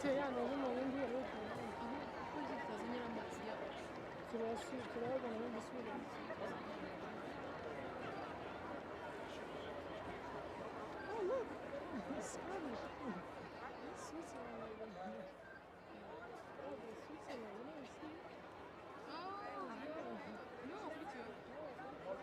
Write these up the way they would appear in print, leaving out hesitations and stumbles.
对呀，我是某人比我多。会是可是你让马子要。主要可能不是的。Oh look, it's Spanish. It's Switzerland. Oh, it's Switzerland. You know, see? Oh, no, future. It's a gold.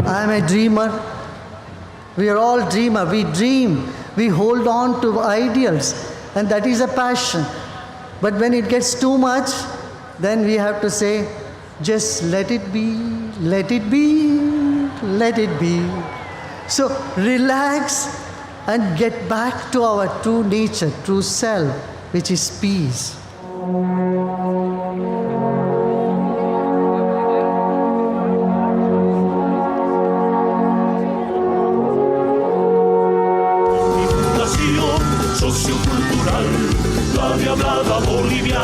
I am a dreamer. We are all dreamer. We dream. We hold on to ideals. And that is a passion. But when it gets too much, then we have to say, just let it be, let it be, let it be. So relax and get back to our true nature, true self, which is peace. Sociocultural, la diablada boliviana.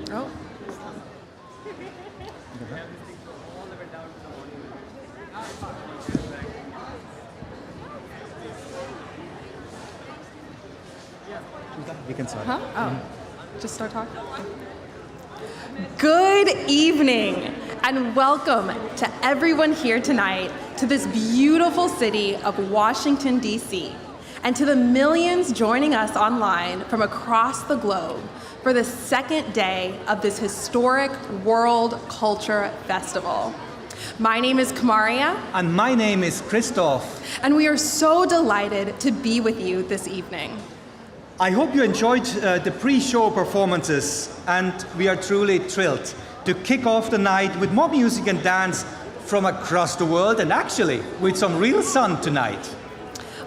Oh. We can start. Huh? Oh. Just start talking? Good evening, and welcome to everyone here tonight to this beautiful city of Washington, D.C., and to the millions joining us online from across the globe for the second day of this historic World Culture Festival. My name is Kamaria. And my name is Christoph. And we are so delighted to be with you this evening. I hope you enjoyed the pre-show performances, and we are truly thrilled to kick off the night with more music and dance from across the world, and actually with some real sun tonight.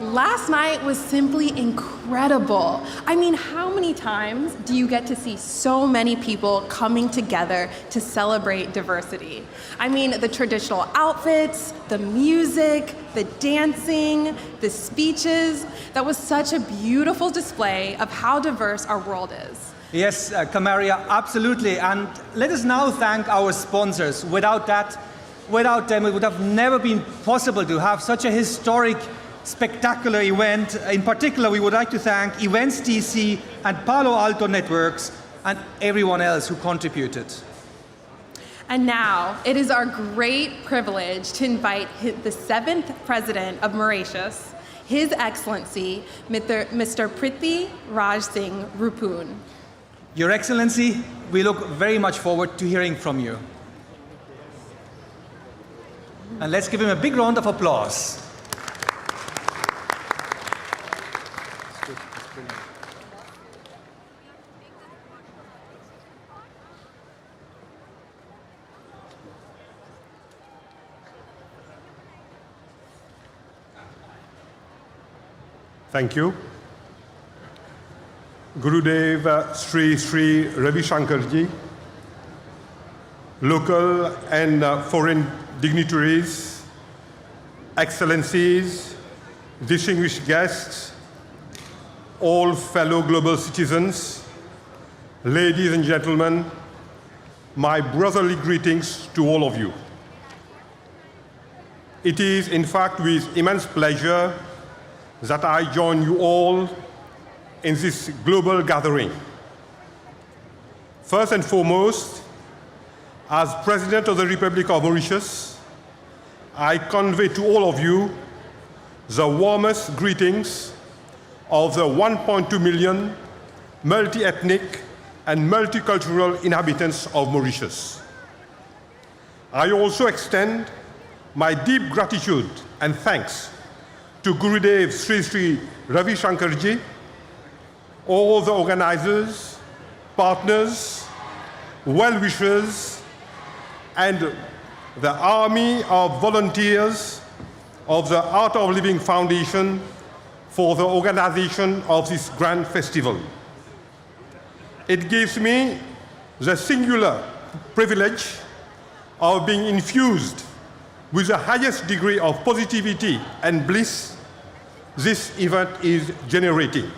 Last night was simply incredible. I mean, how many times do you get to see so many people coming together to celebrate diversity? I mean, the traditional outfits, the music, the dancing, the speeches. That was such a beautiful display of how diverse our world is. Yes, Kamaria, absolutely. And let us now thank our sponsors. Without them, it would have never been possible to have such a historic, spectacular event. In particular, we would like to thank Events DC and Palo Alto Networks and everyone else who contributed. And now, it is our great privilege to invite the 7th President of Mauritius, His Excellency, Mr. Prithvi Raj Singh Rupun. Your Excellency, we look very much forward to hearing from you. And let's give him a big round of applause. Thank you. Gurudev Sri Sri Ravi Shankar ji, local and foreign dignitaries, excellencies, distinguished guests, all fellow global citizens, ladies and gentlemen, my brotherly greetings to all of you. It is, in fact, with immense pleasure that I join you all in this global gathering. First and foremost, as President of the Republic of Mauritius, I convey to all of you the warmest greetings of the 1.2 million multi-ethnic and multicultural inhabitants of Mauritius. I also extend my deep gratitude and thanks to Gurudev Sri Sri Ravi Shankar ji, all the organizers, partners, well-wishers, and the army of volunteers of the Art of Living Foundation for the organization of this grand festival. It gives me the singular privilege of being infused with the highest degree of positivity and bliss this event is generating.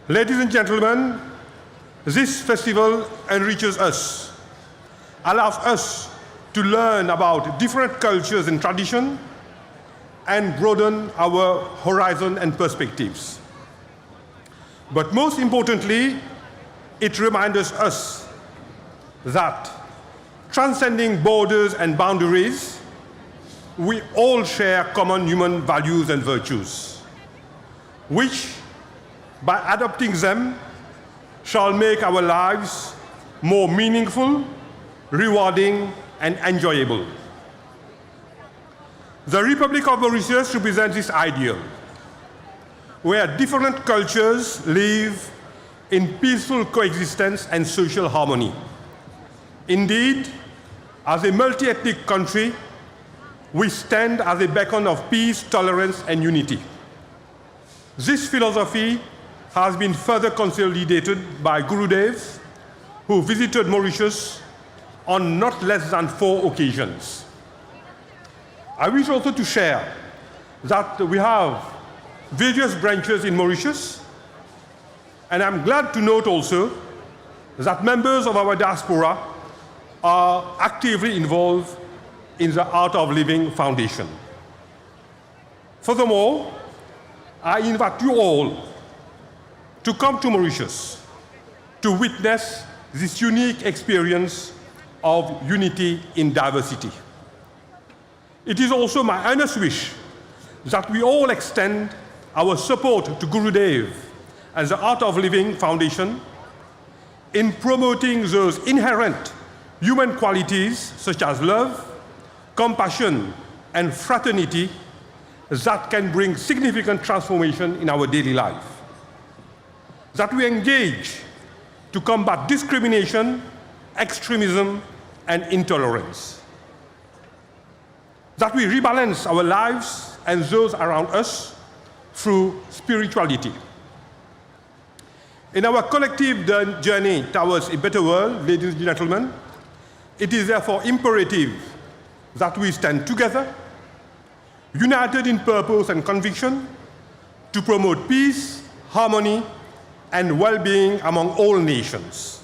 Ladies and gentlemen, this festival enriches us, allows us to learn about different cultures and traditions, and broaden our horizon and perspectives. But most importantly, it reminds us that transcending borders and boundaries, we all share common human values and virtues, which, by adopting them, shall make our lives more meaningful, rewarding, and enjoyable. The Republic of Mauritius represents this ideal, where different cultures live in peaceful coexistence and social harmony. Indeed, as a multi-ethnic country, we stand as a beacon of peace, tolerance, and unity. This philosophy has been further consolidated by Gurudev, who visited Mauritius on not less than 4 occasions. I wish also to share that we have various branches in Mauritius, and I'm glad to note also that members of our diaspora are actively involved in the Art of Living Foundation. Furthermore, I invite you all to come to Mauritius to witness this unique experience of unity in diversity. It is also my earnest wish that we all extend our support to Gurudev and the Art of Living Foundation in promoting those inherent human qualities such as love, compassion, and fraternity that can bring significant transformation in our daily life. That we engage to combat discrimination, extremism, and intolerance. That we rebalance our lives and those around us through spirituality. In our collective journey towards a better world, ladies and gentlemen, it is therefore imperative that we stand together, united in purpose and conviction, to promote peace, harmony, and well-being among all nations.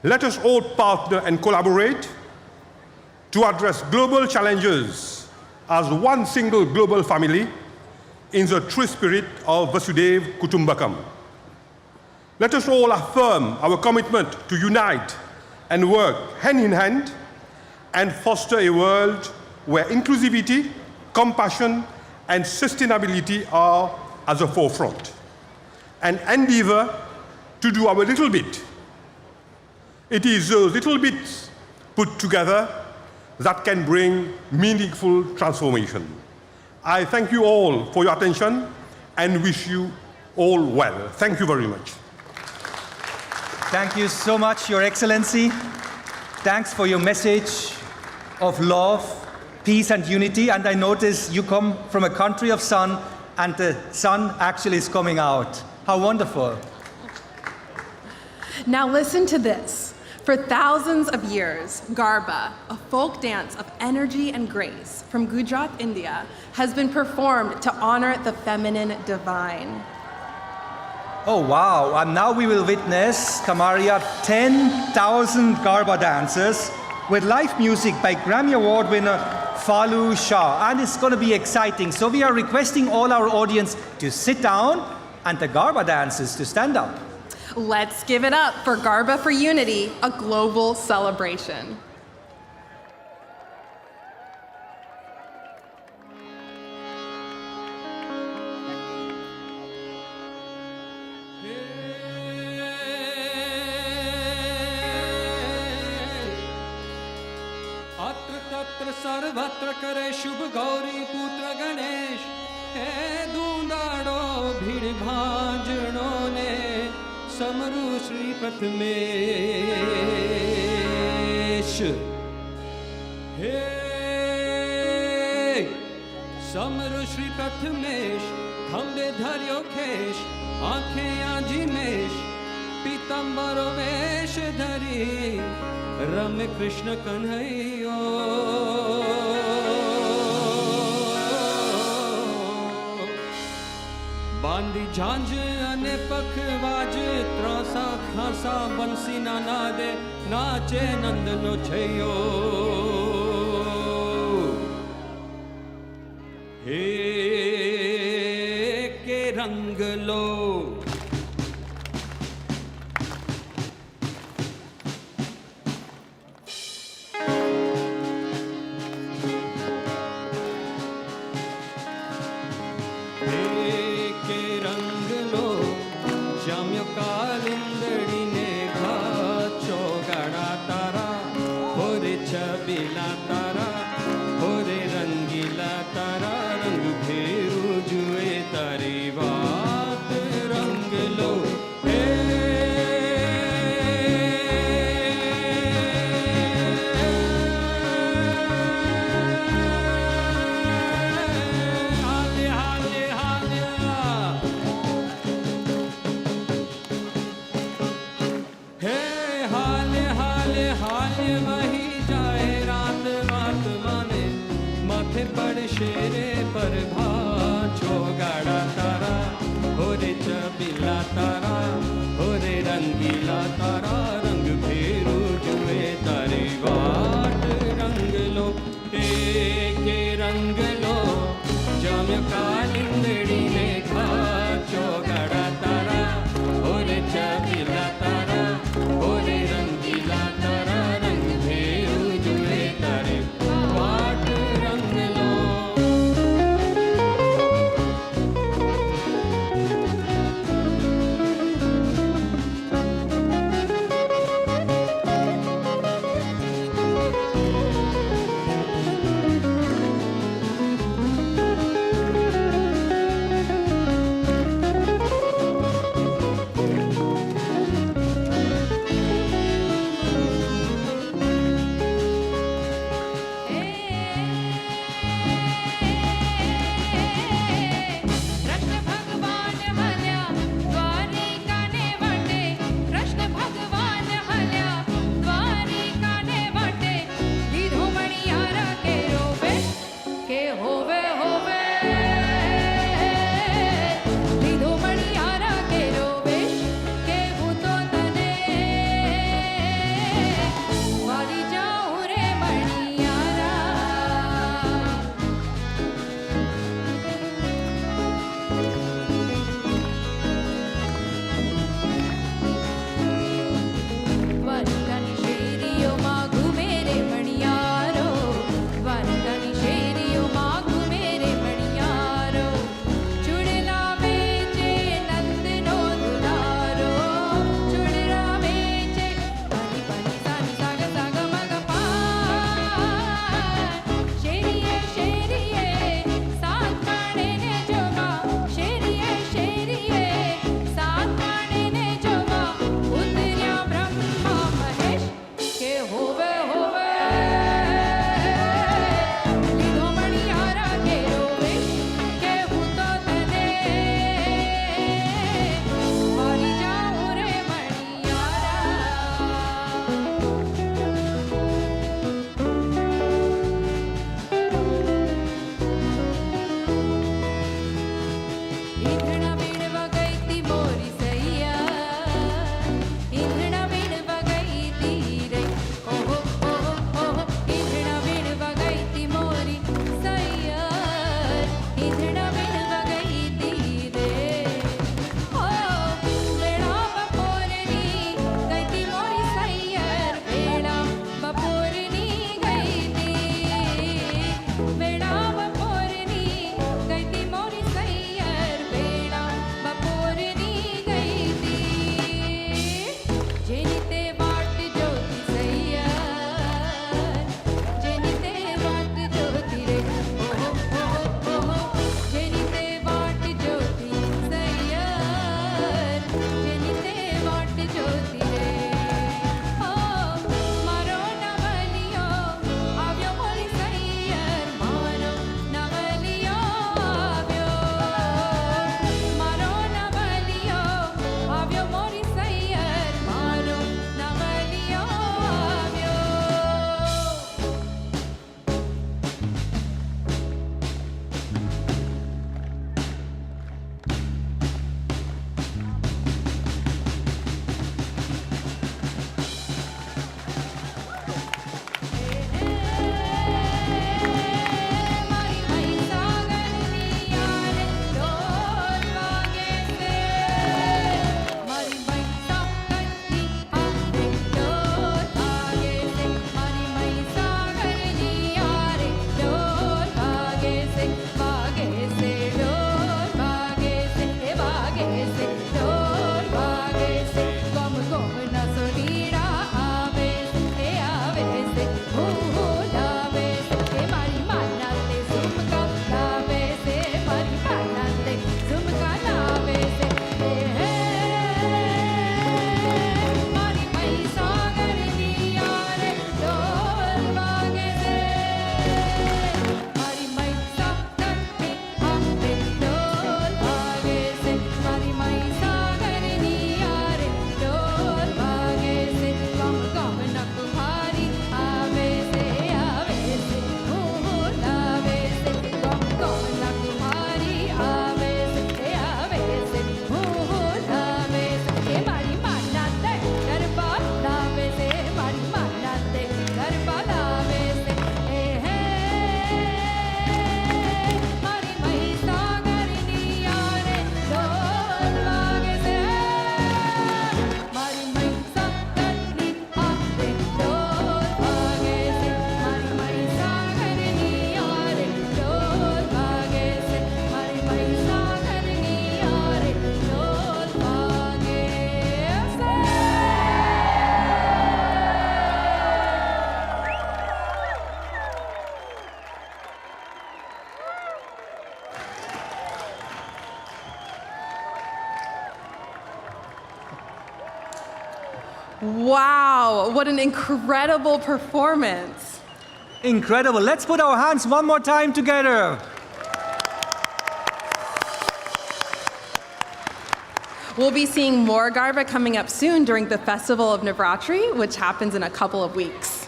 Let us all partner and collaborate to address global challenges as one single global family in the true spirit of Vasudev Kutumbakam. Let us all affirm our commitment to unite and work hand in hand and foster a world where inclusivity, compassion, and sustainability are at the forefront, and endeavor to do our little bit. It is those little bits put together that can bring meaningful transformation. I thank you all for your attention and wish you all well. Thank you very much. Thank you so much, Your Excellency. Thanks for your message of love, peace, and unity. And I notice you come from a country of sun, and the sun actually is coming out. How wonderful. Now listen to this. For thousands of years, Garba, a folk dance of energy and grace from Gujarat, India, has been performed to honor the feminine divine. Oh, wow. And now we will witness, Kamaria, 10,000 Garba dancers with live music by Grammy Award winner Falu Shah. And it's going to be exciting. So we are requesting all our audience to sit down and the Garba dancers to stand up. Let's give it up for Garba for Unity, a global celebration. सर्वत्र करे शुभ गौरी पुत्र गणेश हे दूंदाड़ो भीड़ भांजणों ने समरु श्री प्रथमेश हे समरु श्री प्रथमेश खंबे धर्यो खेश आंखें आजिमेश पीतंबरो वेश धरी रम कृष्ण कन्हैया बांधी झांझ अने पखवाज त्रासा खासा बंसी ना नादे नाचे नंदनो छैयो हे के रंग लो शेरे पर भाचो गाड़ा तारा हो रे चबीला तारा हो रे रंगीला तारा Wow, what an incredible performance. Incredible. Let's put our hands one more time together. We'll be seeing more Garba coming up soon during the Festival of Navratri, which happens in a couple of weeks.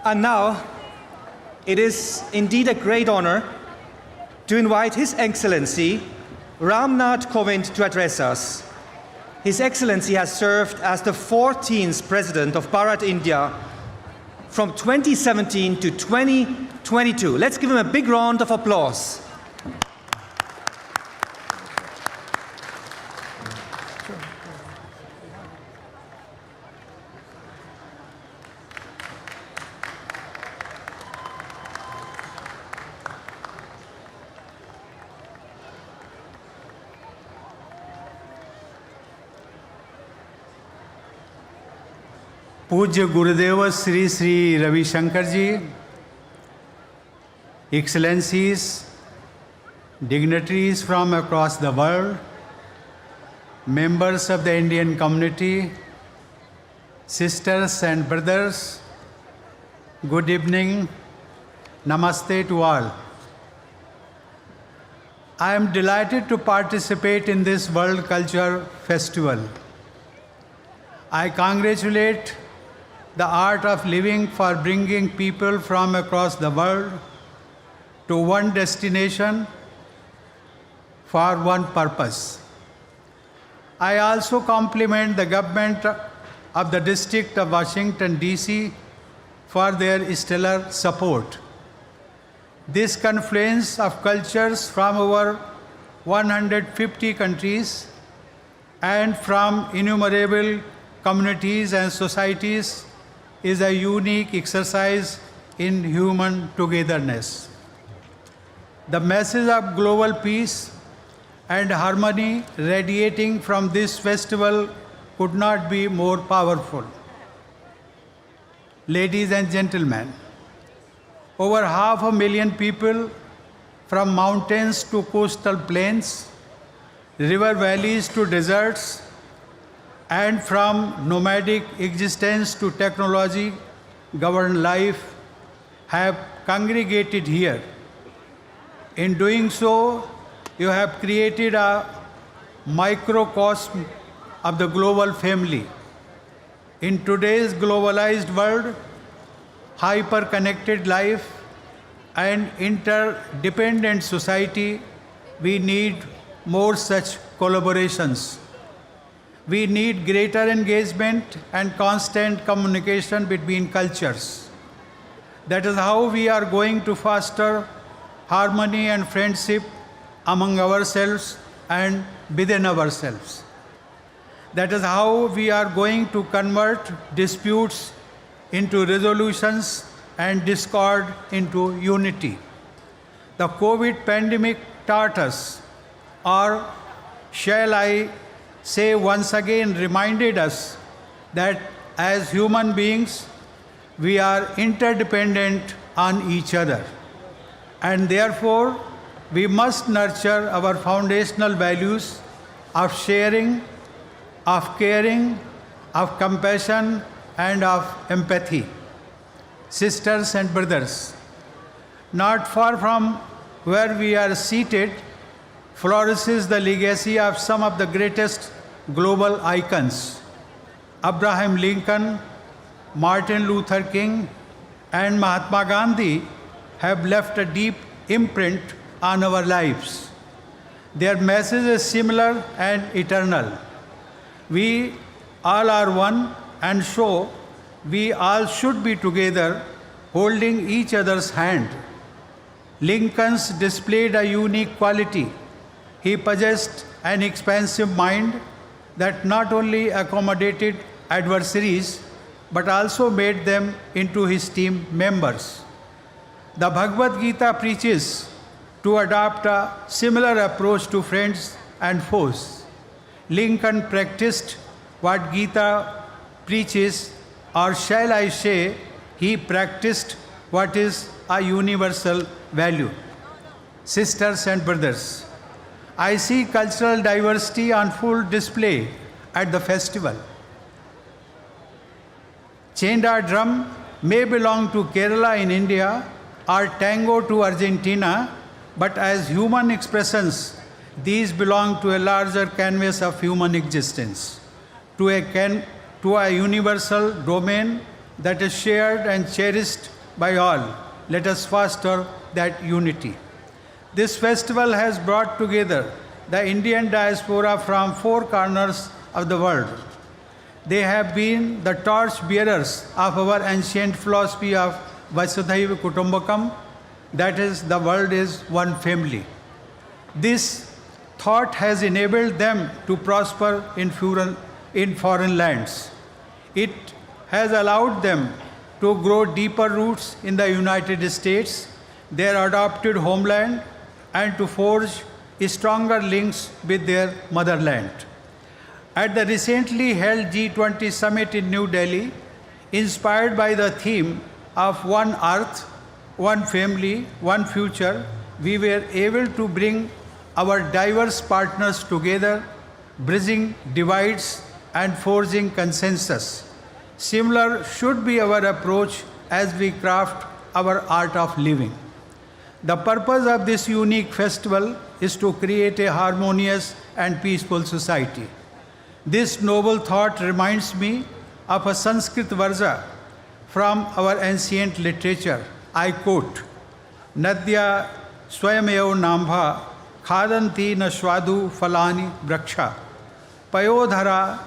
And now, it is indeed a great honor to invite His Excellency Ramnath Kovind to address us. His Excellency has served as the 14th President of Bharat India from 2017 to 2022. Let's give him a big round of applause. पूज्य गुरुदेव Shri Shri Ravi Shankar ji, excellencies, dignitaries from across the world, members of the Indian community, sisters and brothers, good evening, namaste to all. I am delighted to participate in this World Culture Festival. I congratulate the art of living for bringing people from across the world to one destination for one purpose. I also compliment the government of the District of Washington, D.C. for their stellar support. This confluence of cultures from over 150 countries and from innumerable communities and societies is a unique exercise in human togetherness. The message of global peace and harmony radiating from this festival could not be more powerful. Ladies and gentlemen, over 500,000 people from mountains to coastal plains, river valleys to deserts, and from nomadic existence to technology-governed life have congregated here. In doing so, you have created a microcosm of the global family. In today's globalized world, hyper-connected life, and interdependent society, we need more such collaborations. We need greater engagement and constant communication between cultures. That is how we are going to foster harmony and friendship among ourselves and within ourselves. That is how we are going to convert disputes into resolutions and discord into unity. The COVID pandemic taught us, or shall I say once again reminded us, that as human beings we are interdependent on each other, and therefore we must nurture our foundational values of sharing, of caring, of compassion, and of empathy. Sisters and brothers, not far from where we are seated flourishes the legacy of some of the greatest global icons. Abraham Lincoln, Martin Luther King, and Mahatma Gandhi have left a deep imprint on our lives. Their message is similar and eternal. We all are one, and so we all should be together, holding each other's hand. Lincoln's displayed a unique quality. He possessed an expansive mind that not only accommodated adversaries, but also made them into his team members. The Bhagavad Gita preaches to adopt a similar approach to friends and foes. Lincoln practiced what Gita preaches, or shall I say, he practiced what is a universal value. Sisters and brothers, I see cultural diversity on full display at the festival. Chenda drum may belong to Kerala in India or tango to Argentina, but as human expressions, these belong to a larger canvas of human existence, to a universal domain that is shared and cherished by all. Let us foster that unity. This festival has brought together the Indian diaspora from 4 corners of the world. They have been the torch bearers of our ancient philosophy of Vasudhaiva Kutumbakam, that is, the world is one family. This thought has enabled them to prosper in foreign lands. It has allowed them to grow deeper roots in the United States, their adopted homeland, and to forge stronger links with their motherland. At the recently held G20 summit in New Delhi, inspired by the theme of One Earth, One Family, One Future, we were able to bring our diverse partners together, bridging divides and forging consensus. Similar should be our approach as we craft our art of living. The purpose of this unique festival is to create a harmonious and peaceful society. This noble thought reminds me of a Sanskrit versa from our ancient literature. I quote, Nadya Swayameo Nambha Khadanti na Swadu Falani Braksha Payodhara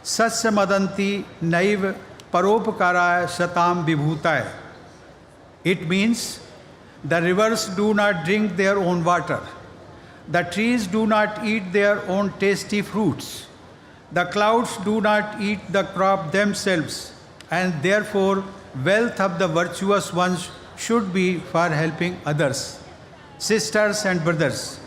Satsamadanti Naiv Paropkaraya Satam Vibhutaya. It means the rivers do not drink their own water. The trees do not eat their own tasty fruits. The clouds do not eat the crop themselves, and therefore wealth of the virtuous ones should be for helping others. Sisters and brothers,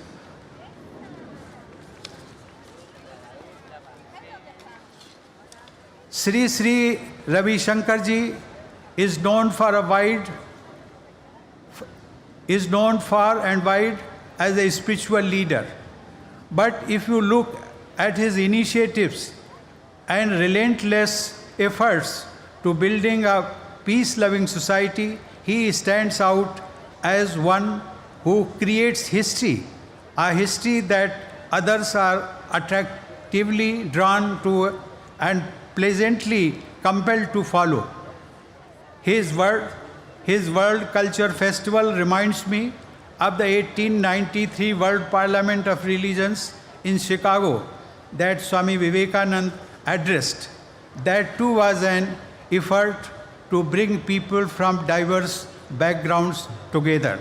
Sri Ravi Shankar ji is known far and wide as a spiritual leader. But if you look at his initiatives and relentless efforts to building a peace-loving society, he stands out as one who creates history, a history that others are attractively drawn to and pleasantly compelled to follow. His World Culture Festival reminds me of the 1893 World Parliament of Religions in Chicago that Swami Vivekananda addressed. That too was an effort to bring people from diverse backgrounds together.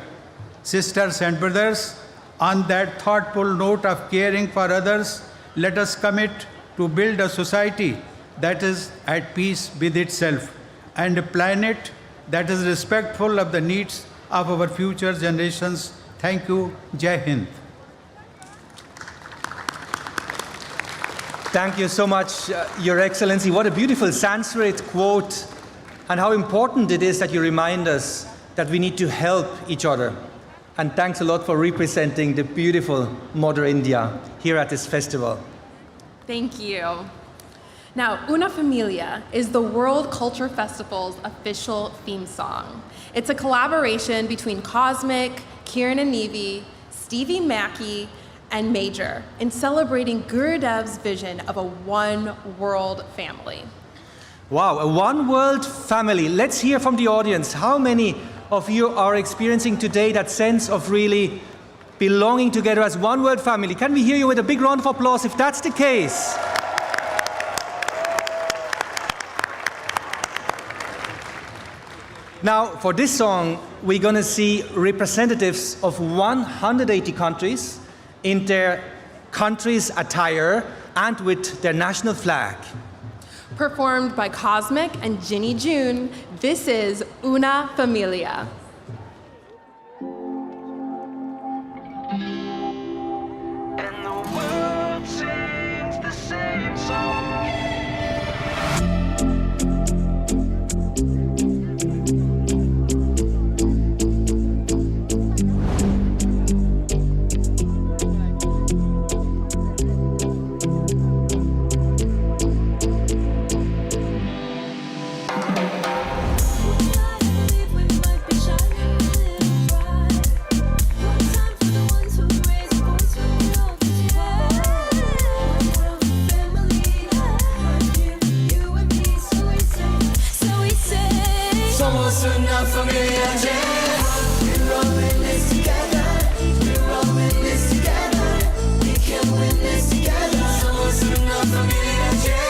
Sisters and brothers, on that thoughtful note of caring for others, let us commit to build a society that is at peace with itself and a planet that is respectful of the needs of our future generations. Thank you. Jai Hind. Thank you so much, Your Excellency. What a beautiful Sanskrit quote, and how important it is that you remind us that we need to help each other. And thanks a lot for representing the beautiful Mother India here at this festival. Thank you. Now, Una Familia is the World Culture Festival's official theme song. It's a collaboration between Cosmic, Kieran and Nevi, Stevie Mackey, and Major in celebrating Gurudev's vision of a one-world family. Wow, a one-world family. Let's hear from the audience. How many of you are experiencing today that sense of really belonging together as one world family? Can we hear you with a big round of applause if that's the case? Now, for this song, we're going to see representatives of 180 countries in their country's attire and with their national flag. Performed by Cosmic and Ginny June, this is Una Familia. And the world sings the same song. Somos una familia, yeah. We're all in this together. We're all in this together. We can win this together. Somos una familia, yeah.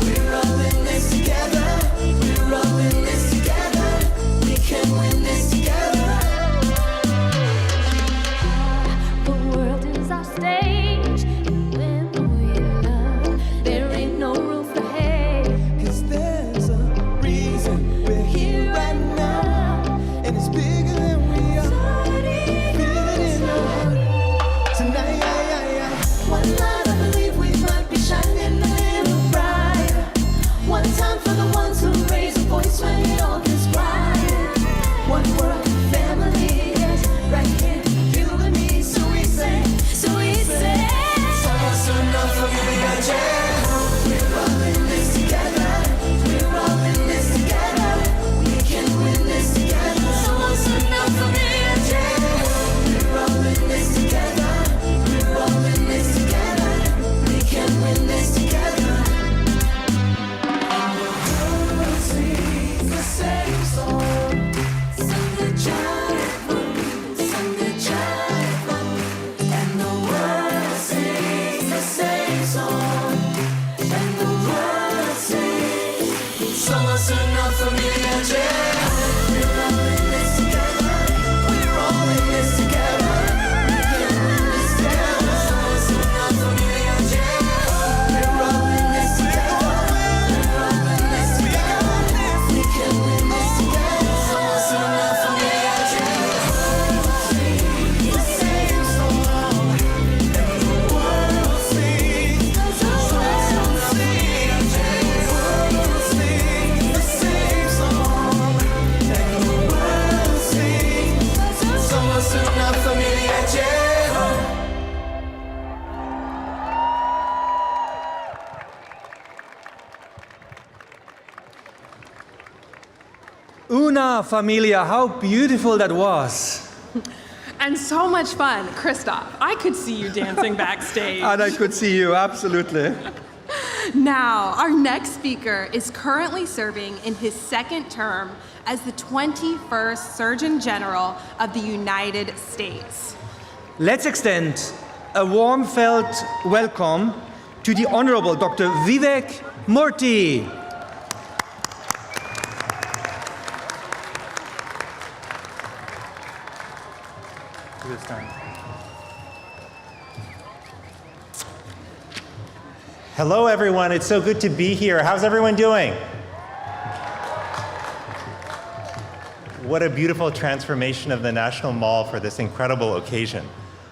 We're all in this together. We're all in this together. We can win this together. The world is our stage, and when we love, there ain't no room for hate. 'Cause there's a reason we're here right now, and it's bigger than we are. Feel it in our heart tonight. One night I believe we might be shining a little brighter. One time for the ones who raise a voice when it all gets quiet. One world family, yes, right here, you and me. So we say, somos una familia, yeah. We're all in this together. We're all in this together. We can win this together. Somos una familia, yeah. We're all in this together. We're all in this together. We can win this together. And the world sings the same song. Sing the jive one, sing the jive one. And the world sings the same song. And the world sings. Somos una familia, yeah. We're all in this together. We're all in this together. We can win this together. Somos una familia, yeah. We're all in this together. We're all in this together. We can win this together. Somos una familia, yeah. The same song. And the world sings. Somos una familia, yeah. The world sings the same song. And the world sings. Somos una familia, yeah. Una familia, how beautiful that was. And so much fun. Christoph, I could see you dancing backstage. And I could see you, absolutely. Now, our next speaker is currently serving in his second term as the 21st Surgeon General of the United States. Let's extend a warm felt welcome to the Honorable Dr. Vivek Murthy. This time. Hello, everyone. It's so good to be here. How's everyone doing? What a beautiful transformation of the National Mall for this incredible occasion.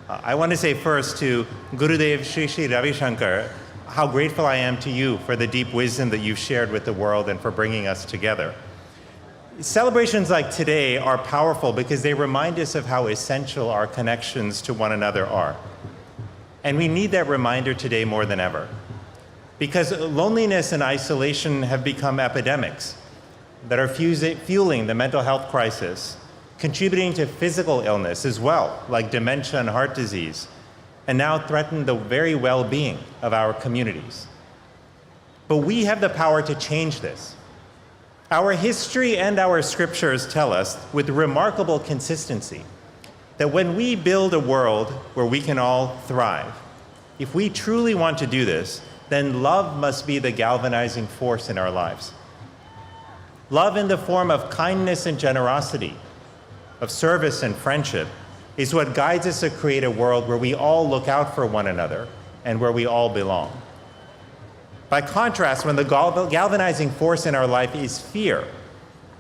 I want to say first to Gurudev Shri Ravi Shankar, how grateful I am to you for the deep wisdom that you've shared with the world and for bringing us together. Celebrations like today are powerful because they remind us of how essential our connections to one another are. And we need that reminder today more than ever. Because loneliness and isolation have become epidemics that are fueling the mental health crisis, contributing to physical illness as well, like dementia and heart disease, and now threaten the very well-being of our communities. But we have the power to change this. Our history and our scriptures tell us with remarkable consistency that when we build a world where we can all thrive, if we truly want to do this, then love must be the galvanizing force in our lives. Love in the form of kindness and generosity, of service and friendship, is what guides us to create a world where we all look out for one another and where we all belong. By contrast, when the galvanizing force in our life is fear,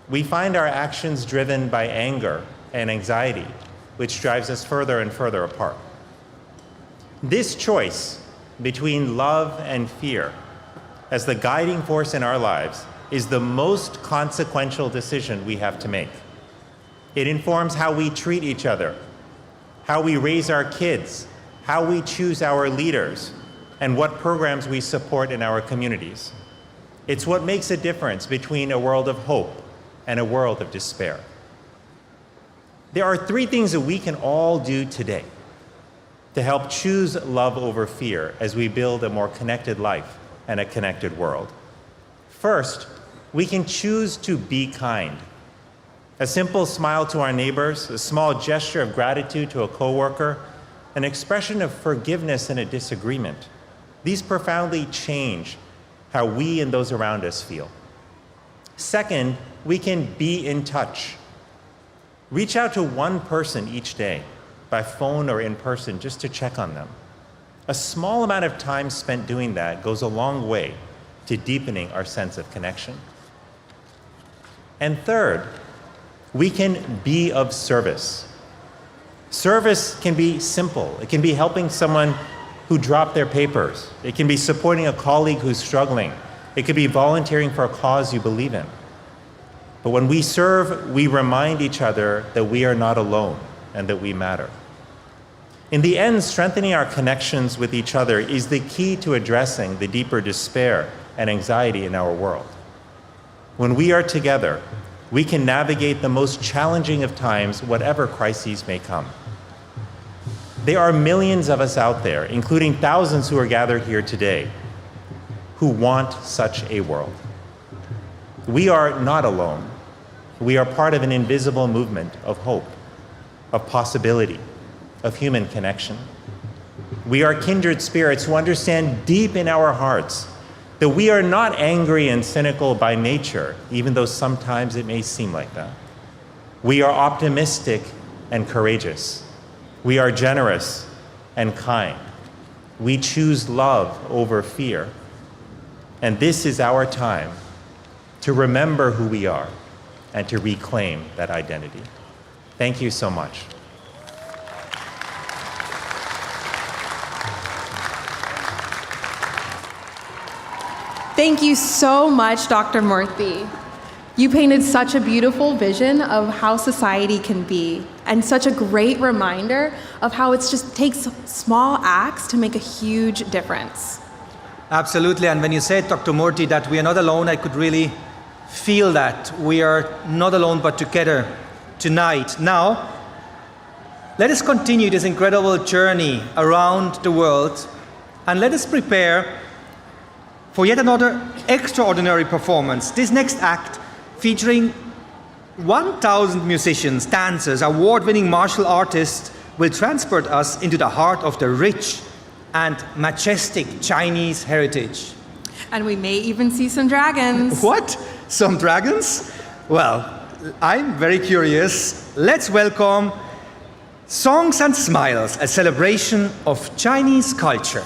we find our actions driven by anger and anxiety, which drives us further and further apart. This choice between love and fear as the guiding force in our lives is the most consequential decision we have to make. It informs how we treat each other, how we raise our kids, how we choose our leaders, and what programs we support in our communities. It's what makes a difference between a world of hope and a world of despair. There are three things that we can all do today to help choose love over fear as we build a more connected life and a connected world. First, we can choose to be kind. A simple smile to our neighbors, a small gesture of gratitude to a coworker, an expression of forgiveness in a disagreement. These profoundly change how we and those around us feel. Second, we can be in touch. Reach out to one person each day, by phone or in person, just to check on them. A small amount of time spent doing that goes a long way to deepening our sense of connection. And third, we can be of service. Service can be simple. It can be helping someone who dropped their papers. It can be supporting a colleague who's struggling. It could be volunteering for a cause you believe in. But when we serve, we remind each other that we are not alone and that we matter. In the end, strengthening our connections with each other is the key to addressing the deeper despair and anxiety in our world. When we are together, we can navigate the most challenging of times, whatever crises may come. There are millions of us out there, including thousands who are gathered here today, who want such a world. We are not alone. We are part of an invisible movement of hope, of possibility, of human connection. We are kindred spirits who understand deep in our hearts that we are not angry and cynical by nature, even though sometimes it may seem like that. We are optimistic and courageous. We are generous and kind. We choose love over fear. And this is our time to remember who we are and to reclaim that identity. Thank you so much. Thank you so much, Dr. Murthy. You painted such a beautiful vision of how society can be, and such a great reminder of how it just takes small acts to make a huge difference. Absolutely, and when you said, Dr. Murthy, that we are not alone, I could really feel that. We are not alone, but together tonight. Now, let us continue this incredible journey around the world, and let us prepare for yet another extraordinary performance. This next act, featuring 1,000 musicians, dancers, award-winning martial artists, will transport us into the heart of the rich and majestic Chinese heritage. And we may even see some dragons. What? Some dragons? Well, I'm very curious. Let's welcome Songs and Smiles, a celebration of Chinese culture.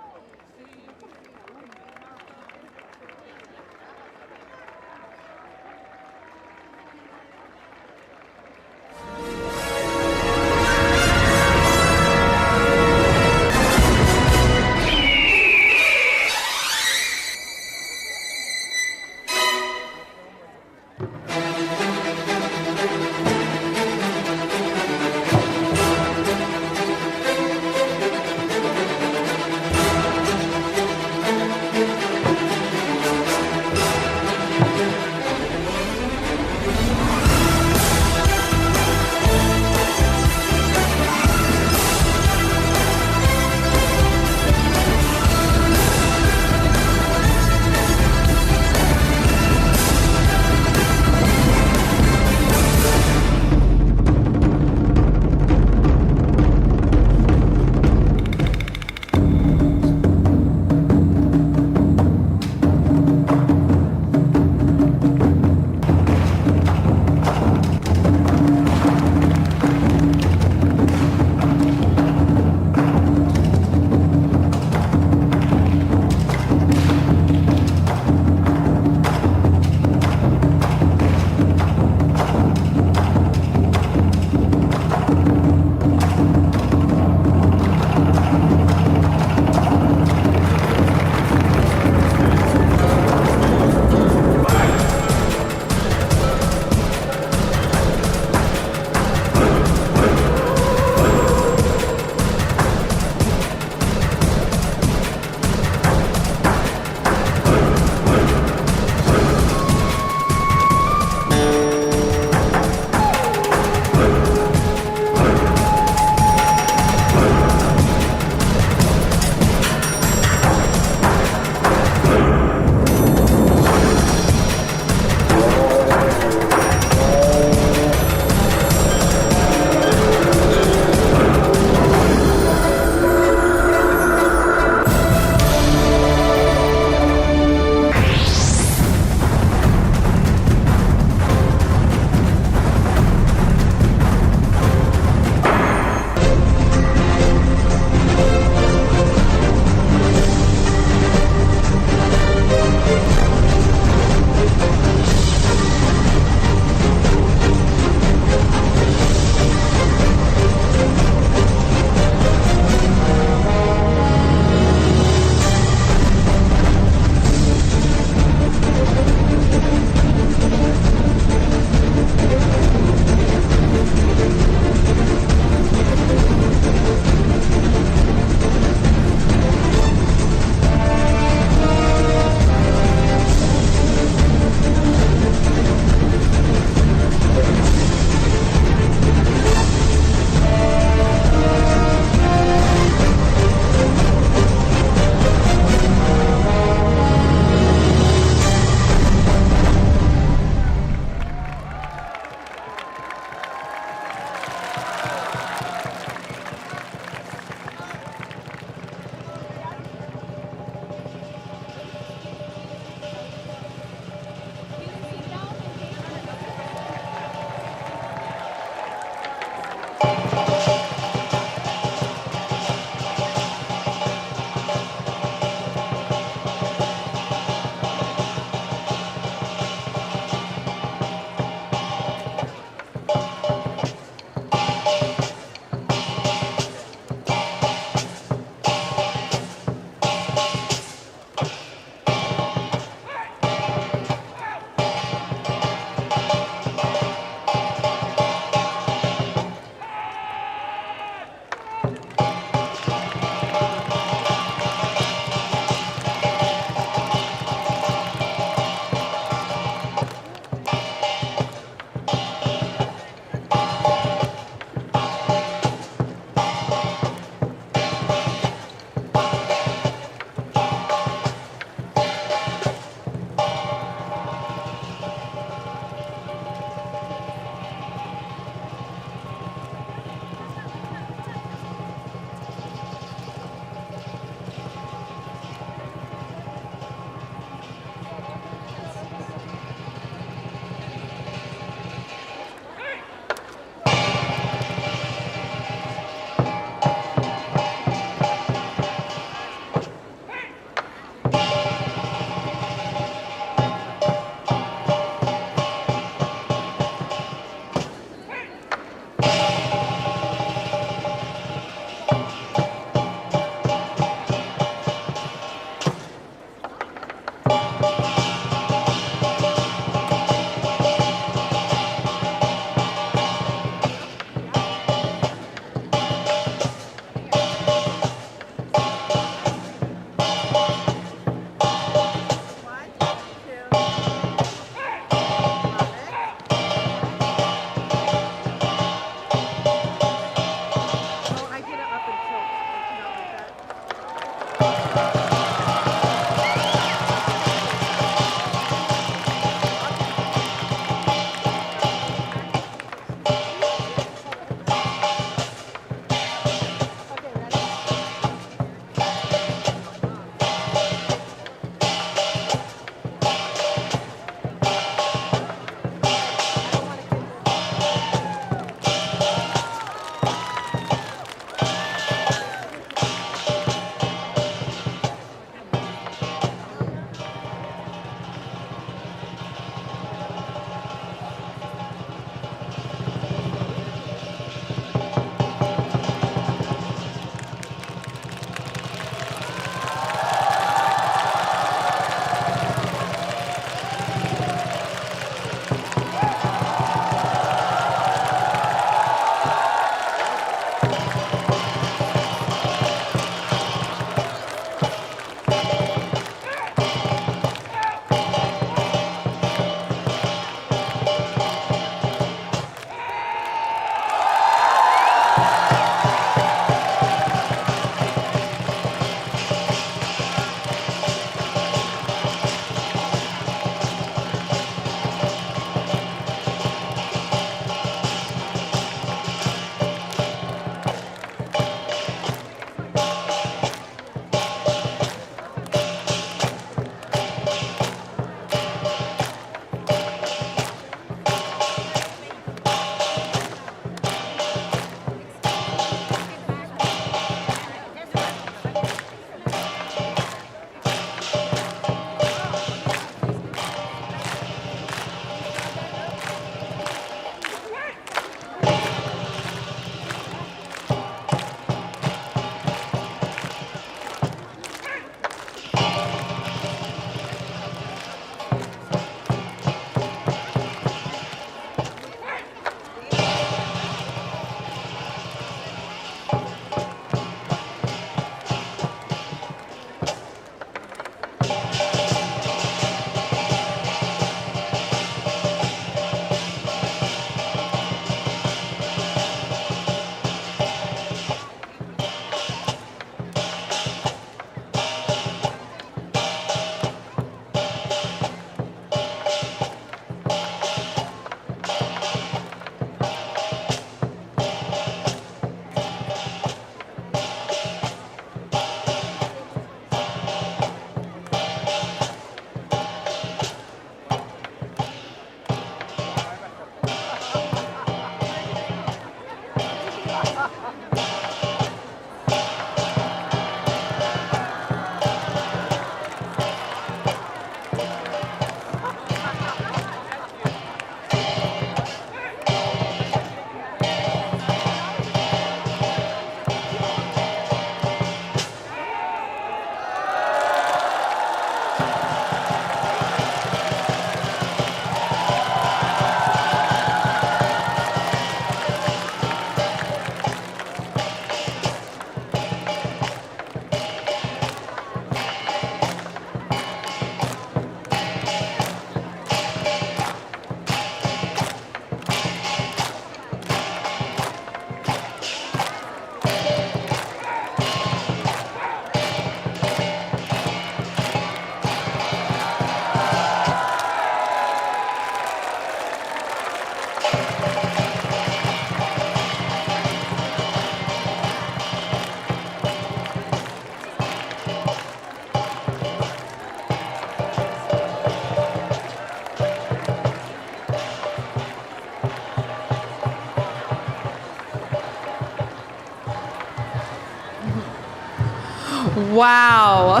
Wow.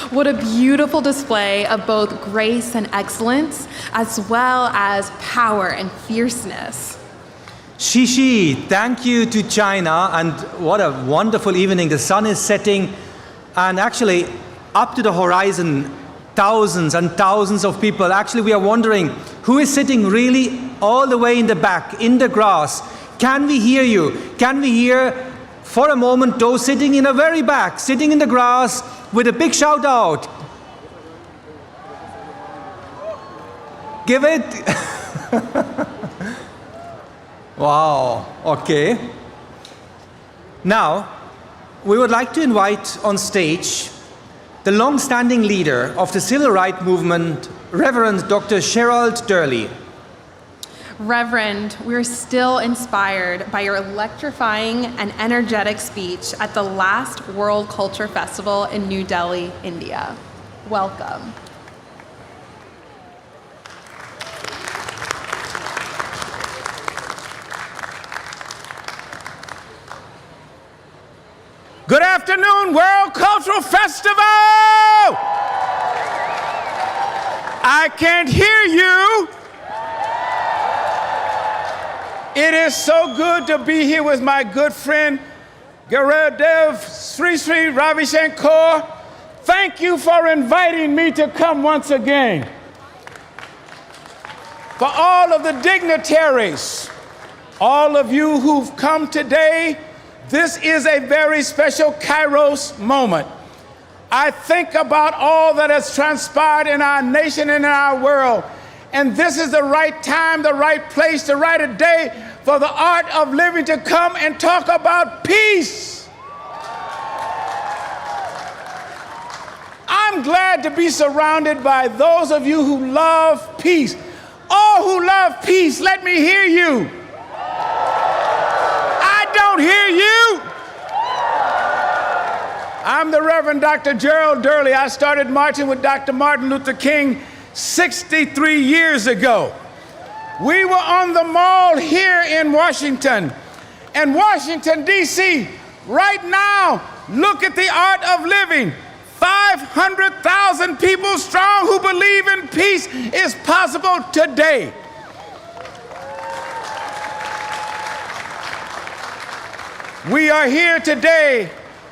What a beautiful display of both grace and excellence, as well as power and fierceness. Shishi, thank you to China, and what a wonderful evening. The sun is setting, and actually, up to the horizon, thousands and thousands of people. Actually, we are wondering who is sitting really all the way in the back, in the grass. Can we hear you? Can we hear for a moment those sitting in the very back, sitting in the grass, with a big shout out? Give it. Wow, okay. Now, we would like to invite on stage the long-standing leader of the civil rights movement, Reverend Dr. Gerald Durley. Reverend, we're still inspired by your electrifying and energetic speech at the last World Culture Festival in New Delhi, India. Welcome. Good afternoon, World Cultural Festival! I can't hear you. It is so good to be here with my good friend, Gurudev, Sri Sri Ravi Shankar. Thank you for inviting me to come once again. For all of the dignitaries, all of you who've come today, this is a very special Kairos moment. I think about all that has transpired in our nation and in our world. And this is the right time, the right place, the right day for the art of living to come and talk about peace. I'm glad to be surrounded by those of you who love peace. All who love peace, let me hear you. I don't hear you. I'm the Reverend Dr. Gerald Durley. I started marching with Dr. Martin Luther King 63 years ago. We were on the Mall here in Washington. And Washington, D.C., right now, look at the art of living. 500,000 people strong who believe in peace is possible today. We are here today,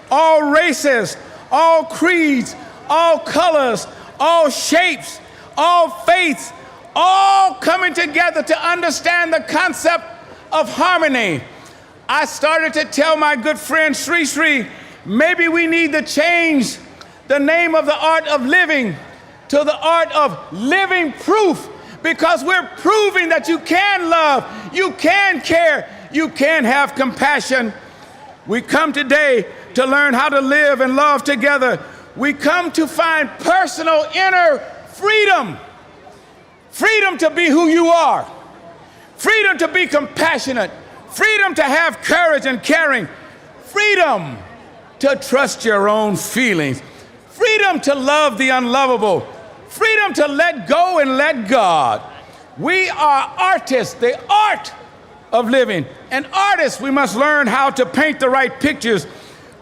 all races, all creeds, all colors, all shapes, all faiths, all coming together to understand the concept of harmony. I started to tell my good friend Sri Sri, maybe we need to change the name of the art of living to the art of living proof, because we're proving that you can love, you can care, you can have compassion. We come today to learn how to live and love together. We come to find personal inner freedom. Freedom to be who you are. Freedom to be compassionate. Freedom to have courage and caring. Freedom to trust your own feelings. Freedom to love the unlovable. Freedom to let go and let God. We are artists, the art of living. And artists, we must learn how to paint the right pictures.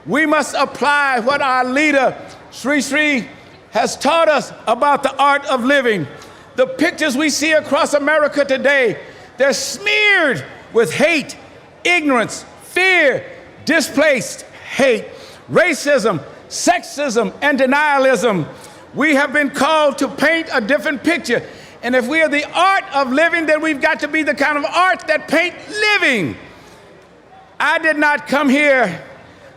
We must apply what our leader, Sri Sri, has taught us about the art of living. The pictures we see across America today, they're smeared with hate, ignorance, fear, displaced hate, racism, sexism, and denialism. We have been called to paint a different picture. And if we are the art of living, then we've got to be the kind of art that paint living. I did not come here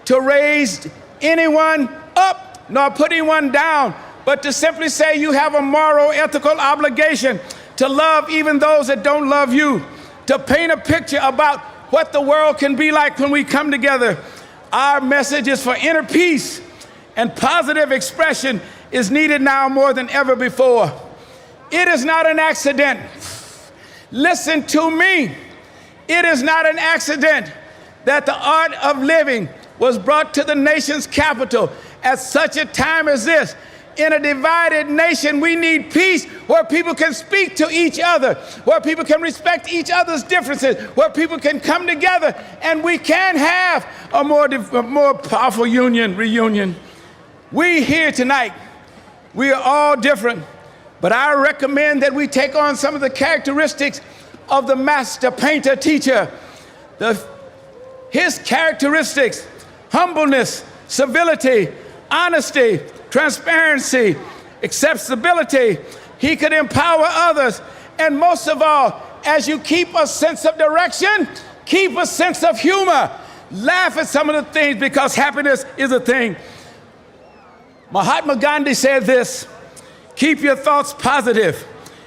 to raise anyone up nor put anyone down, but to simply say you have a moral, ethical obligation to love even those that don't love you, to paint a picture about what the world can be like when we come together. Our message is for inner peace, and positive expression is needed now more than ever before. It is not an accident. Listen to me. It is not an accident that the art of living was brought to the nation's capital at such a time as this. in a divided nation. We need peace where people can speak to each other, where people can respect each other's differences, where people can come together, and we can have a more powerful reunion. We here tonight, we are all different, but I recommend that we take on some of the characteristics of the master painter teacher. His characteristics: humbleness, civility, honesty, transparency, accessibility. He could empower others. And most of all, as you keep a sense of direction, keep a sense of humor. Laugh at some of the things, because happiness is a thing. Mahatma Gandhi said this: keep your thoughts positive.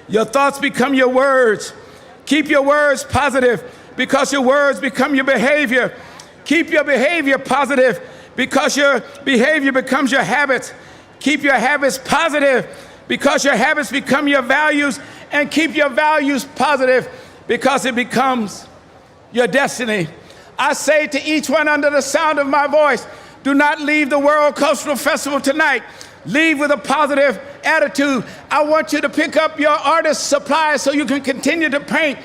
Your thoughts become your words. Keep your words positive, because your words become your behavior. Keep your behavior positive, because your behavior becomes your habits. Keep your habits positive, because your habits become your values. And keep your values positive, because it becomes your destiny. I say to each one under the sound of my voice, do not leave the World Cultural Festival tonight. Leave with a positive attitude. I want you to pick up your artist supplies so you can continue to paint.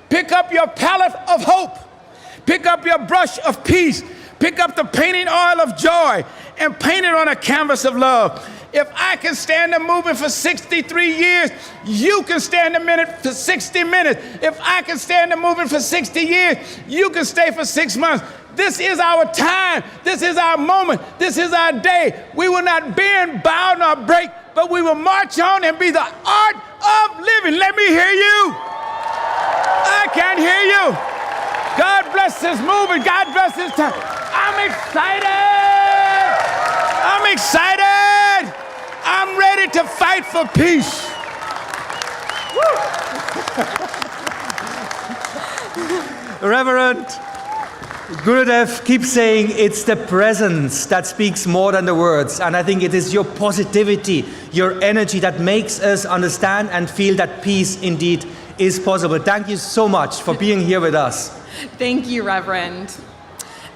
Pick up your palette of hope. Pick up your brush of peace. Pick up the painting oil of joy and paint it on a canvas of love. If I can stand a movement for 63 years, you can stand a minute for 60 minutes. If I can stand a movement for 60 years, you can stay for 6 months. This is our time. This is our moment. This is our day. We will not bend, bow, nor break, but we will march on and be the art of living. Let me hear you. I can't hear you. God bless this movement. God bless this time. I'm excited. I'm excited. I'm ready to fight for peace. Reverend Gurudev keeps saying it's the presence that speaks more than the words. And I think it is your positivity, your energy that makes us understand and feel that peace indeed is possible. Thank you so much for being here with us. Thank you, Reverend.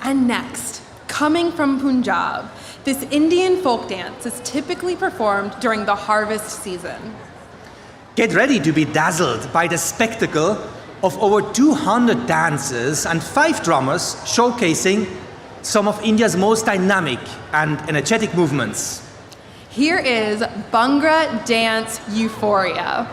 And next, coming from Punjab, this Indian folk dance is typically performed during the harvest season. Get ready to be dazzled by the spectacle of over 200 dancers and 5 drummers showcasing some of India's most dynamic and energetic movements. Here is Bhangra Dance Euphoria.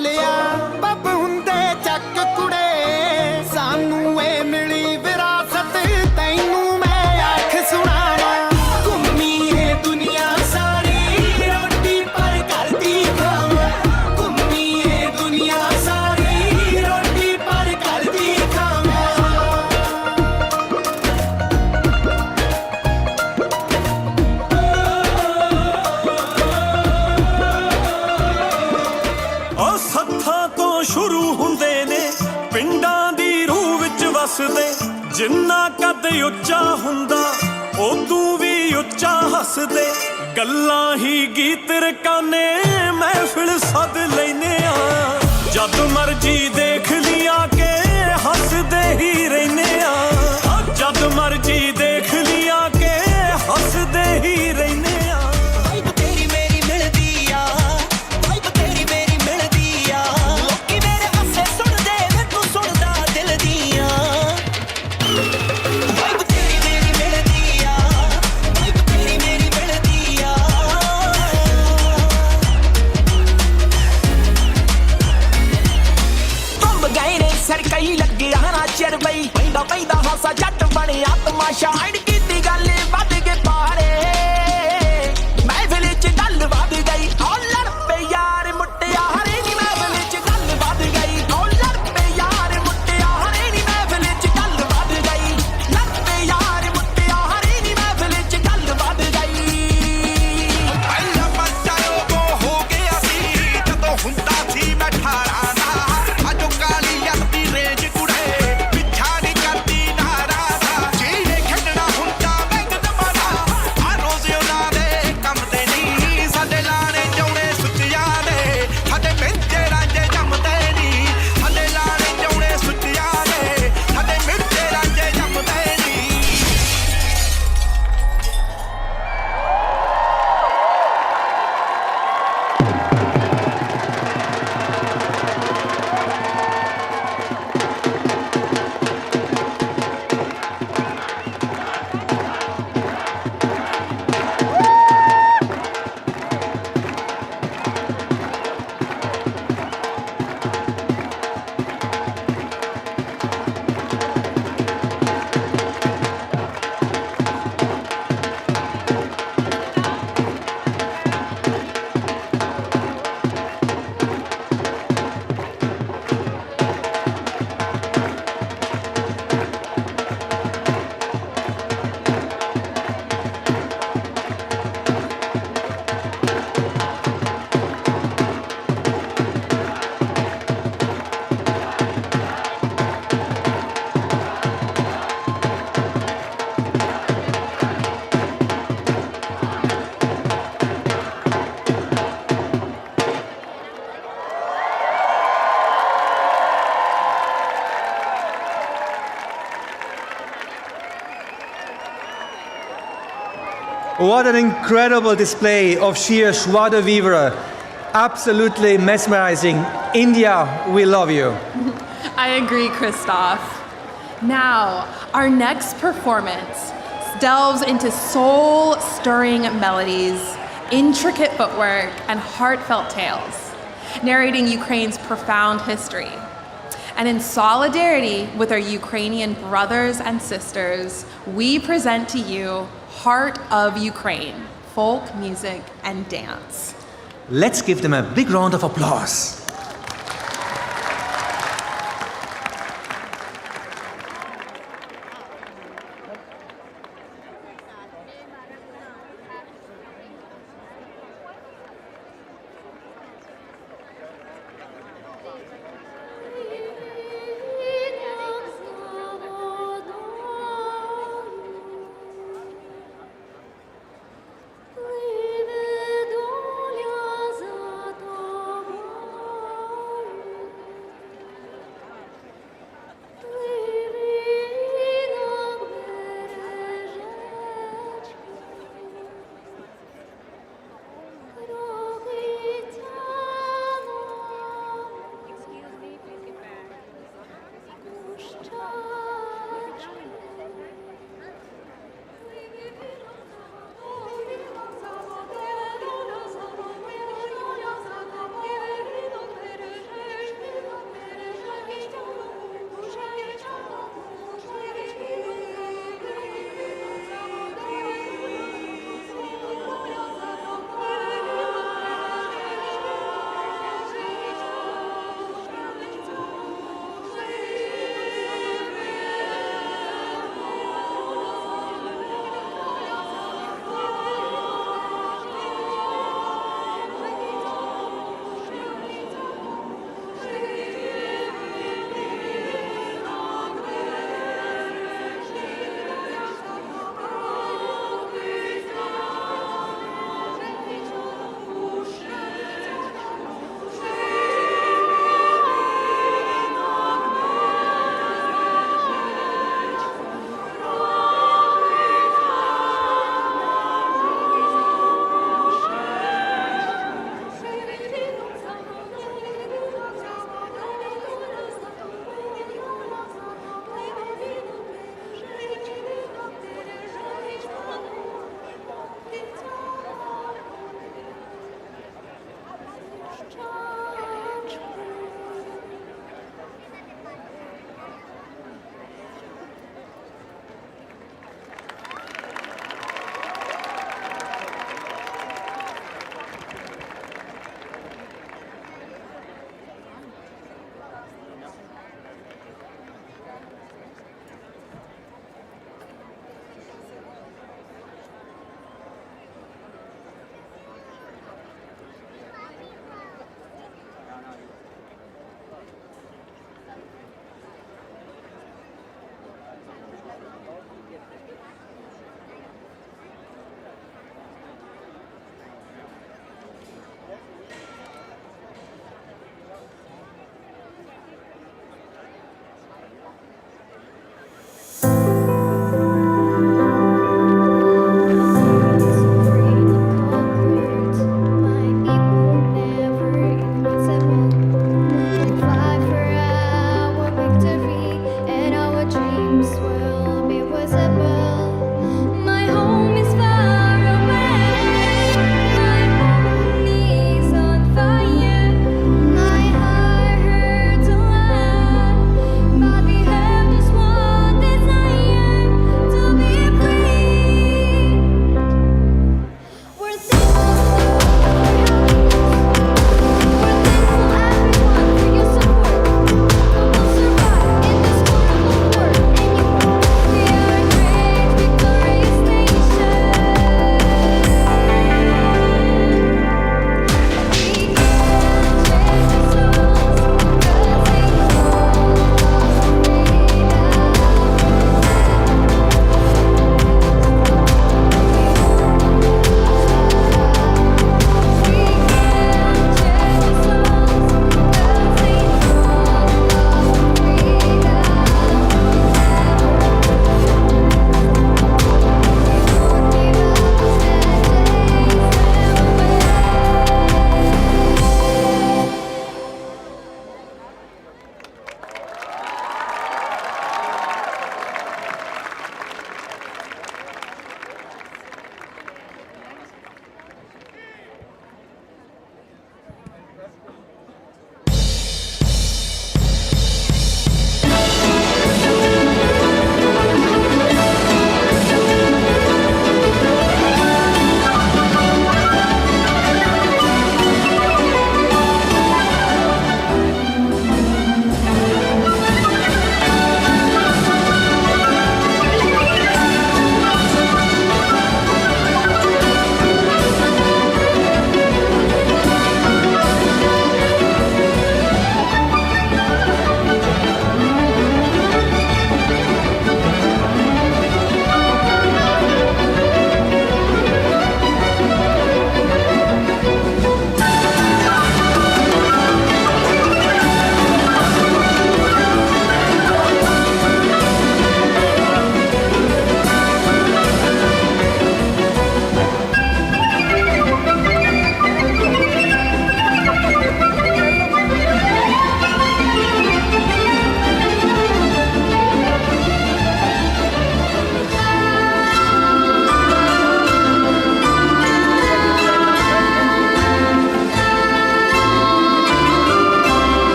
ਲਿਆ ਬੱਬ ਹੁੰਦੇ ਚੱਕ ਕੁੜੇ ਸਾਨੂੰ ਏ ਮਿਲੀ ਵਿਰਾਸਤ ਤੈਨੂੰ ਮੈਂ ਆਖ ਸੁਣਾਵਾਂ ਘੁੰਮੀਏ ਦੁਨੀਆ ਸਾਰੀ ਰੋਟੀ ਪਰ ਕਰਦੀ ਖਾਵਾਂ ਘੁੰਮੀਏ ਦੁਨੀਆ ਸਾਰੀ ਰੋਟੀ ਪਰ ਕਰਦੀ ਖਾਵਾਂ ਉਹ ਸੱਥਾਂ ਤੋਂ ਸ਼ੁਰੂ ਹੁੰਦੇ ਨੇ ਪਿੰਡਾਂ ਦੀ ਰੂਹ ਵਿੱਚ ਵਸਦੇ ਜਿੰਨਾ ਕੱਦ ਉੱਚਾ ਹੁੰਦਾ ਉਦੋਂ ਵੀ ਉੱਚਾ ਹੱਸਦੇ ਗੱਲਾਂ ਹੀ ਗੀਤ ਰਕਾਨੇ ਮਹਿਫਿਲ ਸੱਦ ਲੈਨੇ ਆ ਜਦ ਮਰਜੀ ਦੇਖ ਲਿਆ ਕੇ ਹੱਸਦੇ ਹੀ ਰਹਿਨੇ ਆ ਜਦ ਮਰਜੀ ਦੇਖ ਲਿਆ ਕੇ ਹੱਸਦੇ ਹੀ ਰਹਿਨੇ ਆ ਵਾਈਬ ਤੇਰੀ ਮੇਰੀ ਮਿਲਦੀ ਆ ਵਾਈਬ ਤੇਰੀ ਮੇਰੀ ਮਿਲਦੀ ਆ ਲੋਕੀ ਮੇਰੇ ਹਾਸੇ ਸੁਣਦੇ ਵੇ ਤੂੰ ਸੁਣਦਾ ਦਿਲ ਦੀਆਂ ਵਾਈਬ ਤੇਰੀ ਮੇਰੀ ਮਿਲਦੀ ਆ ਵਾਈਬ ਤੇਰੀ ਮੇਰੀ ਮਿਲਦੀ ਆ ਤੁੰਬ ਗਏ ਨੇ ਸਰ ਕਈ ਲੱਗਿਆ ਨਾ ਚਿਰ ਬਈ ਪੈਂਦਾ ਪੈਂਦਾ ਹਾਸਾ ਜੱਟ ਬਣਿਆ ਤਮਾਸ਼ਾ ਐਡ ਕੀਤੀ ਗੱਲ ਵੱਧ ਕੇ ਪਾਰੇ ਮਹਿਫਿਲ ਚ ਗੱਲ ਵੱਧ ਗਈ ਓ ਲੜ ਪਏ ਯਾਰ ਮੁਟਿਆਰੇ ਨੀ ਮਹਿਫਿਲ ਚ ਗੱਲ ਵੱਧ ਗਈ ਓ ਲੜ ਪਏ ਯਾਰ ਮੁਟਿਆਰੇ ਨੀ ਮਹਿਫਿਲ ਚ ਗੱਲ ਵੱਧ ਗਈ ਲੜ ਪਏ ਯਾਰ ਮੁਟਿਆਰੇ ਨੀ ਮਹਿਫਿਲ ਚ ਗੱਲ ਵੱਧ ਗਈ ਪਹਿਲਾ ਬੱਚਾ ਉਹ ਹੋ ਗਿਆ ਸੀ ਜਦੋਂ ਹੁੰਦਾ ਸੀ ਮੈਂ 18 ਦਾ ਅਜੋ ਕਾਲੀ ਲੱਗਦੀ ਰੇਜ ਕੁੜੇ ਪਿੱਛਾ ਨਹੀਂ ਕਰਦੀ ਨਾਰਾ ਦਾ ਜਿਹਨੇ ਖੇਡਣਾ ਹੁੰਦਾ ਬੈਂਕ ਦਮਾਨਾ ਆ ਰੋਜ਼ ਉਹਨਾਂ ਦੇ ਕੰਮ ਤੇ ਨਹੀਂ ਸਾਡੇ ਲਾਣੇ ਜਾਉਣੇ ਸੁੱਚਿਆਂ ਦੇ ਸਾਡੇ ਮਿੰਜੇ ਰਾਂਝੇ ਜੰਮਦੇ ਨਹੀਂ ਸਾਡੇ ਲਾਣੇ ਜਾਉਣੇ ਸੁੱਚਿਆਂ ਦੇ ਸਾਡੇ ਮਿੰਜੇ ਰਾਂਝੇ ਜੰਮਦੇ ਨਹੀਂ What an incredible display of sheer joie de vivre. Absolutely mesmerizing. India, we love you. I agree, Christoph. Now, our next performance delves into soul-stirring melodies, intricate footwork, and heartfelt tales, narrating Ukraine's profound history. And in solidarity with our Ukrainian brothers and sisters, we present to you Heart of Ukraine, folk music and dance. Let's give them a big round of applause.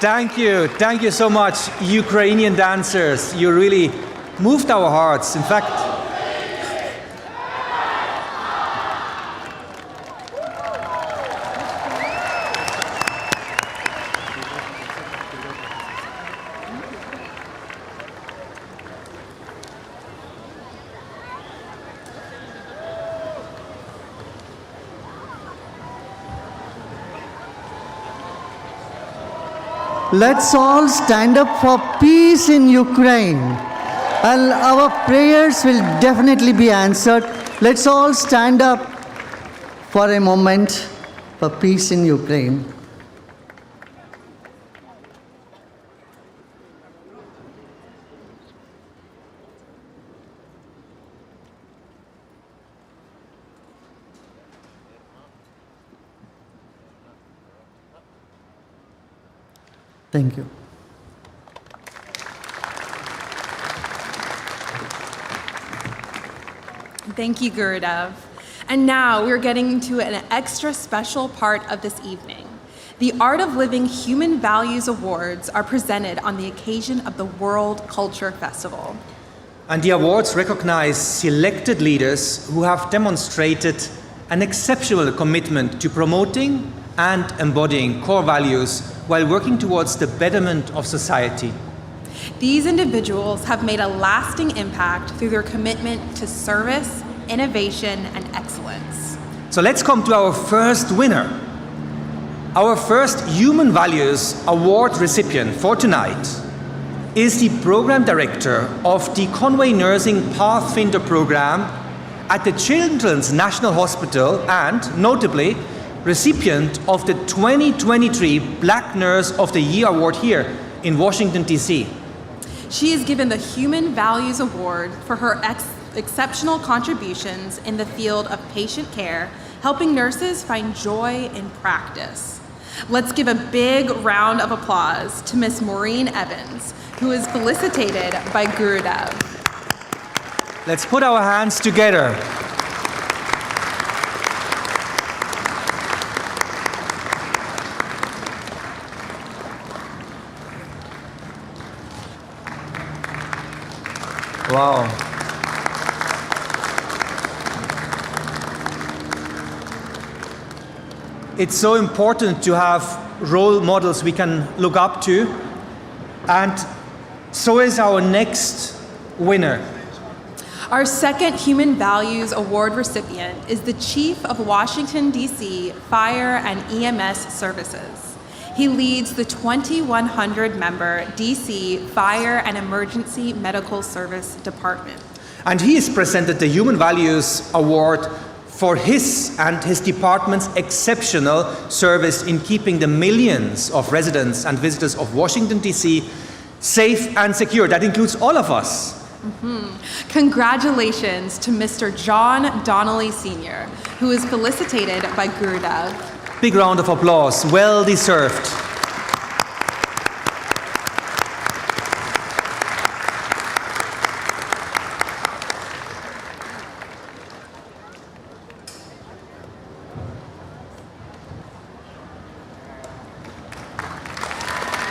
Thank you so much, Ukrainian dancers. You really moved our hearts. In fact, Let's all stand up for peace in Ukraine. And our prayers will definitely be answered. Let's all stand up for a moment for peace in Ukraine. Thank you. Thank you, Gurudev. And now we're getting to an extra special part of this evening. The Art of Living Human Values Awards are presented on the occasion of the World Culture Festival. and the awards recognize selected leaders who have demonstrated an exceptional commitment to promoting and embodying core values while working towards the betterment of society. These individuals have made a lasting impact through their commitment to service, innovation, and excellence. So let's come to our first winner. Our first Human Values Award recipient for tonight is the Program Director of the Conway Nursing Pathfinder Program at the Children's National Hospital and, notably, recipient of the 2023 Black Nurse of the Year Award here in Washington, D.C. She is given the Human Values Award for her exceptional contributions in the field of patient care, helping nurses find joy in practice. Let's give a big round of applause to Miss Maureen Evans, who is felicitated by Gurudev. Let's put our hands together. Wow. It's so important to have role models we can look up to, and so is our next winner. Our second Human Values Award recipient is the Chief of Washington, D.C. Fire and EMS Services. He leads the 2,100-member D.C. Fire and Emergency Medical Service Department. And he is presented the Human Values Award for his and his department's exceptional service in keeping the millions of residents and visitors of Washington, D.C. safe and secure. That includes all of us. Congratulations to Mr. John Donnelly Sr., who is felicitated by Gurudev. Big round of applause, well deserved.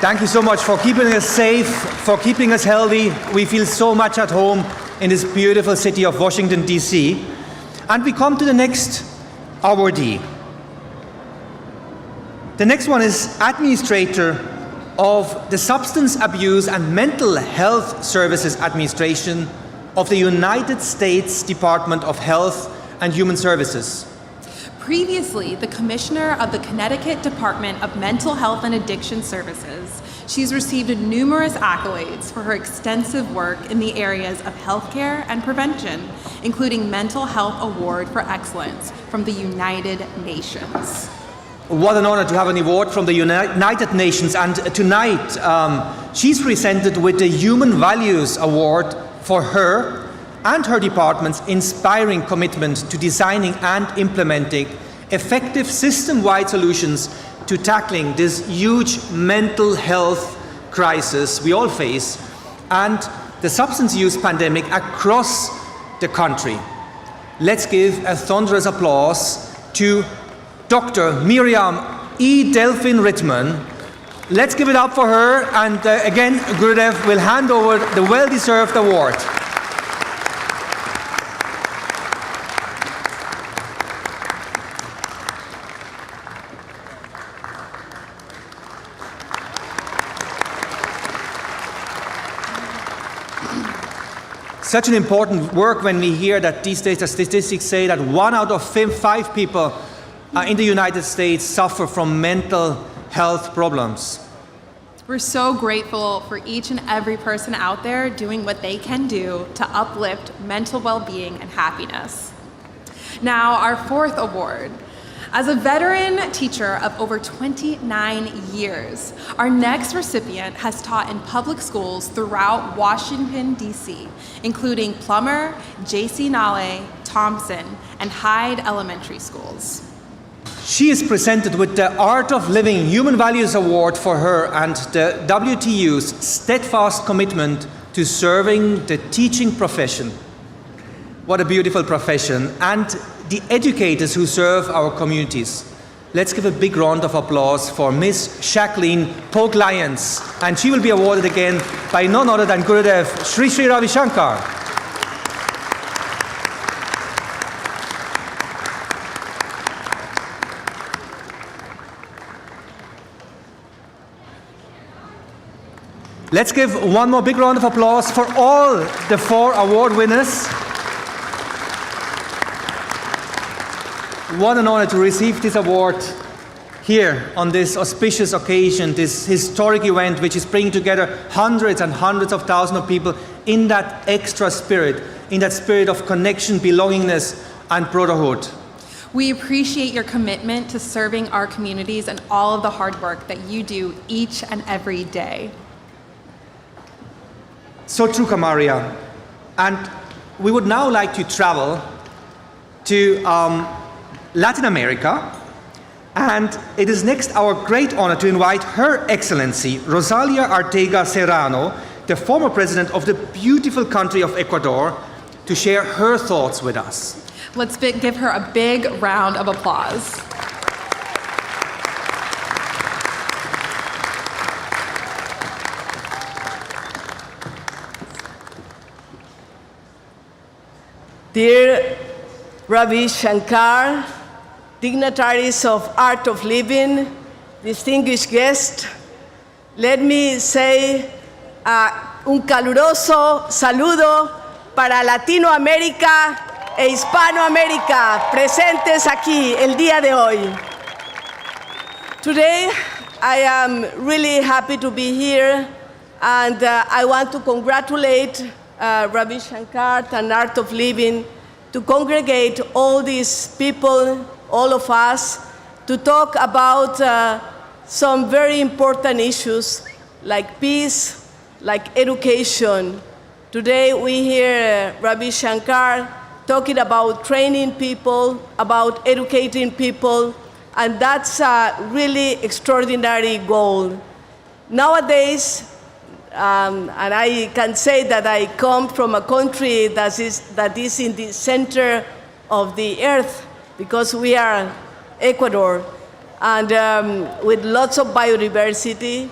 Thank you so much for keeping us safe, for keeping us healthy. We feel so much at home in this beautiful city of Washington, D.C. And we come to the next awardee. The next one is Administrator of the Substance Abuse and Mental Health Services Administration of the United States Department of Health and Human Services. Previously, the Commissioner of the Connecticut Department of Mental Health and Addiction Services, she's received numerous accolades for her extensive work in the areas of healthcare and prevention, including Mental Health Award for Excellence from the United Nations. What an honor to have an award from the United Nations, and tonight she's presented with the Human Values Award for her and her department's inspiring commitment to designing and implementing effective system-wide solutions to tackling this huge mental health crisis we all face and the substance use pandemic across the country. Let's give a thunderous applause to Dr. Miriam E. Delphine Rittman, Let's give it up for her, and again, Gurudev will hand over the well-deserved award. Such an important work when we hear that these days the statistics say that 1 out of 5 people in the United States suffer from mental health problems. We're so grateful for each and every person out there doing what they can do to uplift mental well-being and happiness. Now, our 4th award. As a veteran teacher of over 29 years, our next recipient has taught in public schools throughout Washington, D.C., including Plummer, J.C. Nale, Thompson, and Hyde Elementary Schools. She is presented with the Art of Living Human Values Award for her and the WTU's steadfast commitment to serving the teaching profession. What a beautiful profession, and the educators who serve our communities. Let's give a big round of applause for Miss Jacqueline Polk-Lyons, and she will be awarded again by none other than Gurudev Sri Sri Ravi Shankar. Let's give one more big round of applause for all the 4 award winners. What an honor to receive this award here on this auspicious occasion, this historic event which is bringing together hundreds and hundreds of thousands of people in that extra spirit, in that spirit of connection, belongingness, and brotherhood. We appreciate your commitment to serving our communities and all of the hard work that you do each and every day. So true, Kamaria. And we would now like to travel to Latin America, and it is next our great honor to invite Her Excellency Rosalia Arteaga Serrano, the former president of the beautiful country of Ecuador, to share her thoughts with us. Let's give her a big round of applause. Dear Ravi Shankar, dignitaries of Art of Living, distinguished guests, let me say un caluroso saludo para Latinoamérica e Hispanoamérica presentes aquí el día de hoy. Today, I am really happy to be here, and I want to congratulate Ravi Shankar and Art of Living to congregate all these people, all of us, to talk about some very important issues like peace, like education. Today we hear Ravi Shankar talking about training people, about educating people, and that's a really extraordinary goal. Nowadays, and I can say that I come from a country that is in the center of the earth, because we are Ecuador, and with lots of biodiversity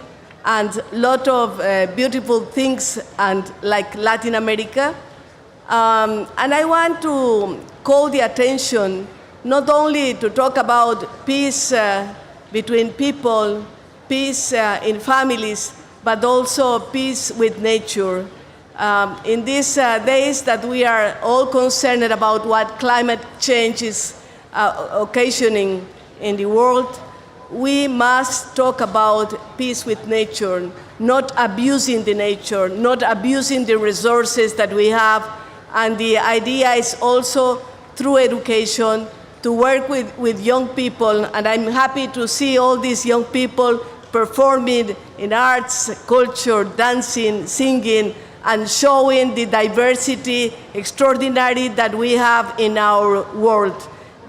and a lot of beautiful things, and like Latin America. And I want to call the attention not only to talk about peace between people, peace in families, but also peace with nature. In these days that we are all concerned about what climate change is occasioning in the world, we must talk about peace with nature, not abusing the nature, not abusing the resources that we have. And the idea is also through education to work with young people, and I'm happy to see all these young people performing in arts, culture, dancing, singing, and showing the diversity extraordinary that we have in our world.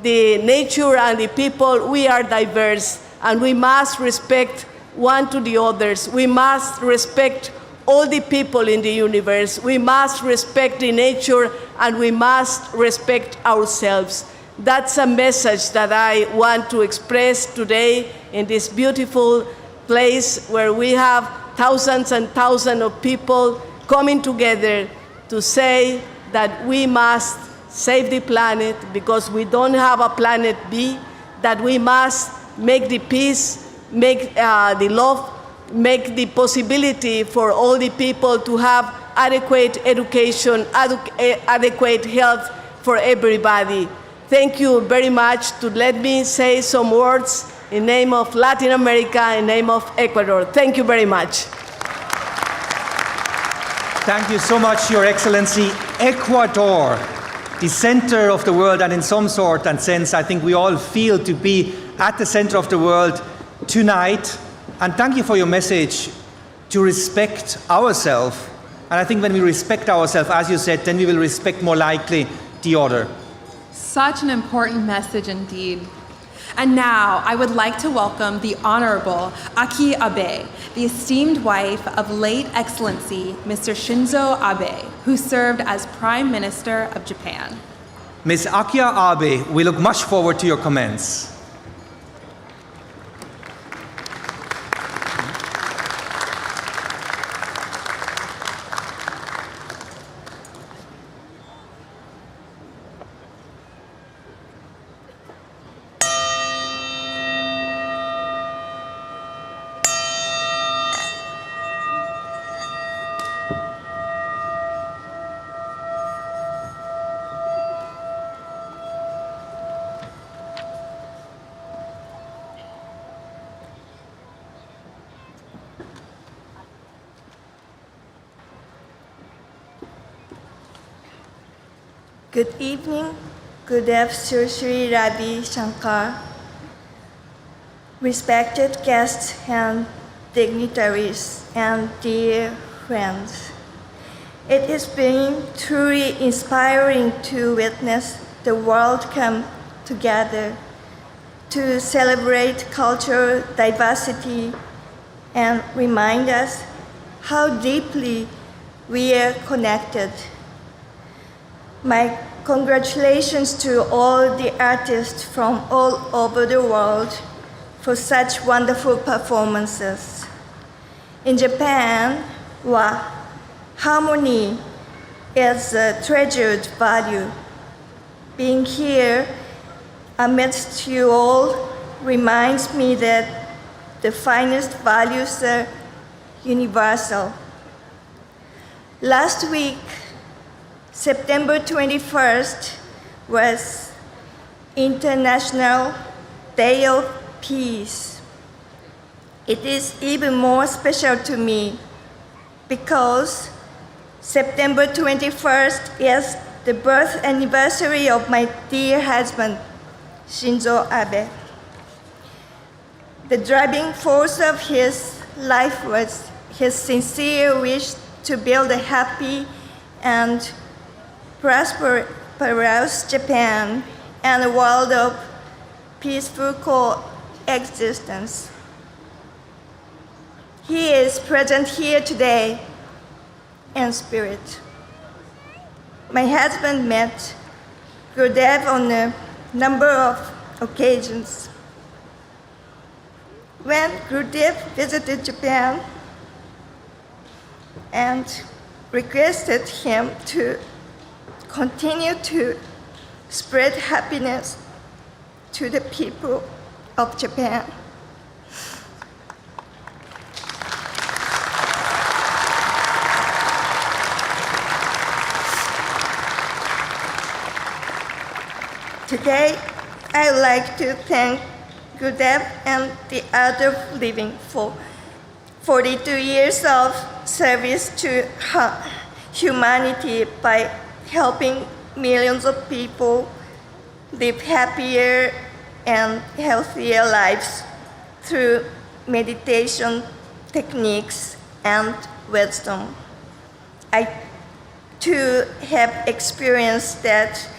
The nature and the people, we are diverse, and we must respect one to the others. We must respect all the people in the universe. We must respect the nature, and we must respect ourselves. That's a message that I want to express today in this beautiful place where we have thousands and thousands of people coming together to say that we must save the planet because we don't have a planet B, that we must make the peace, make the love, make the possibility for all the people to have adequate education, adequate health for everybody. Thank you very much to let me say some words in name of Latin America, in name of Ecuador. Thank you very much. Thank you so much, Your Excellency. Ecuador, the center of the world, and in some sort and sense, I think we all feel to be at the center of the world tonight. And thank you for your message to respect ourselves. And I think when we respect ourselves, as you said, then we will respect more likely the other. Such an important message indeed. And now I would like to welcome the Honorable Aki Abe, the esteemed wife of late Excellency Mr. Shinzo Abe, who served as Prime Minister of Japan. Ms. Akia Abe, we look much forward to your comments. Good evening, Gurudev Sri Ravi, Shankar, respected guests and dignitaries and dear friends. It has been truly inspiring to witness the world come together to celebrate cultural diversity and remind us how deeply we are connected. My congratulations to all the artists from all over the world for such wonderful performances. In Japan, harmony is a treasured value. Being here amidst you all reminds me that the finest values are universal. Last week, September 21st was International Day of Peace. It is even more special to me because September 21st is the birth anniversary of my dear husband, Shinzo Abe. The driving force of his life was his sincere wish to build a happy and prosperous Japan and a world of peaceful coexistence. He is present here today in spirit. My husband met Gurudev on a number of occasions. When Gurudev visited Japan and requested him to continue to spread happiness to the people of Japan. Today, I would like to thank Gurudev and the Art of Living for 42 years of service to humanity by helping millions of people live happier and healthier lives through meditation techniques and wisdom. I too have experienced that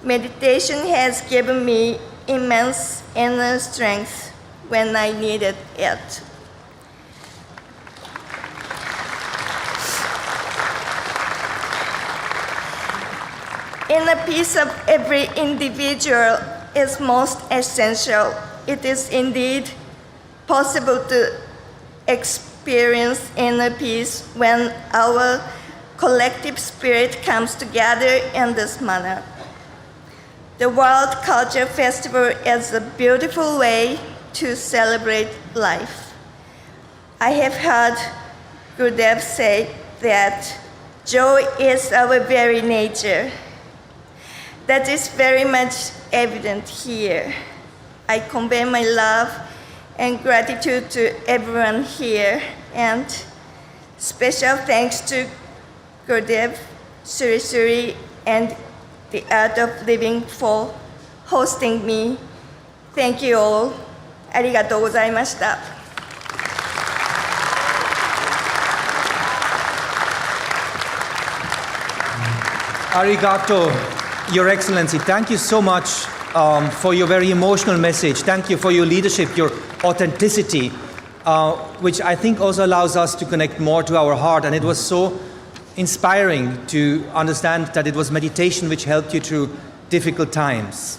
meditation has given me immense inner strength when I needed it. Inner peace of every individual is most essential. It is indeed possible to experience inner peace when our collective spirit comes together in this manner. The World Culture Festival is a beautiful way to celebrate life. I have heard Gurudev say that joy is our very nature. That is very much evident here. I convey my love and gratitude to everyone here, and special thanks to Gurudev, Suri, and the Art of Living for hosting me. Thank you all. ありがとうございました。Arigato, Your Excellency. Thank you so much for your very emotional message. Thank you for your leadership, your authenticity, which I think also allows us to connect more to our heart. And it was so inspiring to understand that it was meditation which helped you through difficult times.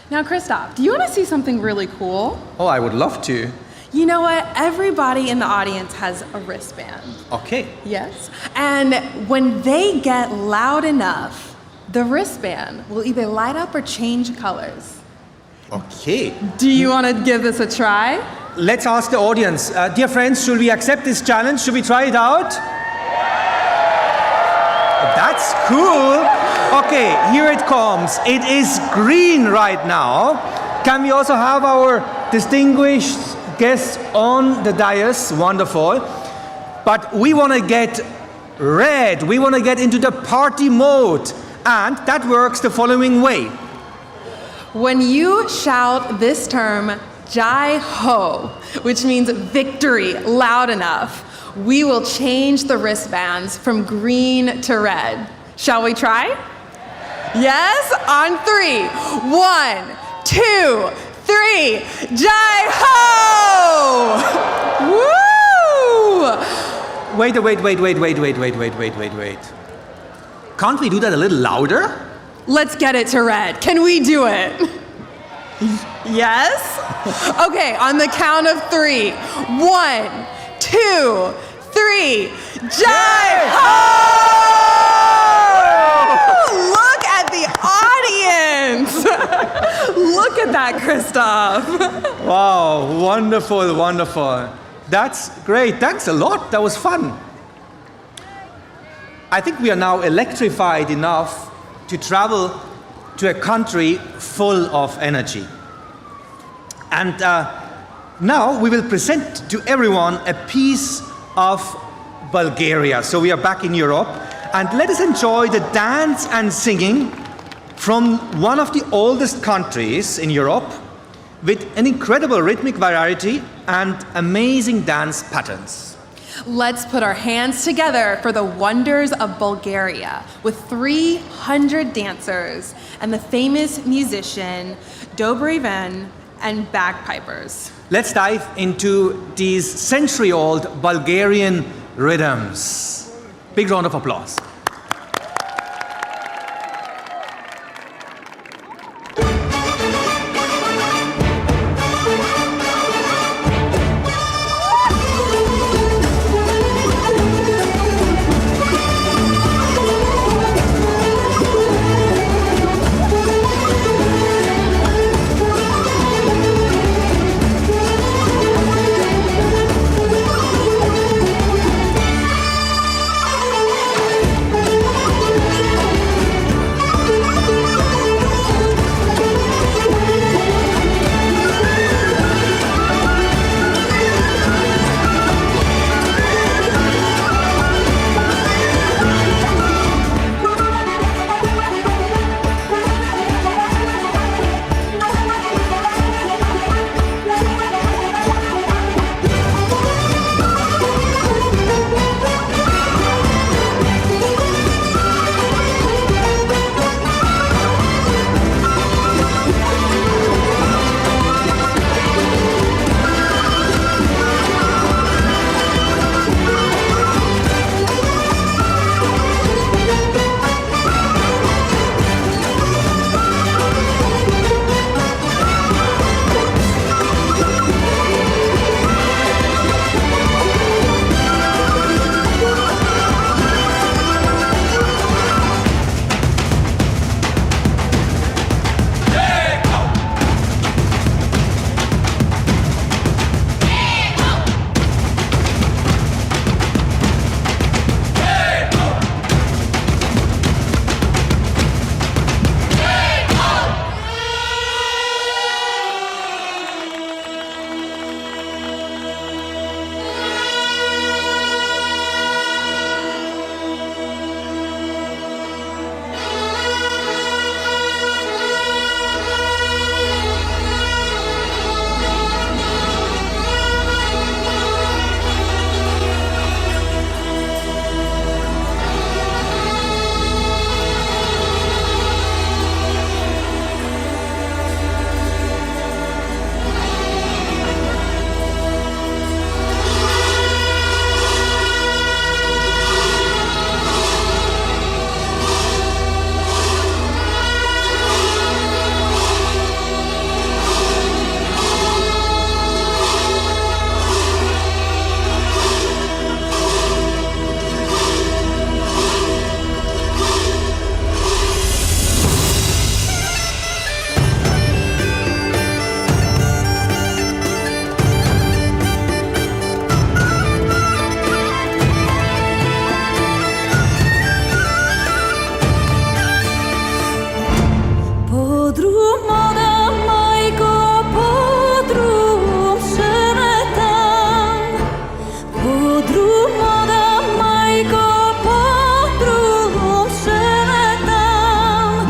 Now, Christoph, do you want to see something really cool? Oh, I would love to. You know what? Everybody in the audience has a wristband. Okay. Yes. And when they get loud enough, the wristband will either light up or change colors. Okay. Do you want to give this a try? Let's ask the audience. Dear friends, should we accept this challenge? Should we try it out? That's cool. Okay, here it comes. It is green right now. Can we also have our distinguished guests on the dais? Wonderful. But we want to get red. We want to get into the party mode. And that works the following way. When you shout this term, Jai Ho, which means victory, loud enough, we will change the wristbands from green to red. Shall we try? Yes? On 3. 1, 2, 3. Jai Ho! Woo! Wait. Can't we do that a little louder? Let's get it to red. Can we do it? Yes? Okay, on the count of 3. 1, 2, 3. Jai Ho! Look at the audience! Look at that, Christoph. Wow, wonderful. That's great. Thanks a lot. That was fun. I think we are now electrified enough to travel to a country full of energy. And now we will present to everyone a piece of Bulgaria. So we are back in Europe, and let us enjoy the dance and singing from one of the oldest countries in Europe with an incredible rhythmic variety and amazing dance patterns. Let's put our hands together for the wonders of Bulgaria with 300 dancers and the famous musician Dobreven and bagpipers. Let's dive into these century-old Bulgarian rhythms. Big round of applause. Podrum moda majko, podrum szeretam. Podrum moda majko, podrum szeretam.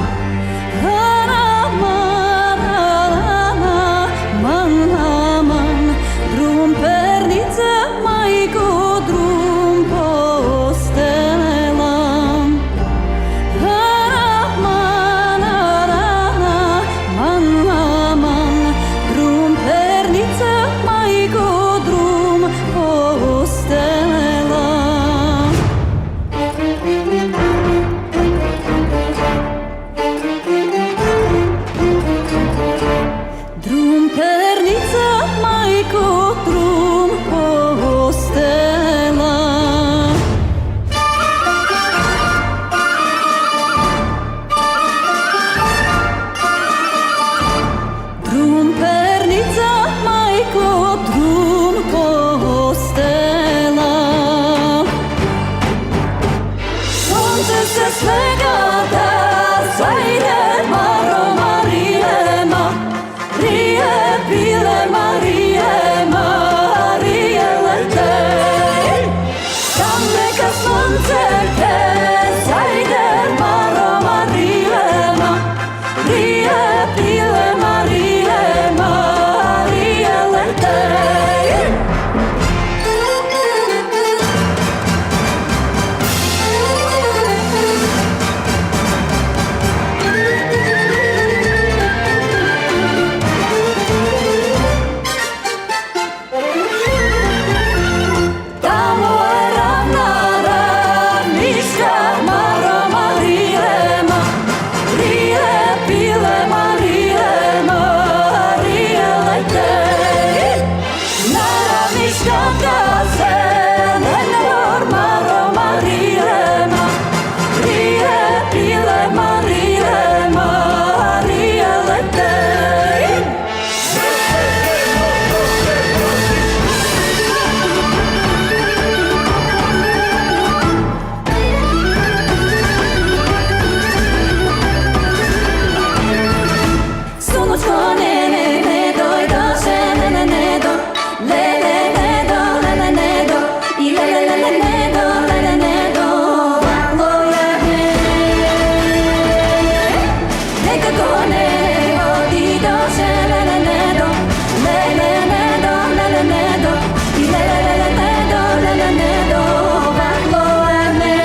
Man, drum pernice majko, drum postelam. Drum pernice majko, drum postelam. Drum pernice majko, drum postelam. Drum pernica majko, drum postelam. Sonce se svega da zajde, Maro Marijema, Rije bile Marijema, Rije letej. Tam neka sonce te zajde, Maro Marijema, Rije bile Marijema, Rije letej. Tamo je ravna ravnička, Maro Marijema, Rije bile Marijema, Rije letej. Na ravnička zelen dvor, Maro Marijema, Rije bile Marijema, Rije letej. Sunočko ne dojdoše, ne do, ne do, ne do, i ne do, ne do, vaklo je me. Nekako ne vodi doše, ne do, ne do, ne do, i ne do, vaklo je me.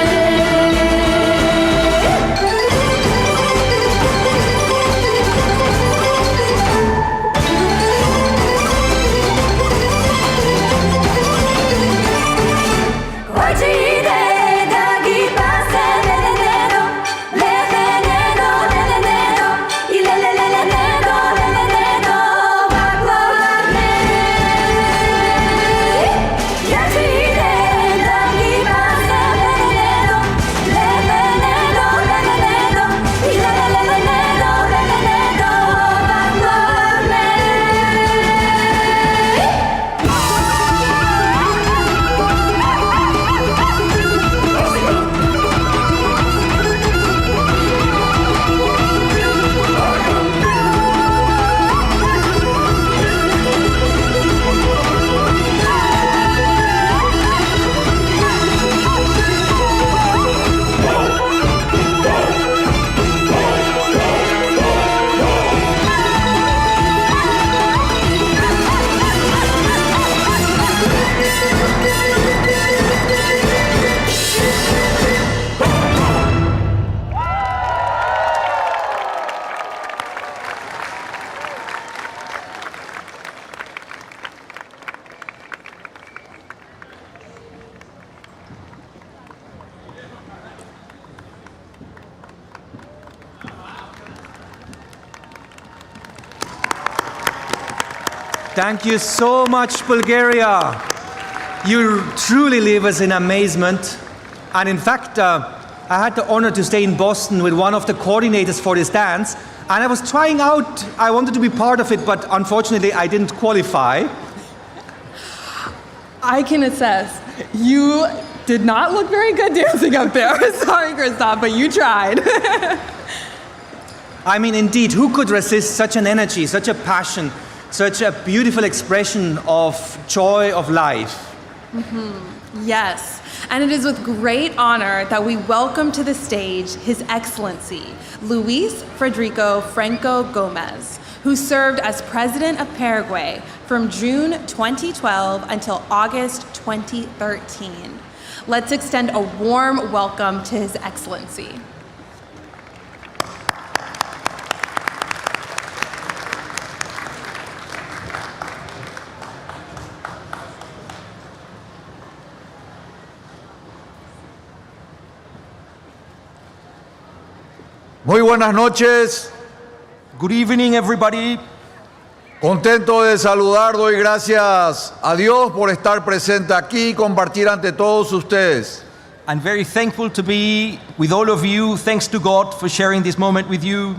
Hoće ide da gi pase, ne do, ne do, i ne do, vaklo je me. Ja ću ide da gi pase, ne do, i ne do, vaklo je me. Thank you so much, Bulgaria. You truly leave us in amazement. And in fact, I had the honor to stay in Boston with one of the coordinators for this dance. And I was trying out, I wanted to be part of it, but unfortunately I didn't qualify. I can assess. You did not look very good dancing up there. Sorry, Christoph, but you tried. I mean, indeed, who could resist such an energy, such a passion, such a beautiful expression of joy of life? Yes, and it is with great honor that we welcome to the stage His Excellency, Luis Federico Franco Gomez, who served as President of Paraguay from June 2012 until August 2013. Let's extend a warm welcome to His Excellency. Muy buenas noches. Good evening, everybody. Contento de saludar, doy gracias a Dios por estar presente aquí y compartir ante todos ustedes. I'm very thankful to be with all of you. Thanks to God for sharing this moment with you.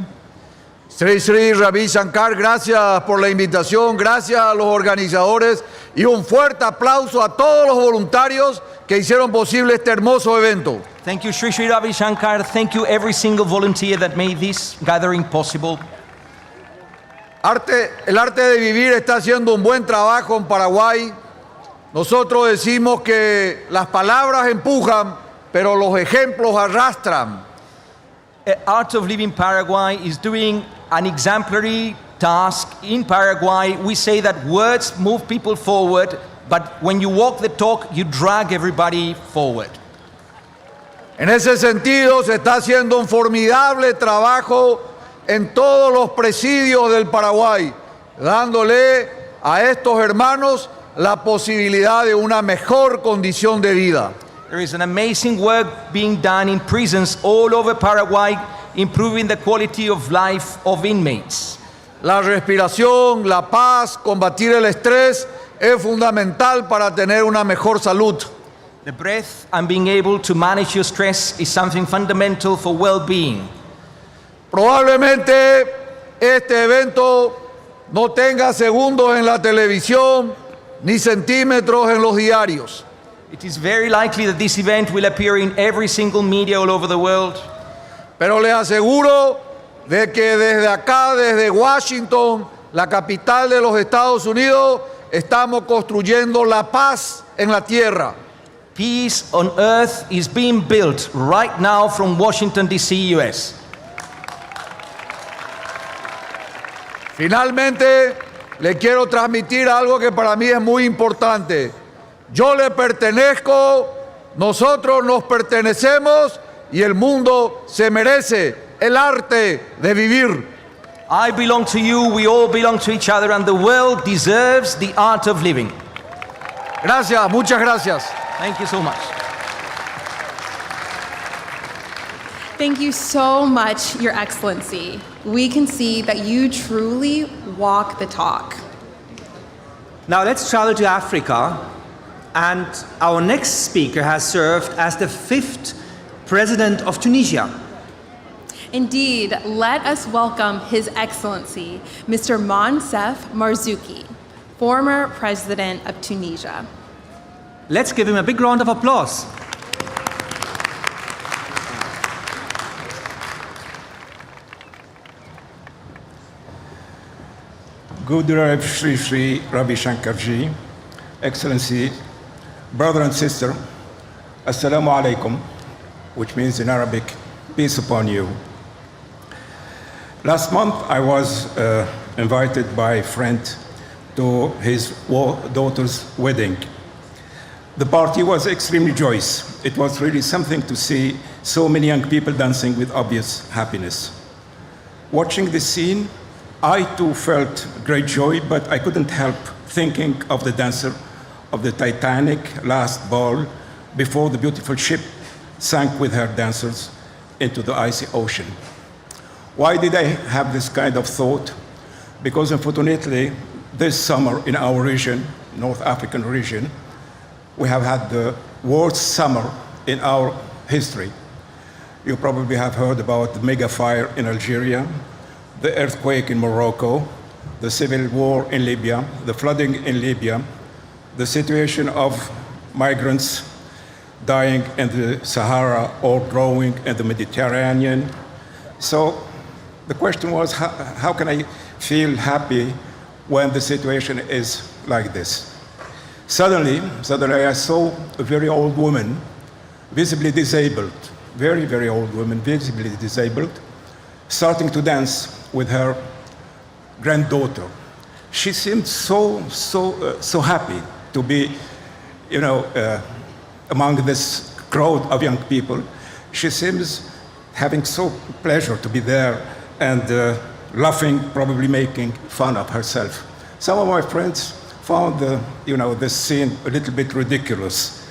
Sri Sri Ravi Shankar, gracias por la invitación, gracias a los organizadores y un fuerte aplauso a todos los voluntarios que hicieron posible este hermoso evento. Thank you, Sri Sri Ravi Shankar. Thank you, every single volunteer that made this gathering possible. El arte de vivir está haciendo un buen trabajo en Paraguay. Nosotros decimos que las palabras empujan, pero los ejemplos arrastran. Art of Living Paraguay is doing an exemplary task in Paraguay. We say that words move people forward, but when you walk the talk, you drag everybody forward. En ese sentido, se está haciendo un formidable trabajo en todos los presidios del Paraguay, dándole a estos hermanos la posibilidad de una mejor condición de vida. There is an amazing work being done in prisons all over Paraguay, improving the quality of life of inmates. La respiración, la paz, combatir el estrés es fundamental para tener una mejor salud. The breath and being able to manage your stress is something fundamental for well-being. Probablemente este evento no tenga segundos en la televisión ni centímetros en los diarios. It is very likely that this event will appear in every single media all over the world. Pero les aseguro de que desde acá, desde Washington, la capital de los Estados Unidos, estamos construyendo la paz en la tierra. Peace on earth is being built right now from Washington, D.C., U.S. Finalmente, le quiero transmitir algo que para mí es muy importante. Yo le pertenezco, nosotros nos pertenecemos y el mundo se merece el arte de vivir. I belong to you, we all belong to each other, and the world deserves the art of living. Gracias, muchas gracias. Thank you so much. Thank you so much, Your Excellency. We can see that you truly walk the talk. Now let's travel to Africa, and our next speaker has served as the 5th President of Tunisia. Indeed, let us welcome His Excellency, Mr. Monsef Marzouki, former President of Tunisia. Let's give him a big round of applause. Gurudev Sri Sri Ravi Shankar Ji, Excellency, brother and sister, Assalamu alaikum, which means in Arabic, peace upon you. Last month I was invited by a friend to his daughter's wedding. The party was extremely joyous. It was really something to see so many young people dancing with obvious happiness. Watching this scene, I too felt great joy, but I couldn't help thinking of the dancer of the Titanic last ball before the beautiful ship sank with her dancers into the icy ocean. Why did I have this kind of thought? Because unfortunately, this summer in our region, North African region, we have had the worst summer in our history. You probably have heard about the mega fire in Algeria, the earthquake in Morocco, the civil war in Libya, the flooding in Libya, the situation of migrants dying in the Sahara or drowning in the Mediterranean. So The question was, how can I feel happy when the situation is like this? Suddenly I saw a very old woman, visibly disabled, very, very old woman, visibly disabled, starting to dance with her granddaughter. She seemed so happy to be, among this crowd of young people. She seems having so pleasure to be there and laughing, probably making fun of herself. Some of my friends found this scene a little bit ridiculous,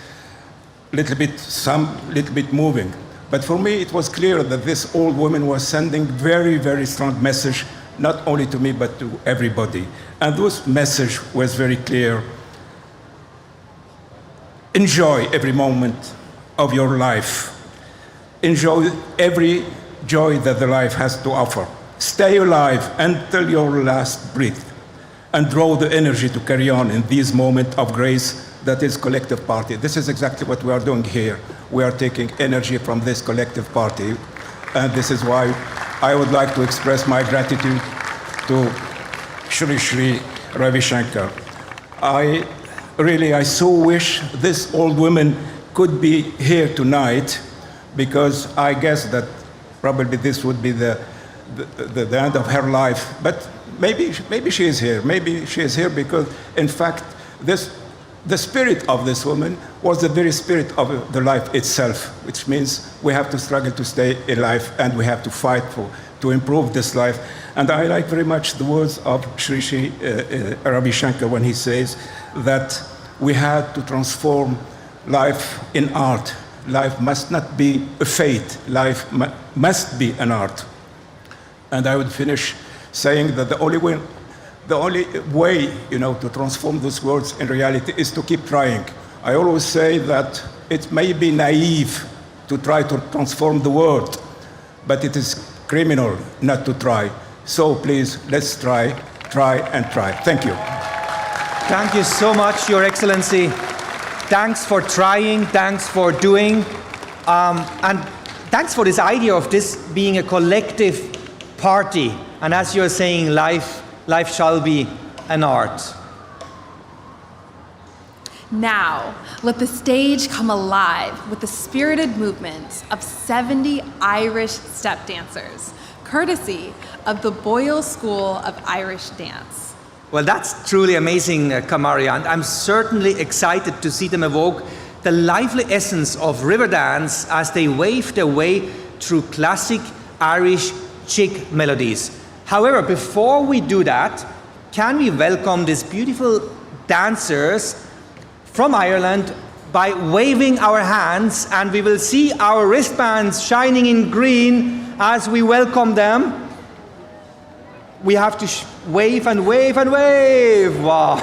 little bit moving. But for me, it was clear that this old woman was sending very, very strong message, not only to me, but to everybody. And this message was very clear. Enjoy every moment of your life. Enjoy every joy that the life has to offer. Stay alive until your last breath, and draw the energy to carry on in these moments of grace that is collective party. This is exactly what we are doing here. We are taking energy from this collective party, and this is why I would like to express my gratitude to Shri Shri Ravi Shankar. I so wish this old woman could be here tonight, because I guess that probably this would be the end of her life. But maybe she is here. Maybe she is here because, in fact, the spirit of this woman was the very spirit of the life itself, which means we have to struggle to stay alive, and we have to fight to improve this life. And I like very much the words of Shri Shri Ravi Shankar when he says that we had to transform life in art. Life must not be a fate. Life must be an art. And I would finish saying that the only way, to transform those words in reality is to keep trying. I always say that it may be naive to try to transform the world, but it is criminal not to try. So please, let's try, and try. Thank you. Thank you so much, Your Excellency. Thanks for trying, thanks for doing, and thanks for this idea of this being a collective party. And as you're saying, life shall be an art. Now, let the stage come alive with the spirited movements of 70 Irish step dancers, courtesy of the Boyle School of Irish Dance. Well, that's truly amazing, Kamaria, and I'm certainly excited to see them evoke the lively essence of river dance as they wave their way through classic Irish chick melodies. However, before we do that, can we welcome these beautiful dancers from Ireland by waving our hands, and we will see our wristbands shining in green as we welcome them. We have to wave and wave and wave. Wow.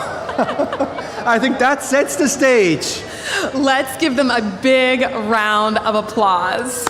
I think that sets the stage. Let's give them a big round of applause.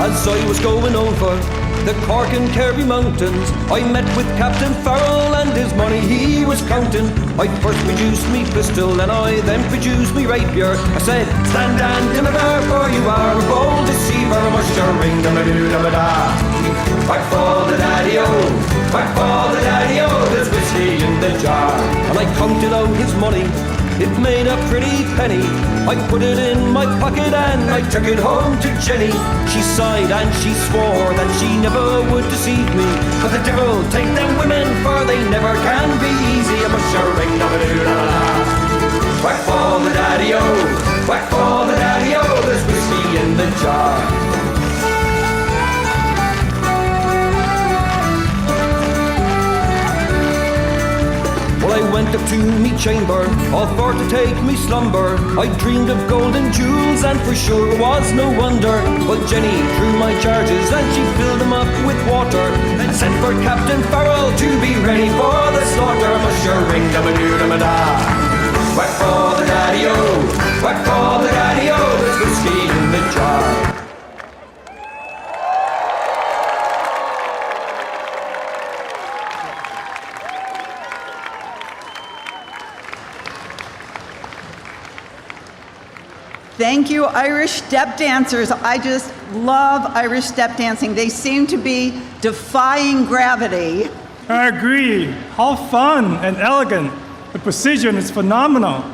As I was going over the Cork and Kerry mountains, I met with Captain Farrell and his money he was counting. I first produced me pistol and I then produced me rapier. I said, stand and deliver, for you are a bold deceiver. Muster ring da da da da. Whack for the daddy-o, whack for the daddy-o, there's whiskey in the jar. And I counted out his money, it made a pretty penny. I put it in my pocket and I took it home to Jenny. She sighed and she swore that she never would deceive me. But the devil take them women, for they never can be easy. I'm a ring da da da da. Whack for the daddy-o, whack for the daddy-o, there's whiskey in the jar. Well, I went up to me chamber, all for to take me slumber. I dreamed of gold and jewels, and for sure it was no wonder. But Jenny drew my charges, and she filled them up with water, and sent for Captain Farrell to be ready for the slaughter. Musher ring da da da da. Whack for the daddy-o, whack for the daddy-o, there's whiskey in the jar. Thank you, Irish step dancers. I just love Irish step dancing. They seem to be defying gravity. I agree. How fun and elegant. The precision is phenomenal.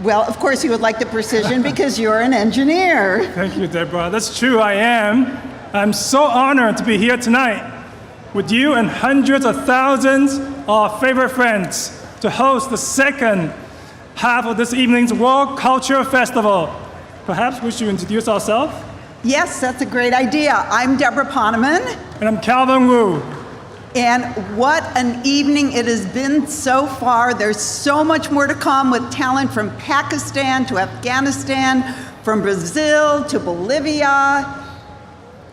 Well, of course you would like the precision because you're an engineer. Thank you, Deborah. That's true, I am. I'm so honored to be here tonight with you and hundreds of thousands of our favorite friends to host the second half of this evening's World Culture Festival. Perhaps we should introduce ourselves? Yes, that's a great idea. I'm Deborah Poneman. And I'm Calvin Wu. And what an evening it has been so far. There's so much more to come with talent from Pakistan to Afghanistan, from Brazil to Bolivia.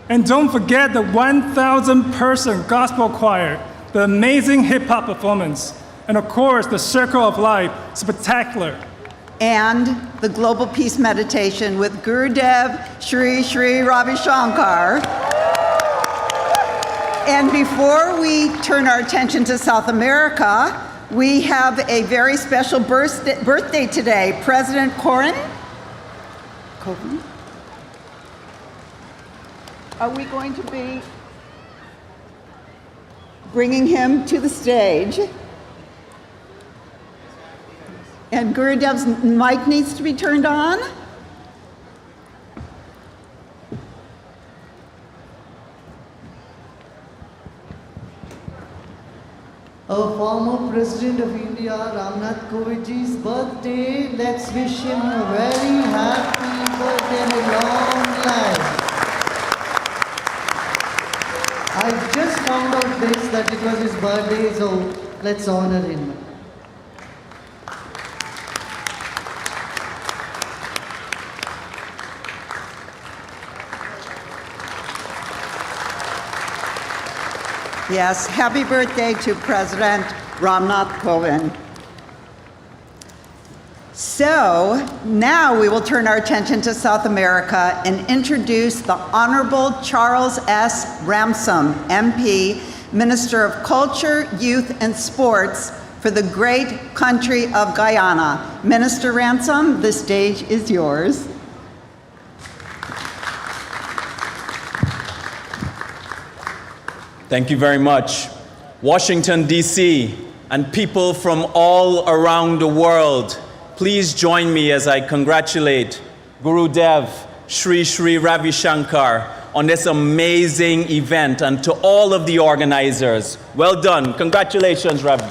And don't forget the 1,000-person gospel choir, the amazing hip-hop performance, and of course, the Circle of Life, spectacular. And the Global Peace Meditation with Gurudev, Shri Shri Ravi Shankar. And before we turn our attention to South America, we have a very special birthday today. President Corin. Are we going to be bringing him to the stage? And Gurudev's mic needs to be turned on. Our former President of India, Ramnath Kovindji's birthday. Let's wish him a very happy birthday and a long life. I just found out this, that it was his birthday, so let's honor him. Yes, happy birthday to President Ramnath Kovind. So now we will turn our attention to South America and introduce the Honorable Charles S. Ramsam, MP, Minister of Culture, Youth, and Sports for the great country of Guyana. Minister Ramsam, the stage is yours. Thank you very much. Washington, D.C., and people from all around the world, please join me as I congratulate Gurudev, Shri Shri Ravi Shankar, on this amazing event, and to all of the organizers. Well done. Congratulations, Ravi.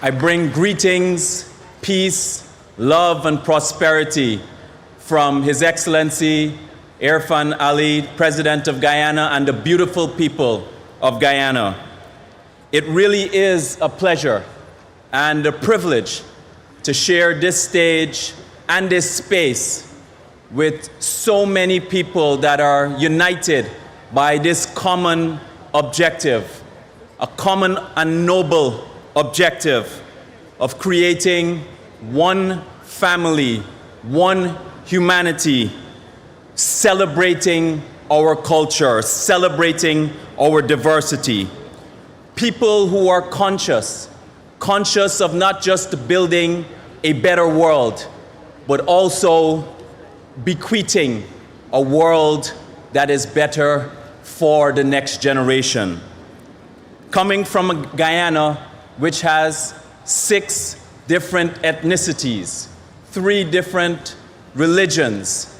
I bring greetings, peace, love, and prosperity from His Excellency Irfan Ali, President of Guyana, and the beautiful people of Guyana. It really is a pleasure and a privilege to share this stage and this space with so many people that are united by this common objective, a common and noble objective of creating one family, one humanity, celebrating our culture, celebrating our diversity. People who are conscious of not just building a better world, but also bequeathing a world that is better for the next generation. Coming from Guyana, which has 6 different ethnicities, 3 different religions,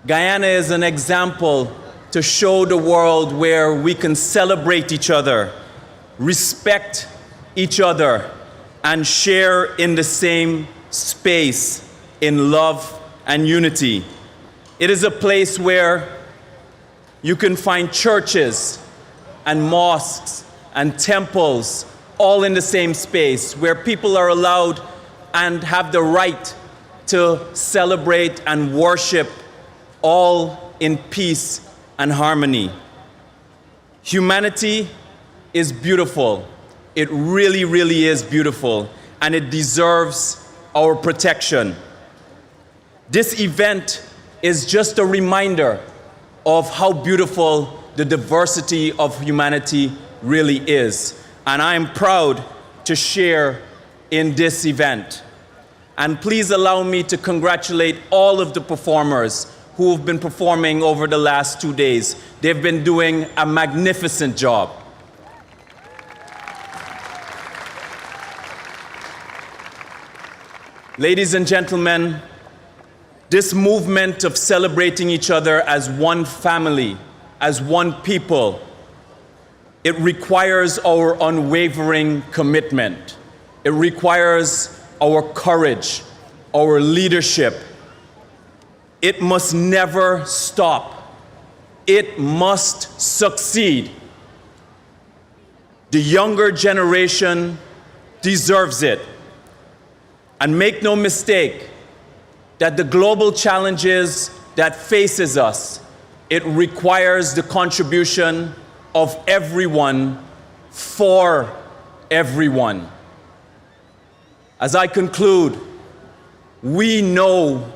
Guyana is an example to show the world where we can celebrate each other, respect each other, and share in the same space in love and unity. It is a place where you can find churches and mosques and temples all in the same space, where people are allowed and have the right to celebrate and worship all in peace and harmony. Humanity is beautiful. It really, really is beautiful, and it deserves our protection. This event is just a reminder of how beautiful the diversity of humanity really is. And I am proud to share in this event. And please allow me to congratulate all of the performers who have been performing over the last 2 days. They've been doing a magnificent job. Ladies and gentlemen, this movement of celebrating each other as one family, as one people, it requires our unwavering commitment. It requires our courage, our leadership. It must never stop. It must succeed. The younger generation deserves it. And make no mistake that the global challenges that faces us, it requires the contribution of everyone for everyone. As I conclude, we know,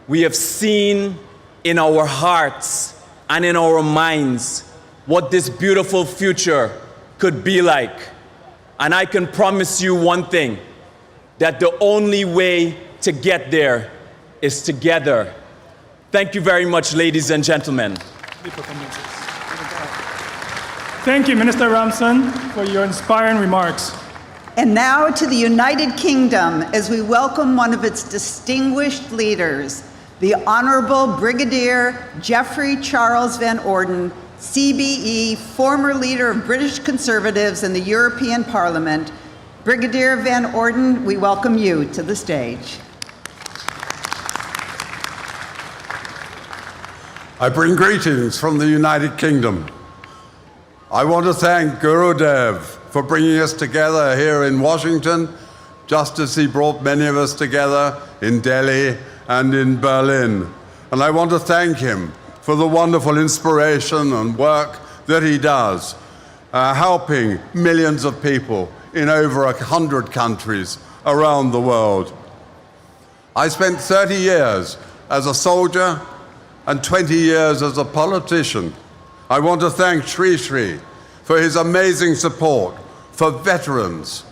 we have seen in our hearts and in our minds what this beautiful future could be like. And I can promise you one thing, that the only way to get there is together. Thank you very much, ladies and gentlemen. Thank you, Minister Ramson, for your inspiring remarks. And now to the United Kingdom, as we welcome one of its distinguished leaders, the Honorable Brigadier Geoffrey Charles Van Orden, CBE, former leader of British Conservatives in the European Parliament. Brigadier Van Orden, we welcome you to the stage. I bring greetings from the United Kingdom. I want to thank Gurudev for bringing us together here in Washington, just as he brought many of us together in Delhi and in Berlin. And I want to thank him for the wonderful inspiration and work that he does, helping millions of people in over 100 countries around the world. I spent 30 years as a soldier and 20 years as a politician. I want to thank Sri Sri for his amazing support for veterans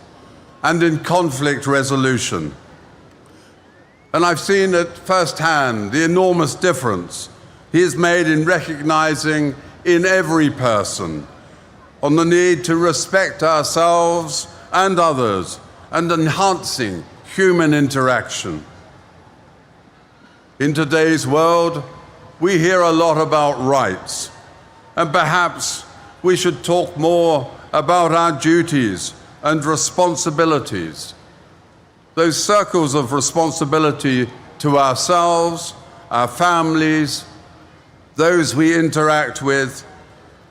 and in conflict resolution. And I've seen at firsthand the enormous difference he has made in recognizing in every person on the need to respect ourselves and others and enhancing human interaction. In today's world, we hear a lot about rights, and perhaps we should talk more about our duties and responsibilities, those circles of responsibility to ourselves, our families, those we interact with,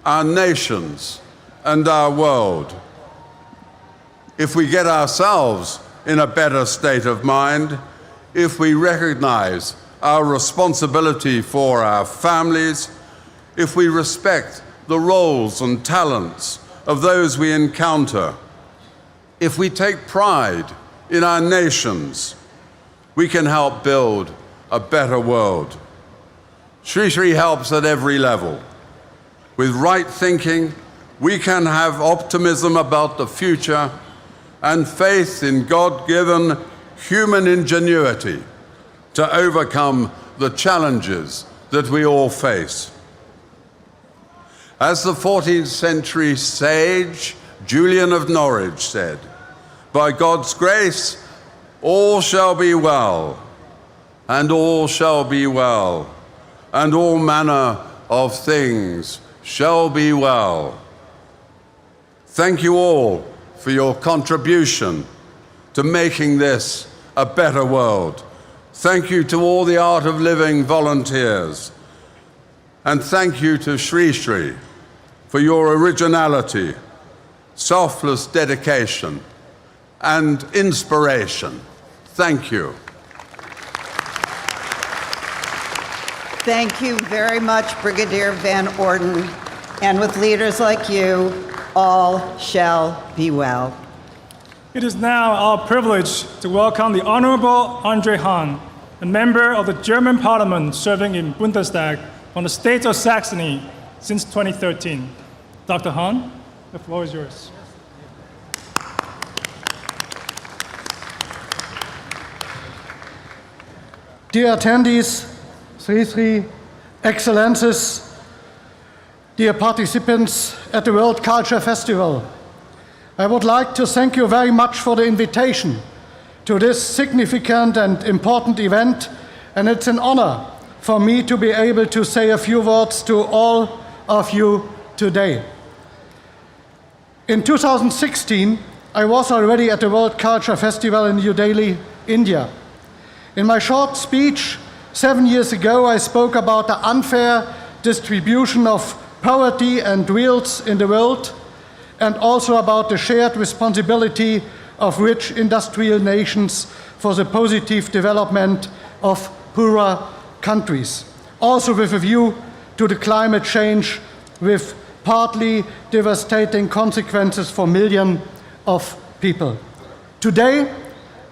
our nations, and our world. If we get ourselves in a better state of mind, if we recognize our responsibility for our families, if we respect the roles and talents of those we encounter, if we take pride in our nations, we can help build a better world. Sri Sri helps at every level. With right thinking, we can have optimism about the future and faith in God-given human ingenuity to overcome the challenges that we all face. As the 14th century sage Julian of Norwich said, "By God's grace, all shall be well, and all shall be well, and all manner of things shall be well." Thank you all for your contribution to making this a better world. Thank you to all the Art of Living volunteers. And thank you to Sri Sri for your originality, selfless dedication, and inspiration. Thank you. Thank you very much, Brigadier Van Orden. And with leaders like you, all shall be well. It is now our privilege to welcome the Honorable Andre Hahn, a member of the German Parliament serving in Bundestag from the state of Saxony since 2013. Dr. Hahn, the floor is yours. Dear attendees, Sri Sri, Excellencies, dear participants at the World Culture Festival, I would like to thank you very much for the invitation to this significant and important event, and it's an honor for me to be able to say a few words to all of you today. In 2016, I was already at the World Culture Festival in New Delhi, India. In my short speech 7 years ago, I spoke about the unfair distribution of poverty and wealth in the world, and also about the shared responsibility of rich industrial nations for the positive development of poorer countries, also with a view to the climate change with partly devastating consequences for millions of people. Today,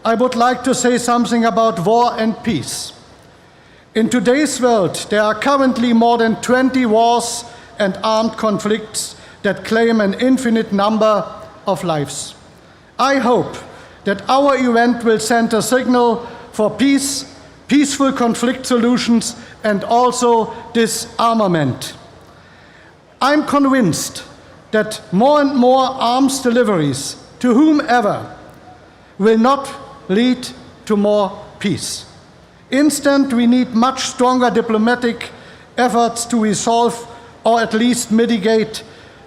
I would like to say something about war and peace. In today's world, there are currently more than 20 wars and armed conflicts that claim an infinite number of lives. I hope that our event will send a signal for peace, peaceful conflict solutions, and also disarmament. I'm convinced that more and more arms deliveries to whomever will not lead to more peace. Instead, we need much stronger diplomatic efforts to resolve or at least mitigate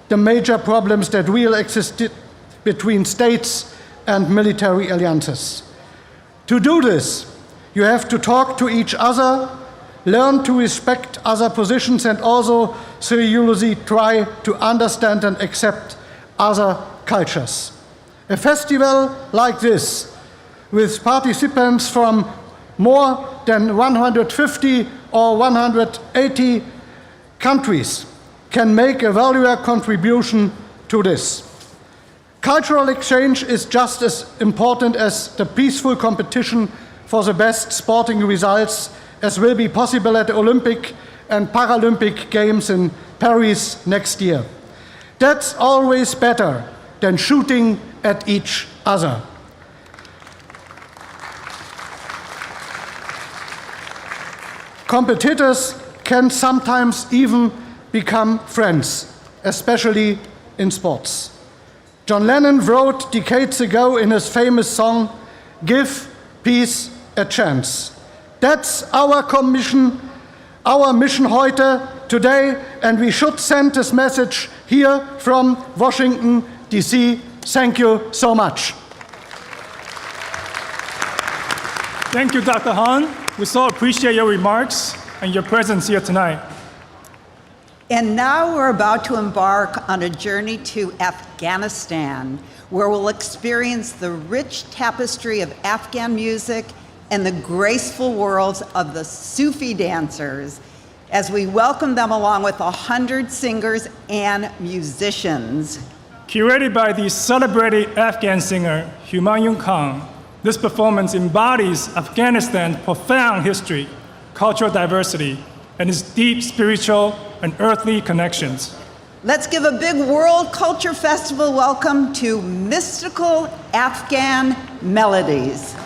the major problems that will exist between states and military alliances. To do this, you have to talk to each other, learn to respect other positions, and also seriously try to understand and accept other cultures. A festival like this, with participants from more than 150 or 180 countries, can make a valuable contribution to this. Cultural exchange is just as important as the peaceful competition for the best sporting results, as will be possible at the Olympic and Paralympic Games in Paris next year. That's always better than shooting at each other. Competitors can sometimes even become friends, especially in sports. John Lennon wrote decades ago in his famous song, "Give peace a chance." That's our mission heute, today, and we should send this message here from Washington, D.C. Thank you so much. Thank you, Dr. Hahn. We so appreciate your remarks and your presence here tonight. And now we're about to embark on a journey to Afghanistan, where we'll experience the rich tapestry of Afghan music and the graceful worlds of the Sufi dancers, as we welcome them along with 100 singers and musicians. Curated by the celebrated Afghan singer Humayun Khan, this performance embodies Afghanistan's profound history cultural diversity and its deep spiritual and earthly connections. Let's give a big World Culture Festival welcome to Mystical Afghan Melodies.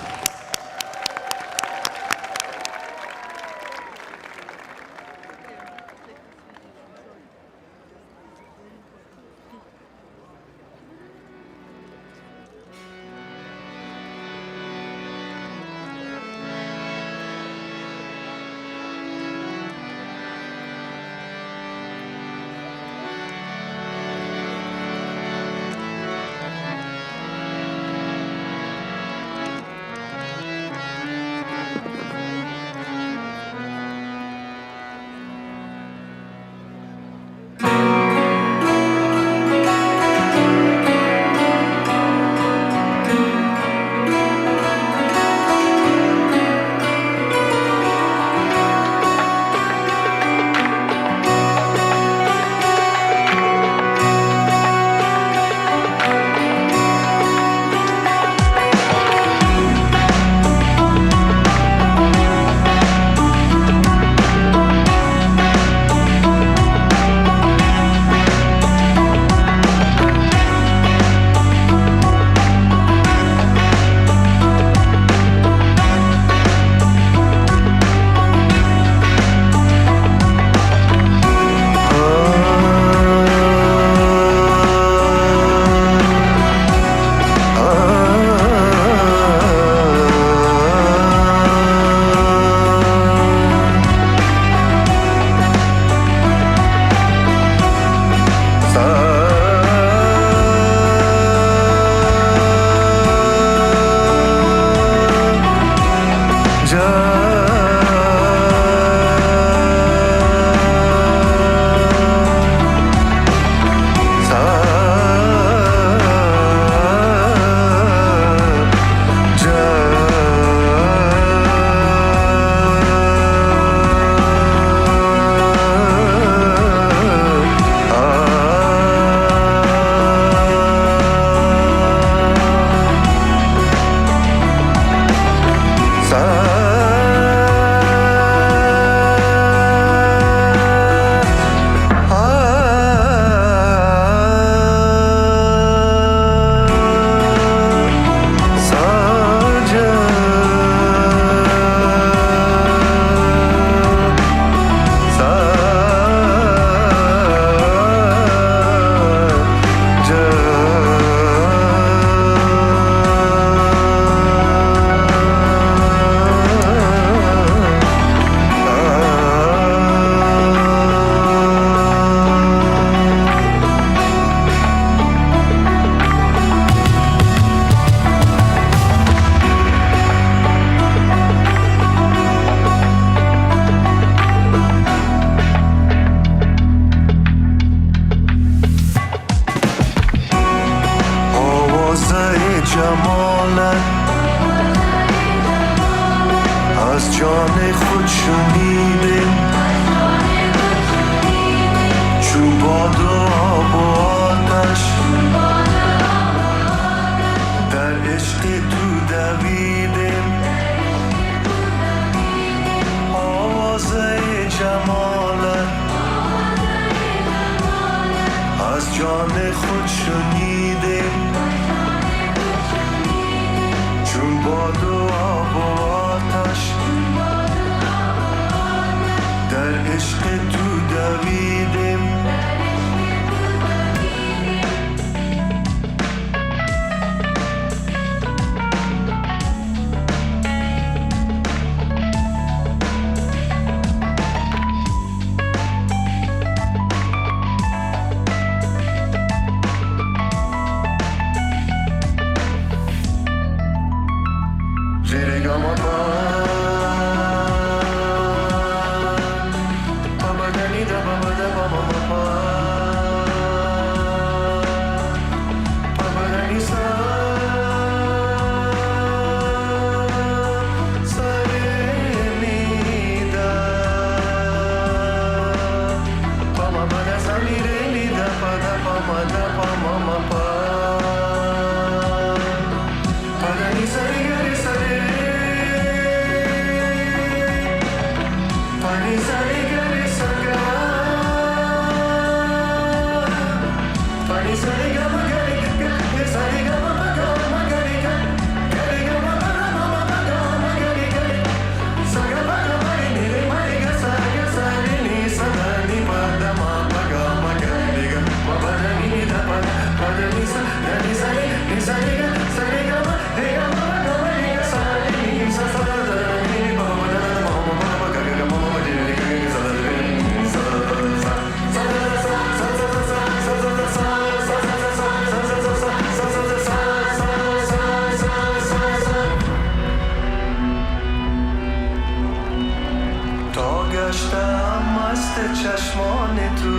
چشمان تو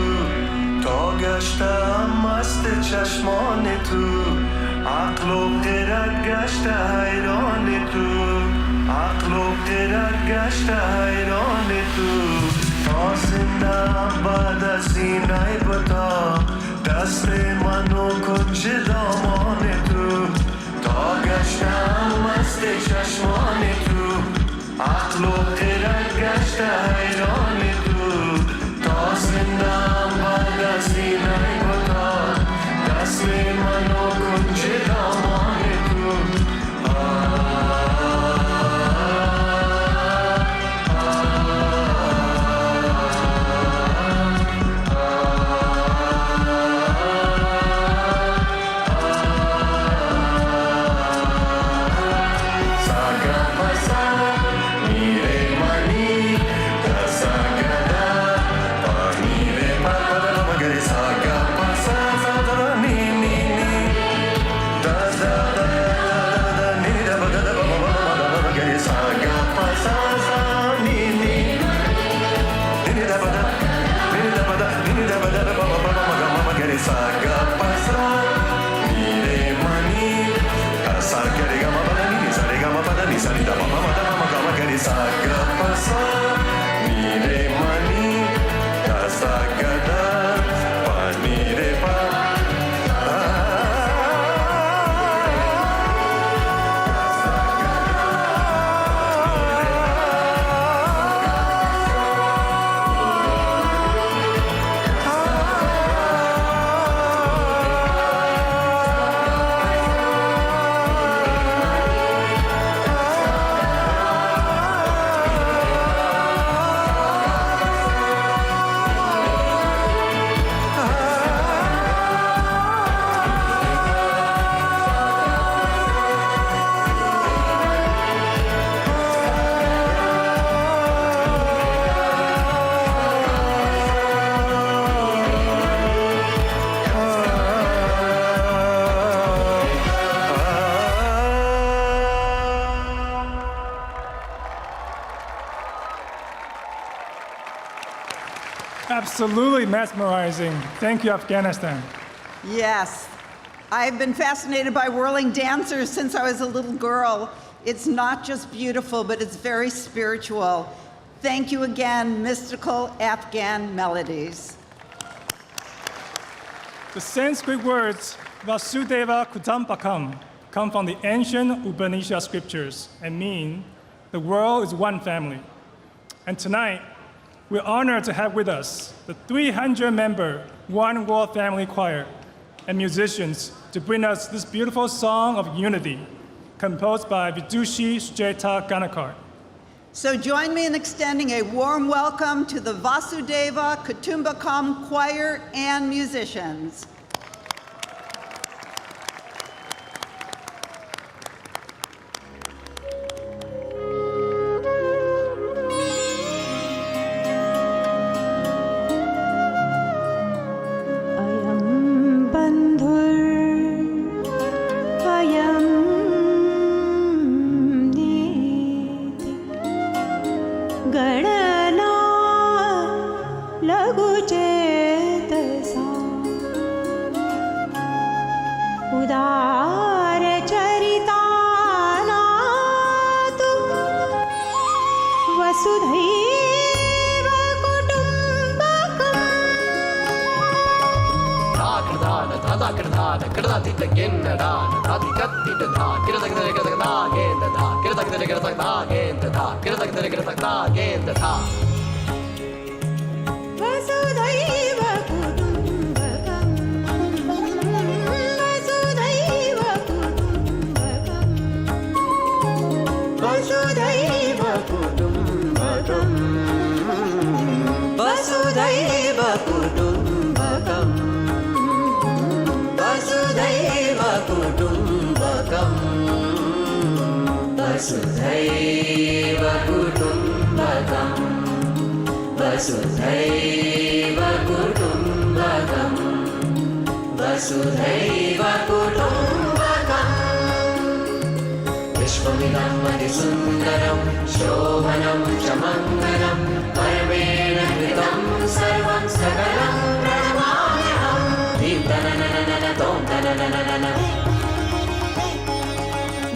تا گشتم مست چشمان تو عقل و قدرت گشته حیران تو عقل و قدرت گشته حیران تو تا زندم بعد از این عیبتا دست منو کنج دامان تو تا گشتم مست چشمان تو عقل و قدرت گشته حیران تو تا زندم بعد از این عیبتا دست منو کنج دامان تو Absolutely mesmerizing. Thank you, Afghanistan. Yes. I've been fascinated by whirling dancers since I was a little girl. It's not just beautiful, but it's very spiritual. Thank you again, mystical Afghan melodies. The Sanskrit words Vasudeva Kutumbakam come from the ancient Upanishad scriptures and mean the world is one family. And tonight, we're honored to have with us the 300-member One World Family Choir and musicians to bring us this beautiful song of unity, composed by Vidushi Sujata Ganakar. So join me in extending a warm welcome to the Vasudeva Kutumbakam Choir and musicians. वसुधैव कुटुम्बकम् वसुधैव कुटुम्बकम् वसुधैव कुटुम्बकम् विश्वमिदं सुन्दरं शोभनं च मङ्गलं परमेण कृतं सर्वं सकलं प्रणमाम्यहं दीं दननननन दों दननननन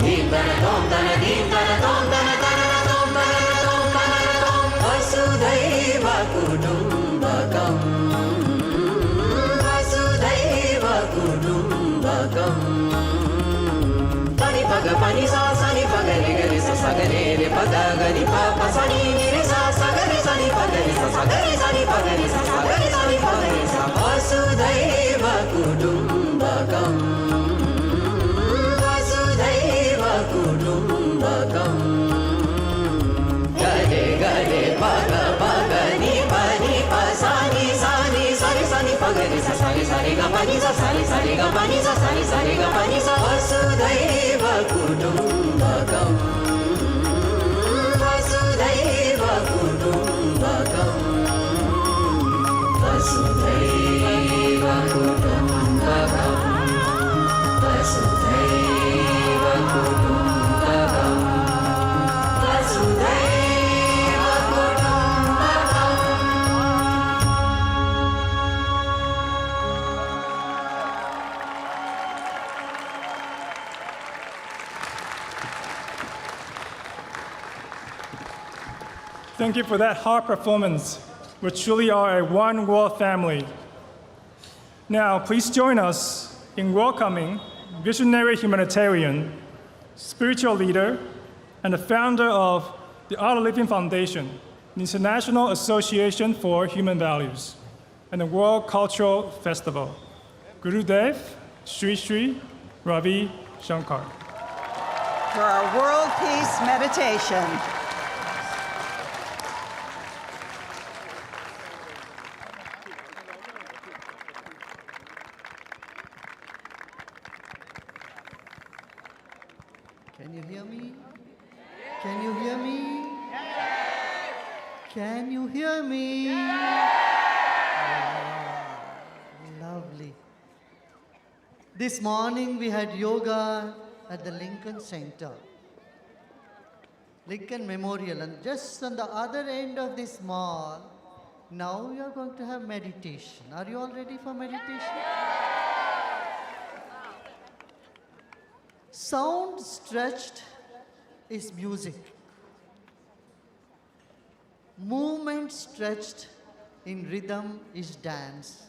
दीं दन दों दन दीं दन दों दन दनन दों दनन दों दनन दों वसुधैव कुटुम्बकम् वसुधैव कुटुम्बकम् पग पनि सा सनि पग रे गरे सा सा गरे रे पग गनि प प सनि नि रे सा सा गरे सनि पग रे सा सा गरे सनि पग रे सा सा गरे सनि पग रे सा वसुधैव कुटुम्बकम् वसुधैव कुटुम्बकम् गरे गरे पग पग नि प सनि सनि सरि सनि पग रे सा सरि सरि ग पनि सा सरि सरि ग पनि सा सरि सरि ग पनि सा वसुधैव कुटुम्बकम् वसुधैव कुटुम्बकम् वसुधैव कुटुम्बकम् वसुधैव कुटुम्बकम् वसुधैव कुटुम्बकम् Thank you for that heart performance. We truly are a one world family. Now, please join us in welcoming visionary humanitarian, spiritual leader, and the founder of the Art of Living Foundation, the International Association for Human Values, and the World Cultural Festival, Gurudev, Sri Sri, Ravi, Shankar. For our world peace meditation. Can you hear me? Can you hear me? Can you hear me? Lovely. This morning we had yoga at the Lincoln Center, Lincoln Memorial, and just on the other end of this mall, now we are going to have meditation. Are you all ready for meditation? Sound stretched is music. Movement stretched in rhythm is dance.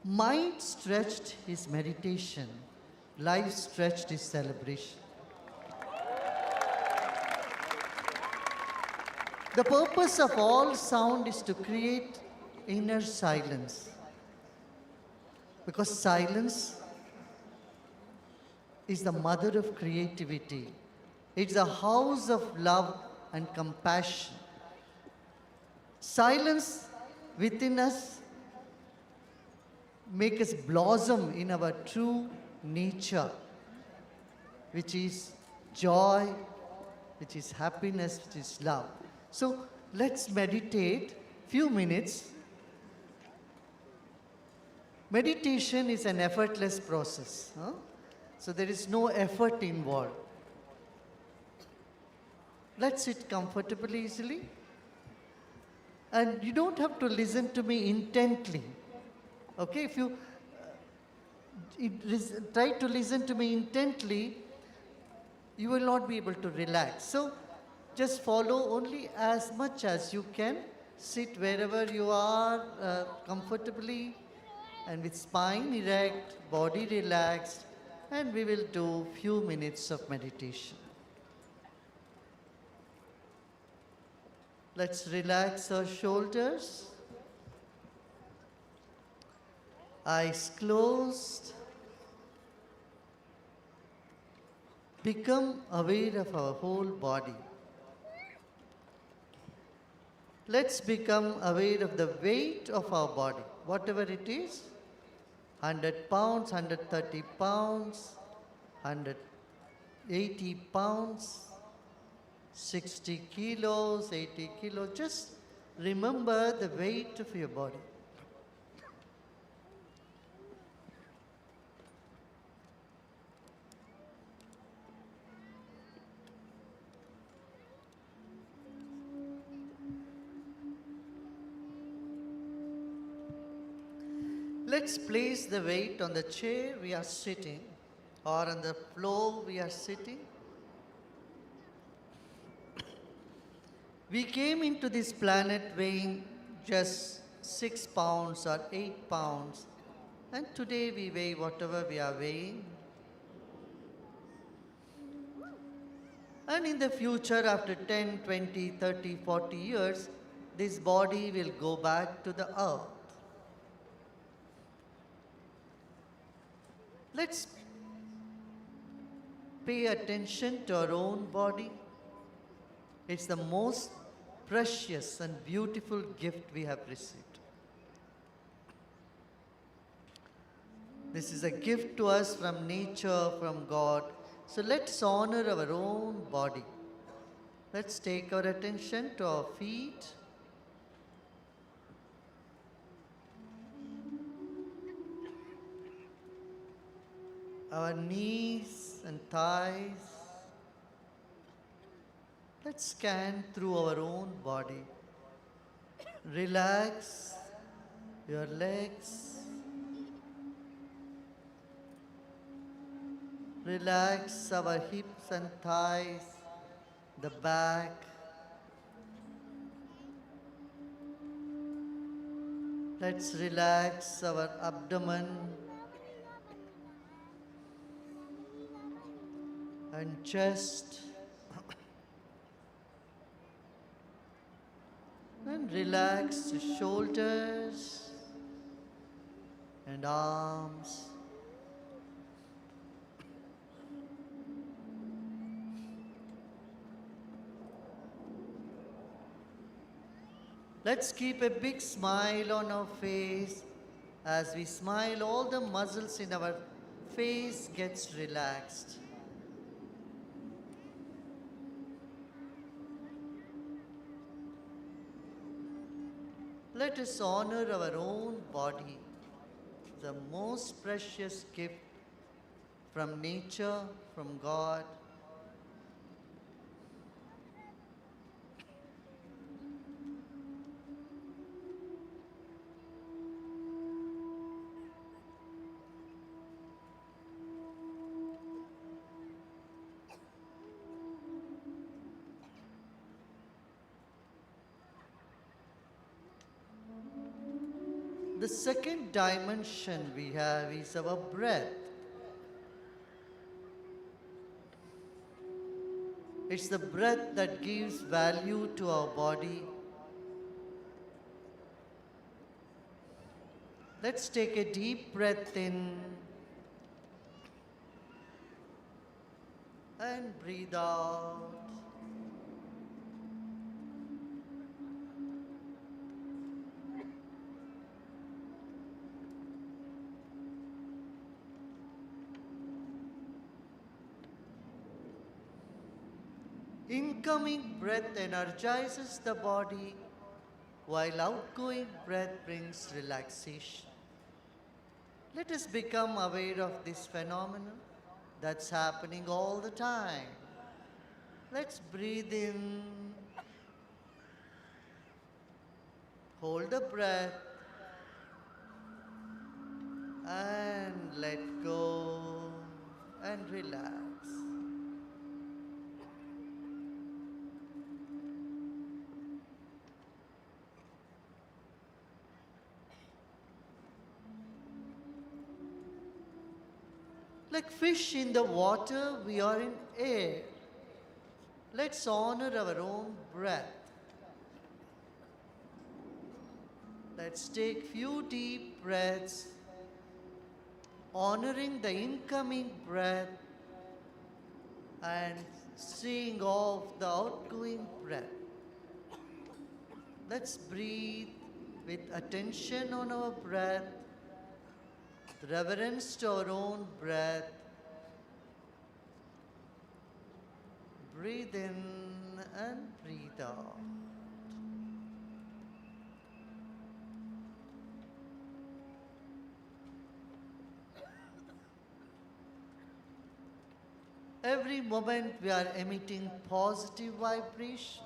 Mind stretched is meditation. Life stretched is celebration. The purpose of all sound is to create inner silence. Because silence is the mother of creativity. It's a house of love and compassion. Silence within us makes us blossom in our true nature, which is joy, which is happiness, which is love. So let's meditate few minutes. Meditation is an effortless process. So there is no effort involved. Let's sit comfortably, easily. And you don't have to listen to me intently. Okay, if you try to listen to me intently, you will not be able to relax. So just follow only as much as you can. Sit wherever you are comfortably and with spine erect, body relaxed, and we will do few minutes of meditation. Let's relax our shoulders. Eyes closed. Become aware of our whole body. Let's become aware of the weight of our body, whatever it is. 100 pounds, 130 pounds, 100 80 pounds, 60 kilos, 80 kilos. Just remember the weight of your body. Let's place the weight on the chair we are sitting or on the floor we are sitting. We came into this planet weighing just 6 pounds or 8 pounds, and today we weigh whatever we are weighing. And in the future, after 10, 20, 30, 40 years, this body will go back to the earth. Let's pay attention to our own body. It's the most precious and beautiful gift we have received. This is a gift to us from nature, from God. So let's honor our own body. Let's take our attention to our feet. Our knees and thighs. Let's scan through our own body. Relax your legs. Relax our hips and thighs, the back. Let's relax our abdomen and chest. And relax the shoulders and arms. Let's keep a big smile on our face. As we smile, all the muscles in our face gets relaxed. Let us honor our own body, the most precious gift from nature, from God. The second dimension we have is our breath. It's the breath that gives value to our body. Let's take a deep breath in and breathe out. Incoming breath energizes the body, while outgoing breath brings relaxation. Let us become aware of this phenomenon that's happening all the time. Let's breathe in, hold the breath, and let go and relax. Like fish in the water, we are in air. Let's honor our own breath. Let's take few deep breaths, honoring the incoming breath and seeing off the outgoing breath. Let's breathe with attention on our breath, reverence to our own breath, Breathe in and breathe out. Every moment we are emitting positive vibrations.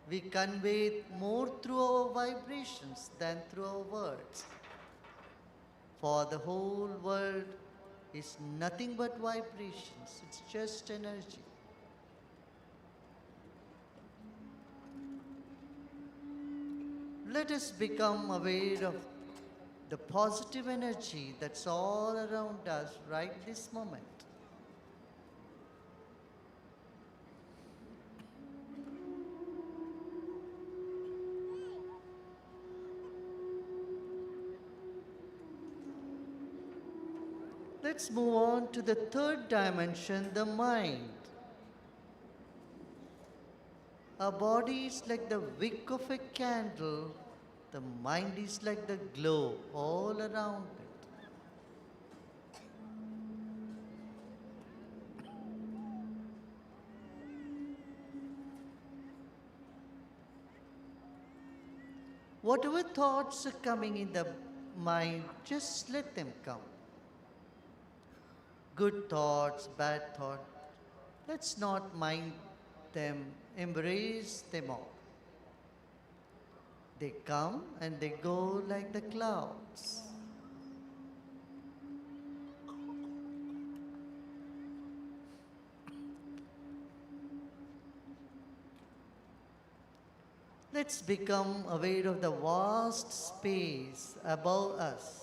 We convey it more through our vibrations than through our words. For the whole world is nothing but vibrations, it's just energy. Let us become aware of the positive energy that's all around us right this moment. Let's move on to the third dimension, the mind. Our body is like the wick of a candle, the mind is like the glow all around it. Whatever thoughts are coming in the mind, just let them come. Good thoughts, bad thoughts, let's not mind them, embrace them all. They come and they go like the clouds. Let's become aware of the vast space above us.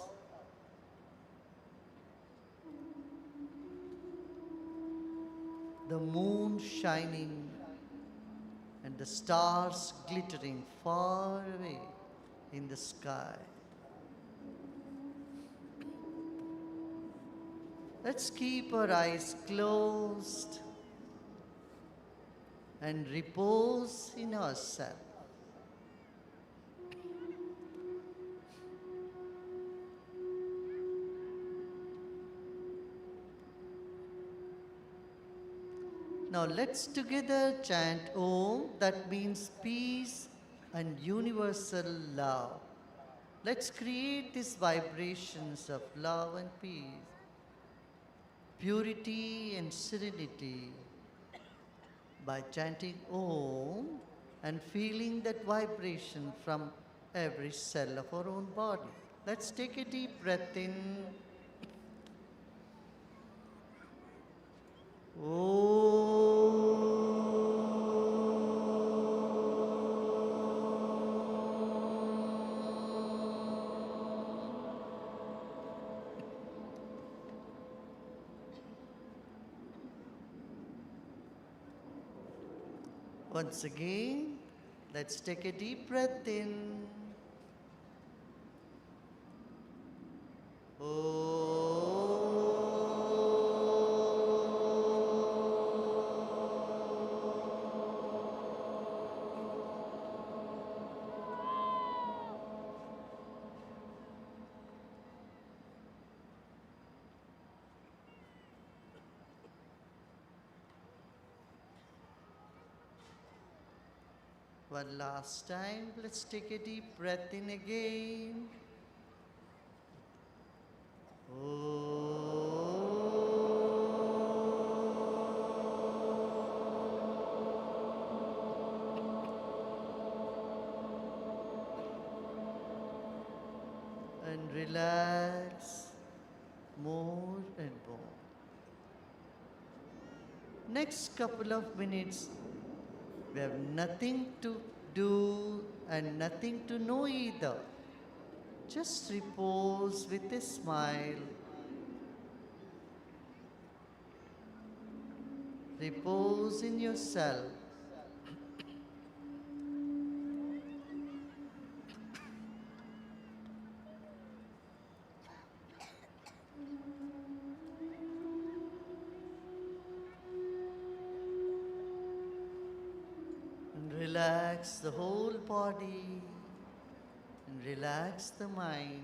The moon shining and the stars glittering far away in the sky. Let's keep our eyes closed and repose in ourselves. Now let's together chant Om, that means peace and universal love. Let's create these vibrations of love and peace, purity and serenity by chanting Om and feeling that vibration from every cell of our own body. Let's take a deep breath in. Once again, let's take a deep breath in. One last time, let's take a deep breath in again. And relax more and more. Next couple of minutes, we have nothing to do and nothing to know either. Just repose with a smile. Repose in yourself. And relax the whole body and relax the mind.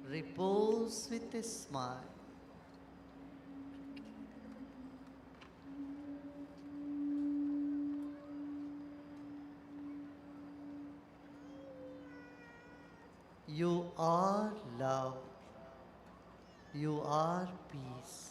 Repose with a smile. You are love. You are peace.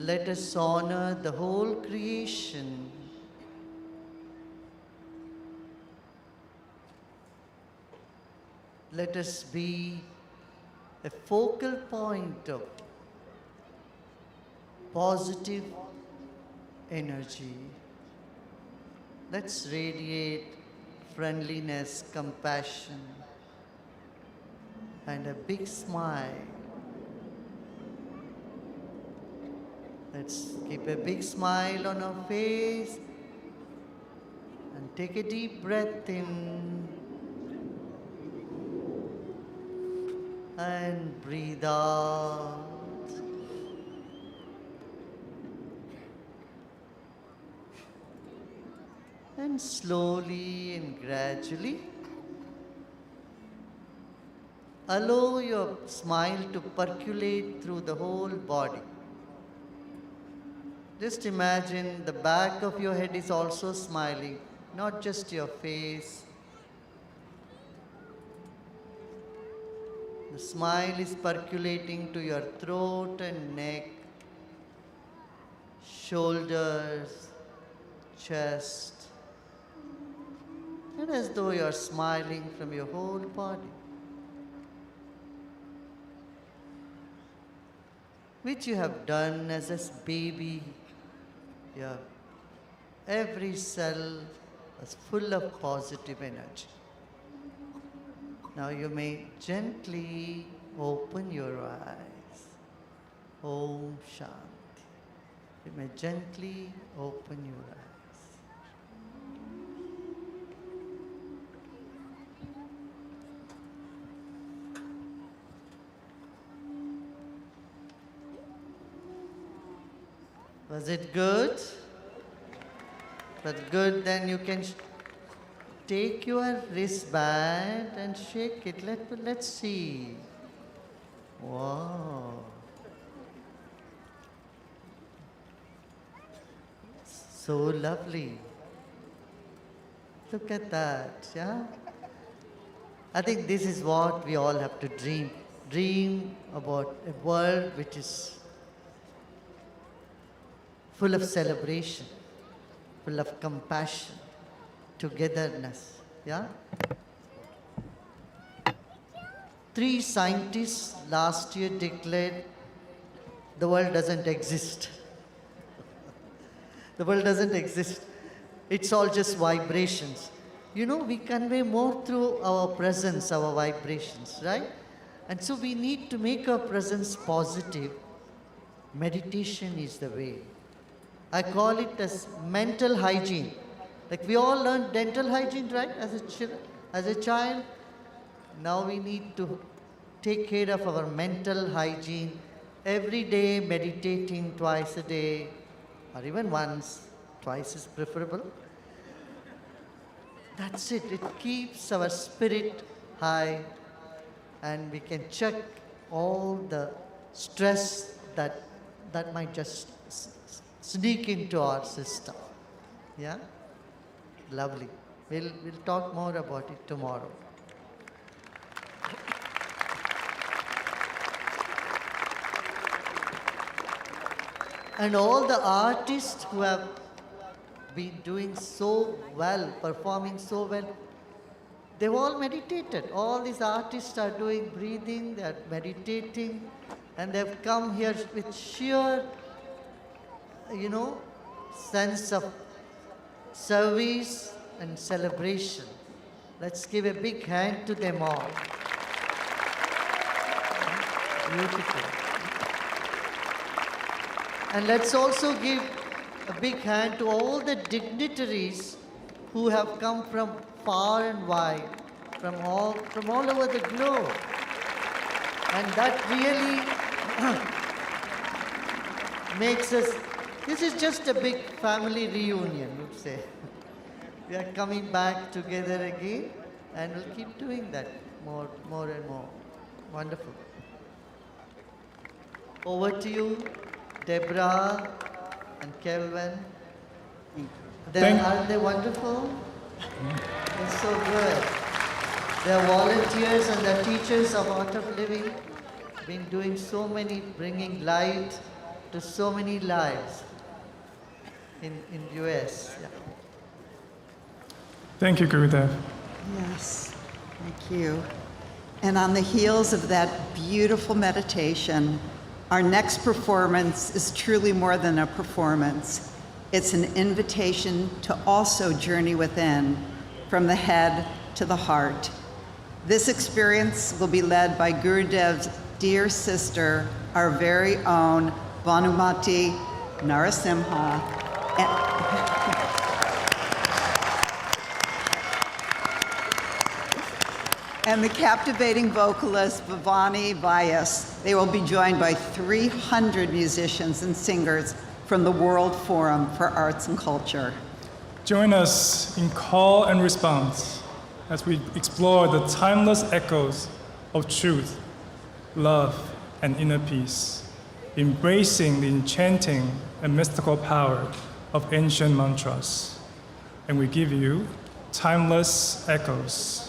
Let us honor the whole creation. Let us be a focal point of positive energy. Let's radiate friendliness, compassion, and a big smile. Let's keep a big smile on our face and take a deep breath in and breathe out. And slowly and gradually allow your smile to percolate through the whole body. Just imagine the back of your head is also smiling, not just your face. The smile is percolating to your throat and neck, shoulders, chest, and as though you are smiling from your whole body, which you have done as a baby. Yeah. Every cell is full of positive energy. Now you may gently open your eyes. Om Shanti. You may gently open your eyes. Was it good? But good, then you can take your wristband and shake it. Let's see. Wow. So lovely. Look at that, yeah? I think this is what we all have to dream. Dream about a world which is full of celebration, full of compassion, togetherness, yeah? 3 scientists last year declared the world doesn't exist. The world doesn't exist. It's all just vibrations. You know, we convey more through our presence, our vibrations, right? And so we need to make our presence positive. Meditation is the way. I call it as mental hygiene. Like we all learned dental hygiene, right, as a child. Now we need to take care of our mental hygiene every day, meditating twice a day, or even once. Twice is preferable. That's it. It keeps our spirit high, and we can check all the stress that might just sneak into our system. Yeah? Lovely. We'll talk more about it tomorrow. And all the artists who have been doing so well, performing so well, they've all meditated. All these artists are doing breathing, they are meditating, and they've come here with sheer, sense of service and celebration. Let's give a big hand to them all. Beautiful. And let's also give a big hand to all the dignitaries who have come from far and wide, from all over the globe. And that really makes us, this is just a big family reunion, would say. We are coming back together again, and we'll keep doing that more and more. Wonderful. Over to you, Deborah and Kelvin. Aren't they wonderful? They're so good. They're volunteers and they're teachers of Art of Living. Been doing so many, bringing light to so many lives in US. Yeah. Thank you, Gurudev. Yes, thank you. And on the heels of that beautiful meditation, our next performance is truly more than a performance. It's an invitation to also journey within, from the head to the heart. This experience will be led by Gurudev's dear sister, our very own Bhanumati Narasimha. And the captivating vocalist Bhavani Vyas. They will be joined by 300 musicians and singers from the World Forum for Arts and Culture. Join us in call and response as we explore the timeless echoes of truth, love, and inner peace, embracing the enchanting and mystical power of ancient mantras. And we give you timeless echoes.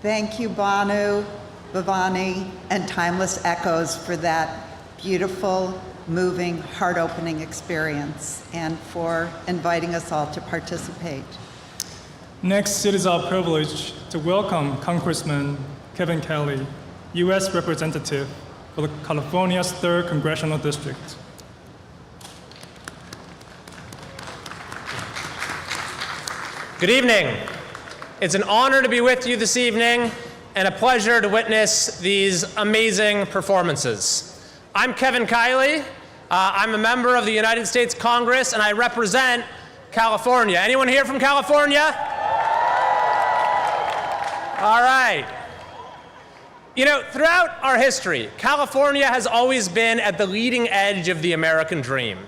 Thank you, Bhanu, Bhavani, and Timeless Echoes for that beautiful, moving, heart-opening experience and for inviting us all to participate. Next, it is our privilege to welcome Congressman Kevin Kelly, U.S. Representative for the California's 3rd Congressional District. Good evening. It's an honor to be with you this evening and a pleasure to witness these amazing performances. I'm Kevin Kiley. I'm a member of the United States Congress, and I represent California. Anyone here from California? All right. You know, throughout our history, California has always been at the leading edge of the American dream.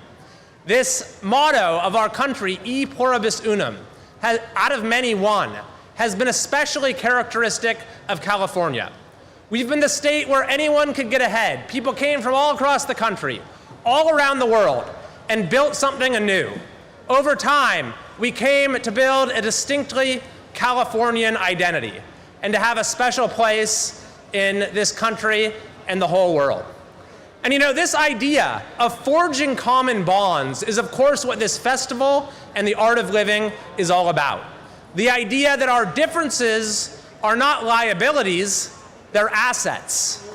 This motto of our country, E pluribus unum, out of many one, has been especially characteristic of California. We've been the state where anyone could get ahead. People came from all across the country, all around the world, and built something anew. Over time, we came to build a distinctly Californian identity and to have a special place in this country and the whole world. And you know, this idea of forging common bonds is of course what this festival and the art of living is all about. The idea that our differences are not liabilities, they're assets.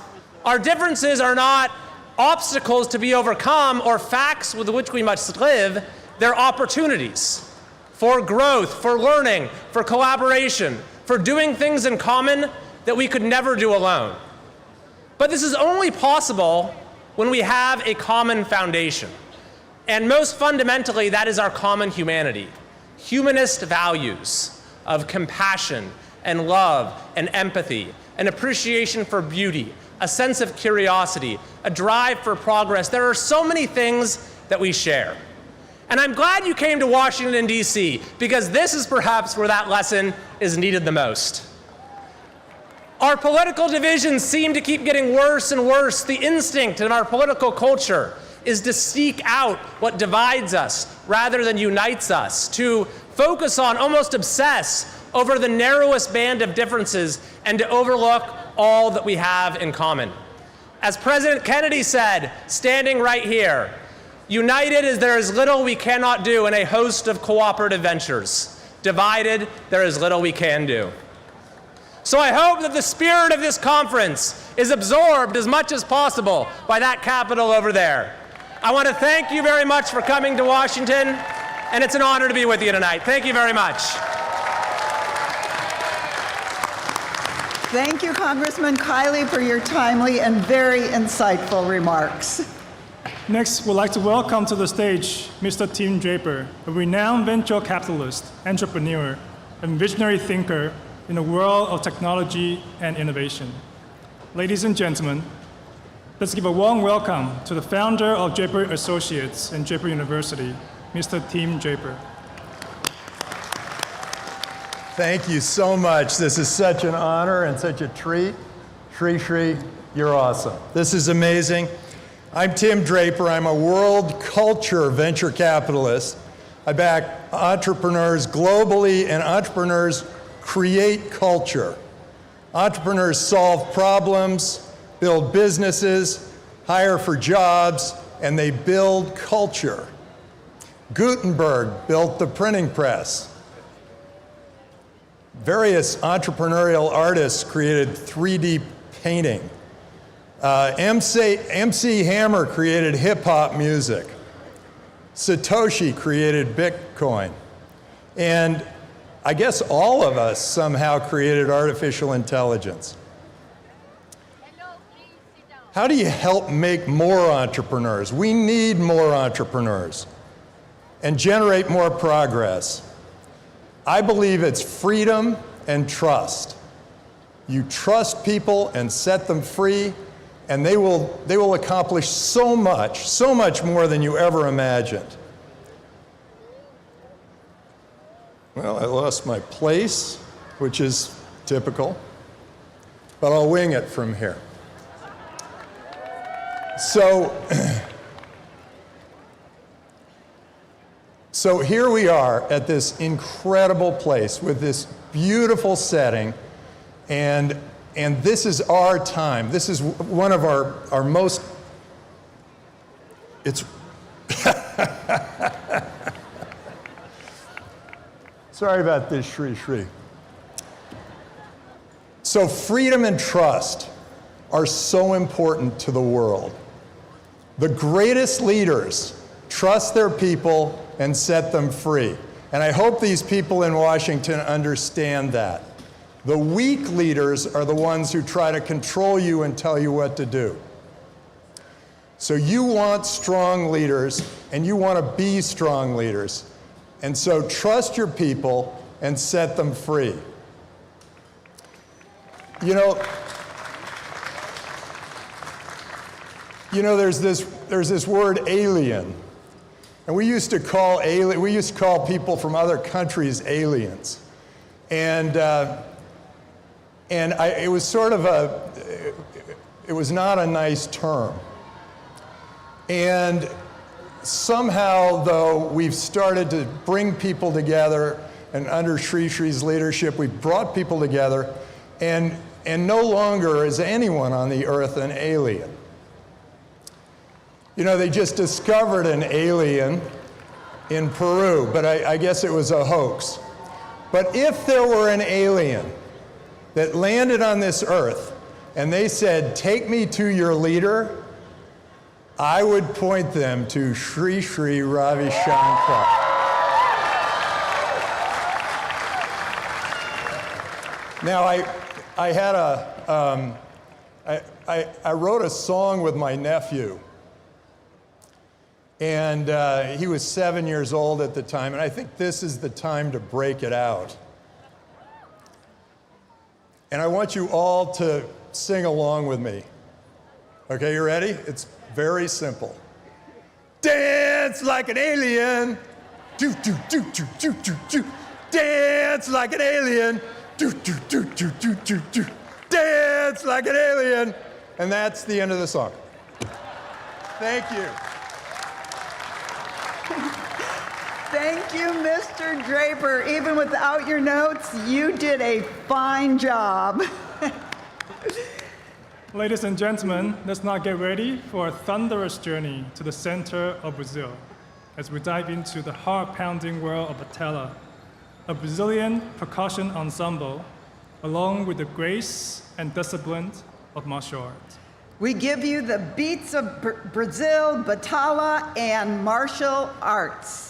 Our differences are not obstacles to be overcome or facts with which we must live, they're opportunities for growth, for learning, for collaboration, for doing things in common that we could never do alone. But this is only possible when we have a common foundation. And most fundamentally, that is our common humanity. Humanist values of compassion and love and empathy, an appreciation for beauty, a sense of curiosity, a drive for progress. There are so many things that we share. And I'm glad you came to Washington, D.C., because this is perhaps where that lesson is needed the most. Our political divisions seem to keep getting worse and worse. The instinct in our political culture is to seek out what divides us rather than unites us, to focus on, almost obsess over the narrowest band of differences and to overlook all that we have in common. As President Kennedy said, standing right here, united as there is little we cannot do in a host of cooperative ventures. Divided, there is little we can do. So I hope that the spirit of this conference is absorbed as much as possible by that Capitol over there. I want to thank you very much for coming to Washington, and it's an honor to be with you tonight. Thank you very much. Thank you, Congressman Kiley, for your timely and very insightful remarks. Next, we'd like to welcome to the stage Mr. Tim Draper, a renowned venture capitalist, entrepreneur, and visionary thinker in the world of technology and innovation. Ladies and gentlemen, let's give a warm welcome to the founder of Draper Associates and Draper University, Mr. Tim Draper. Thank you so much. This is such an honor and such a treat. Shri, you're awesome. This is amazing. I'm Tim Draper. I'm a world culture venture capitalist. I back entrepreneurs globally, and entrepreneurs create culture. Entrepreneurs solve problems, build businesses, hire for jobs, and they build culture. Gutenberg built the printing press. Various entrepreneurial artists created 3D painting. MC Hammer created hip-hop music. Satoshi created Bitcoin. And I guess all of us somehow created artificial intelligence. How do you help make more entrepreneurs? We need more entrepreneurs and generate more progress. I believe it's freedom and trust. You trust people and set them free, and they will accomplish so much more than you ever imagined. Well, I lost my place, which is typical, but I'll wing it from here. So here we are at this incredible place with this beautiful setting, and this is our time. This is one of our most, it's, sorry about this, Shri. So freedom and trust are so important to the world. The greatest leaders trust their people and set them free. And I hope these people in Washington understand that. The weak leaders are the ones who try to control you and tell you what to do. So you want strong leaders, and you want to be strong leaders. And so trust your people and set them free. You know, there's this word alien. And we used to call people from other countries aliens. And it was sort of it was not a nice term. And somehow, though, we've started to bring people together, and under Sri Sri's leadership, we've brought people together, and no longer is anyone on the earth an alien. You know, they just discovered an alien in Peru, but I guess it was a hoax. But if there were an alien that landed on this earth and they said, "Take me to your leader," I would point them to Sri Sri Ravi Shankar. Now, I wrote a song with my nephew, and he was 7 years old at the time, and I think this is the time to break it out. And I want you all to sing along with me. Okay, you ready? It's very simple. Dance like an alien. Do, do, do, do, do, do, do. Dance like an alien. Do, do, do, do, do, do, do. Dance like an alien. And that's the end of the song. Thank you. Thank you, Mr. Draper. Even without your notes, you did a fine job. Ladies and gentlemen, let's now get ready for a thunderous journey to the center of Brazil as we dive into the heart-pounding world of Batella, a Brazilian percussion ensemble, along with the grace and discipline of martial arts. We give you the beats of Brazil, Batalla, and martial arts.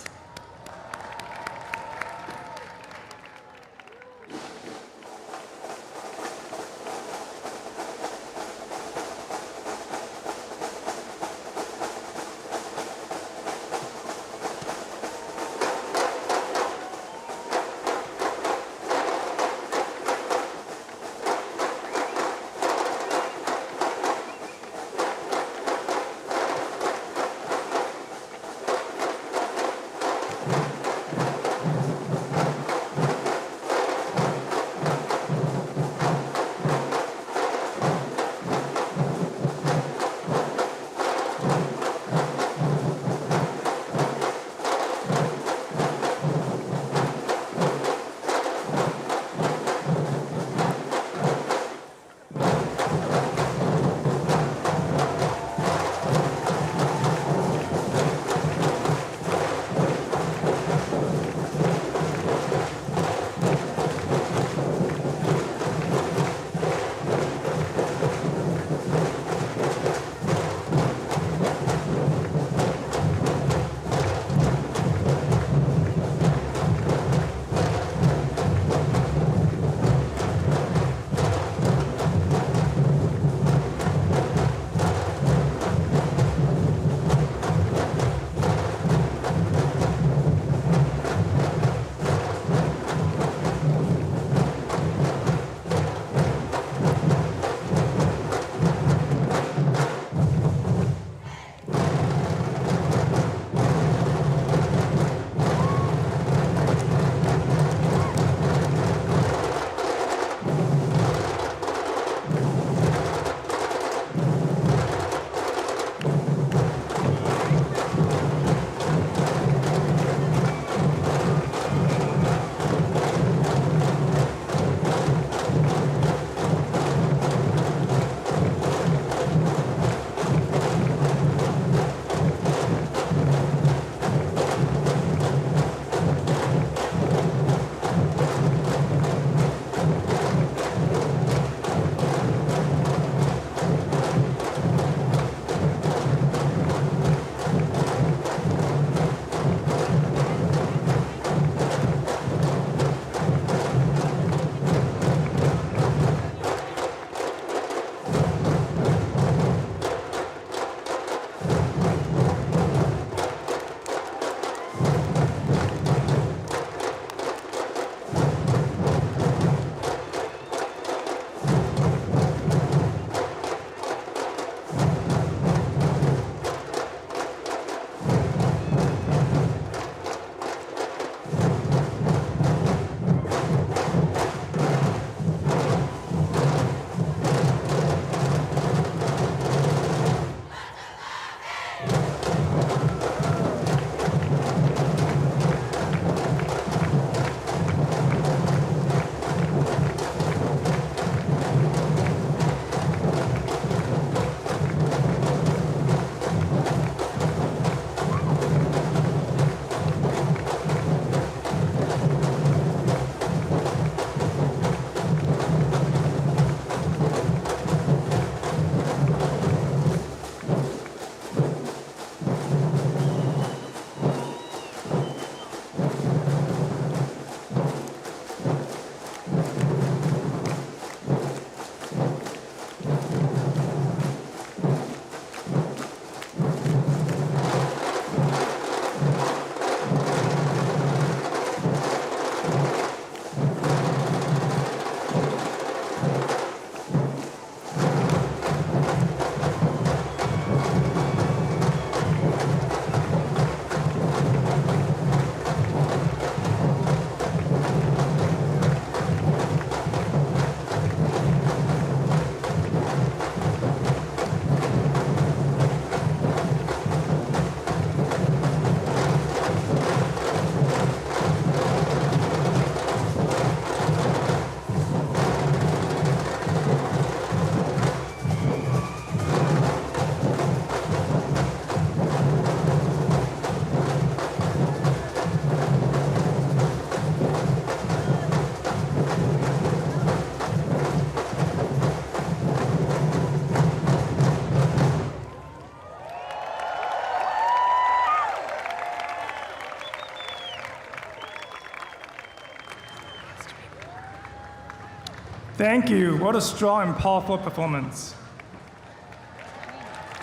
Thank you. What a strong and powerful performance.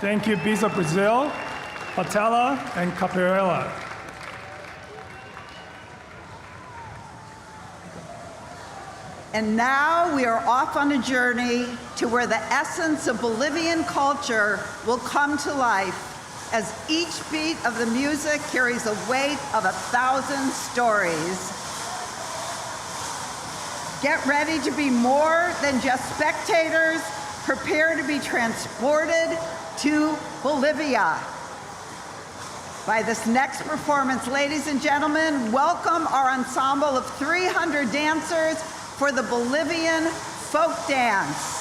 Thank you, Bees of Brazil, Patella, and Capoeira. And now we are off on a journey to where the essence of Bolivian culture will come to life as each beat of the music carries the weight of 1,000 stories. Get ready to be more than just spectators. Prepare to be transported to Bolivia. By this next performance, ladies and gentlemen, welcome our ensemble of 300 dancers for the Bolivian folk dance.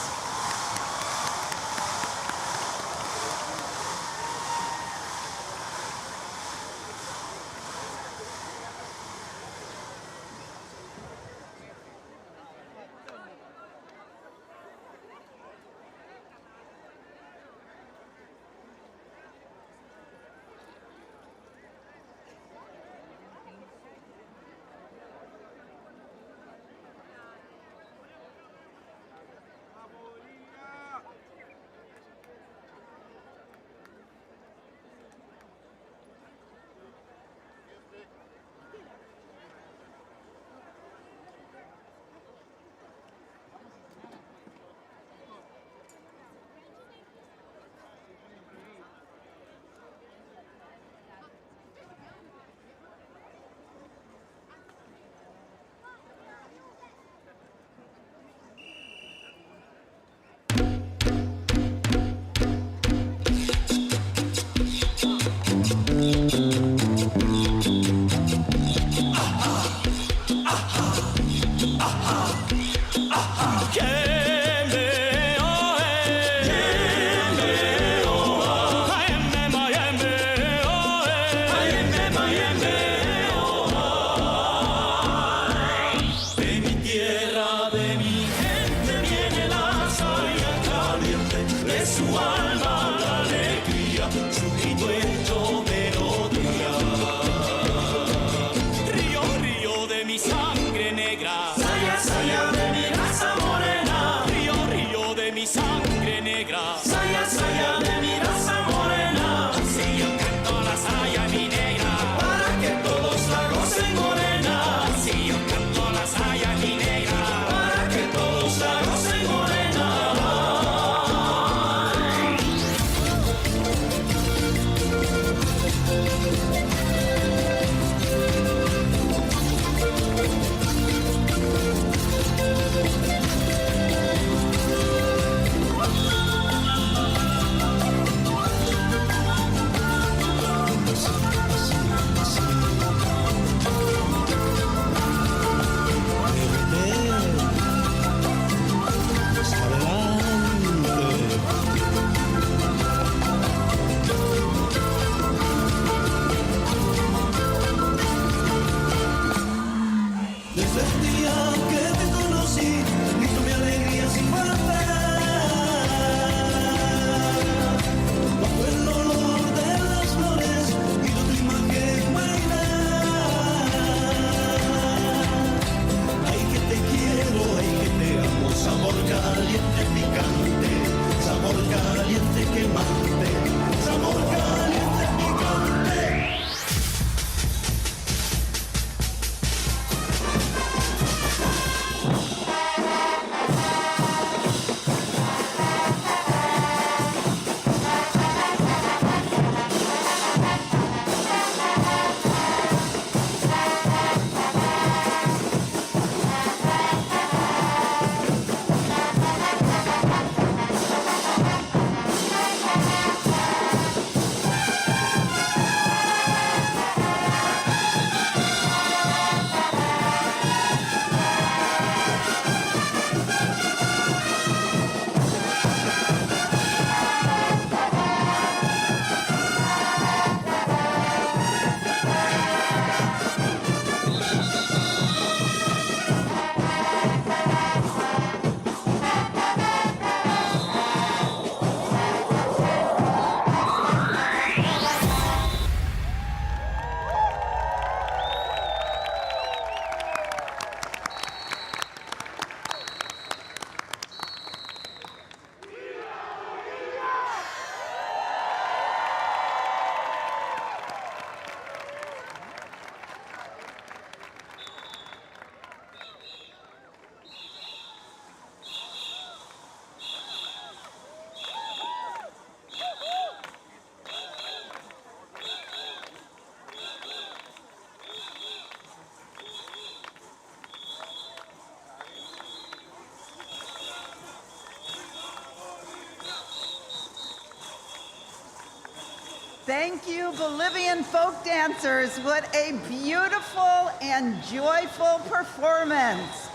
Thank you, Bolivian folk dancers. What a beautiful and joyful performance.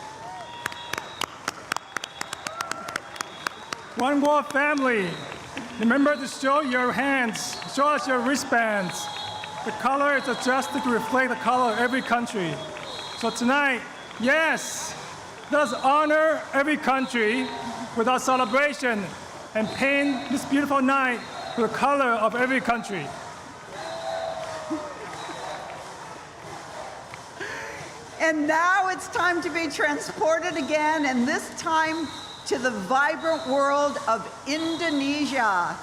One World family, remember to show your hands, show us your wristbands. The color is adjusted to reflect the color of every country. So tonight, yes, let us honor every country with our celebration and paint this beautiful night with the color of every country. And now it's time to be transported again, and this time to the vibrant world of Indonesia.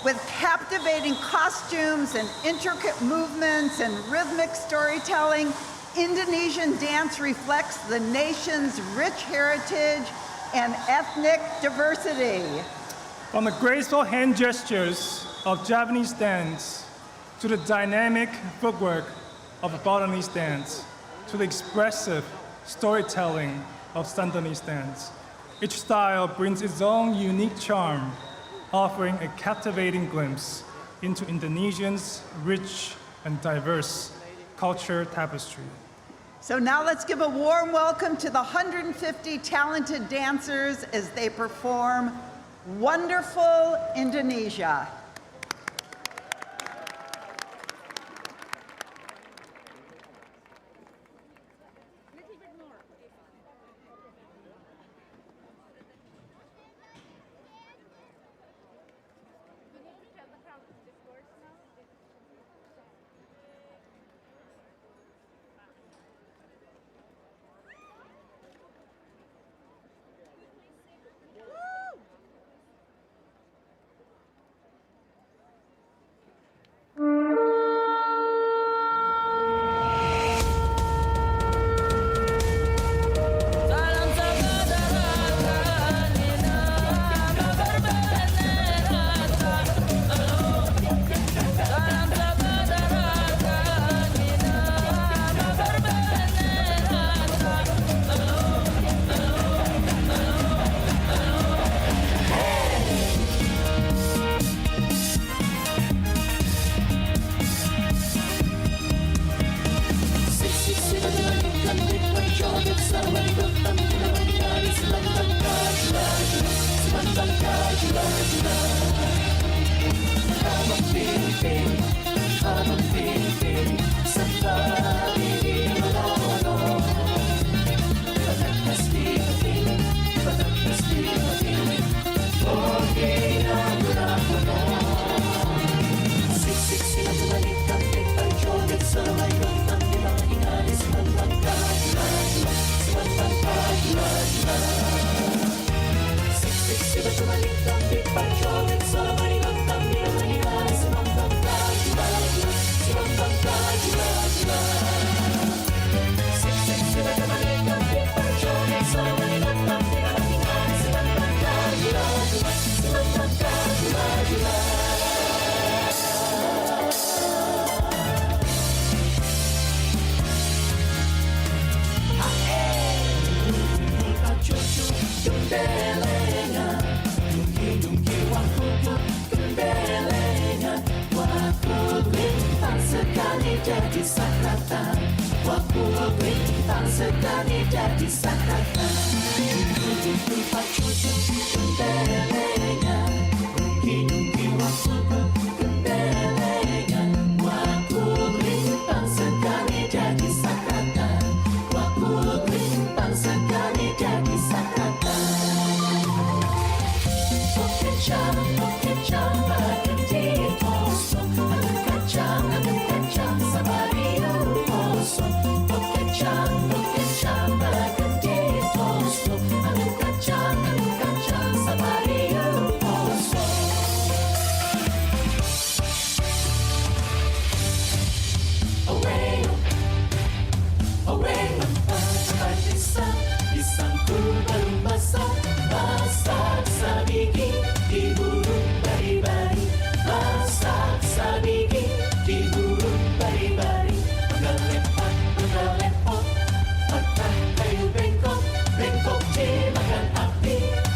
With captivating costumes and intricate movements and rhythmic storytelling, Indonesian dance reflects the nation's rich heritage and ethnic diversity. From the graceful hand gestures of Javanese dance to the dynamic footwork of Balinese dance to the expressive storytelling of Sundanese dance, each style brings its own unique charm, offering a captivating glimpse into Indonesia's rich and diverse culture tapestry. So now let's give a warm welcome to the 150 talented dancers as they perform Wonderful Indonesia.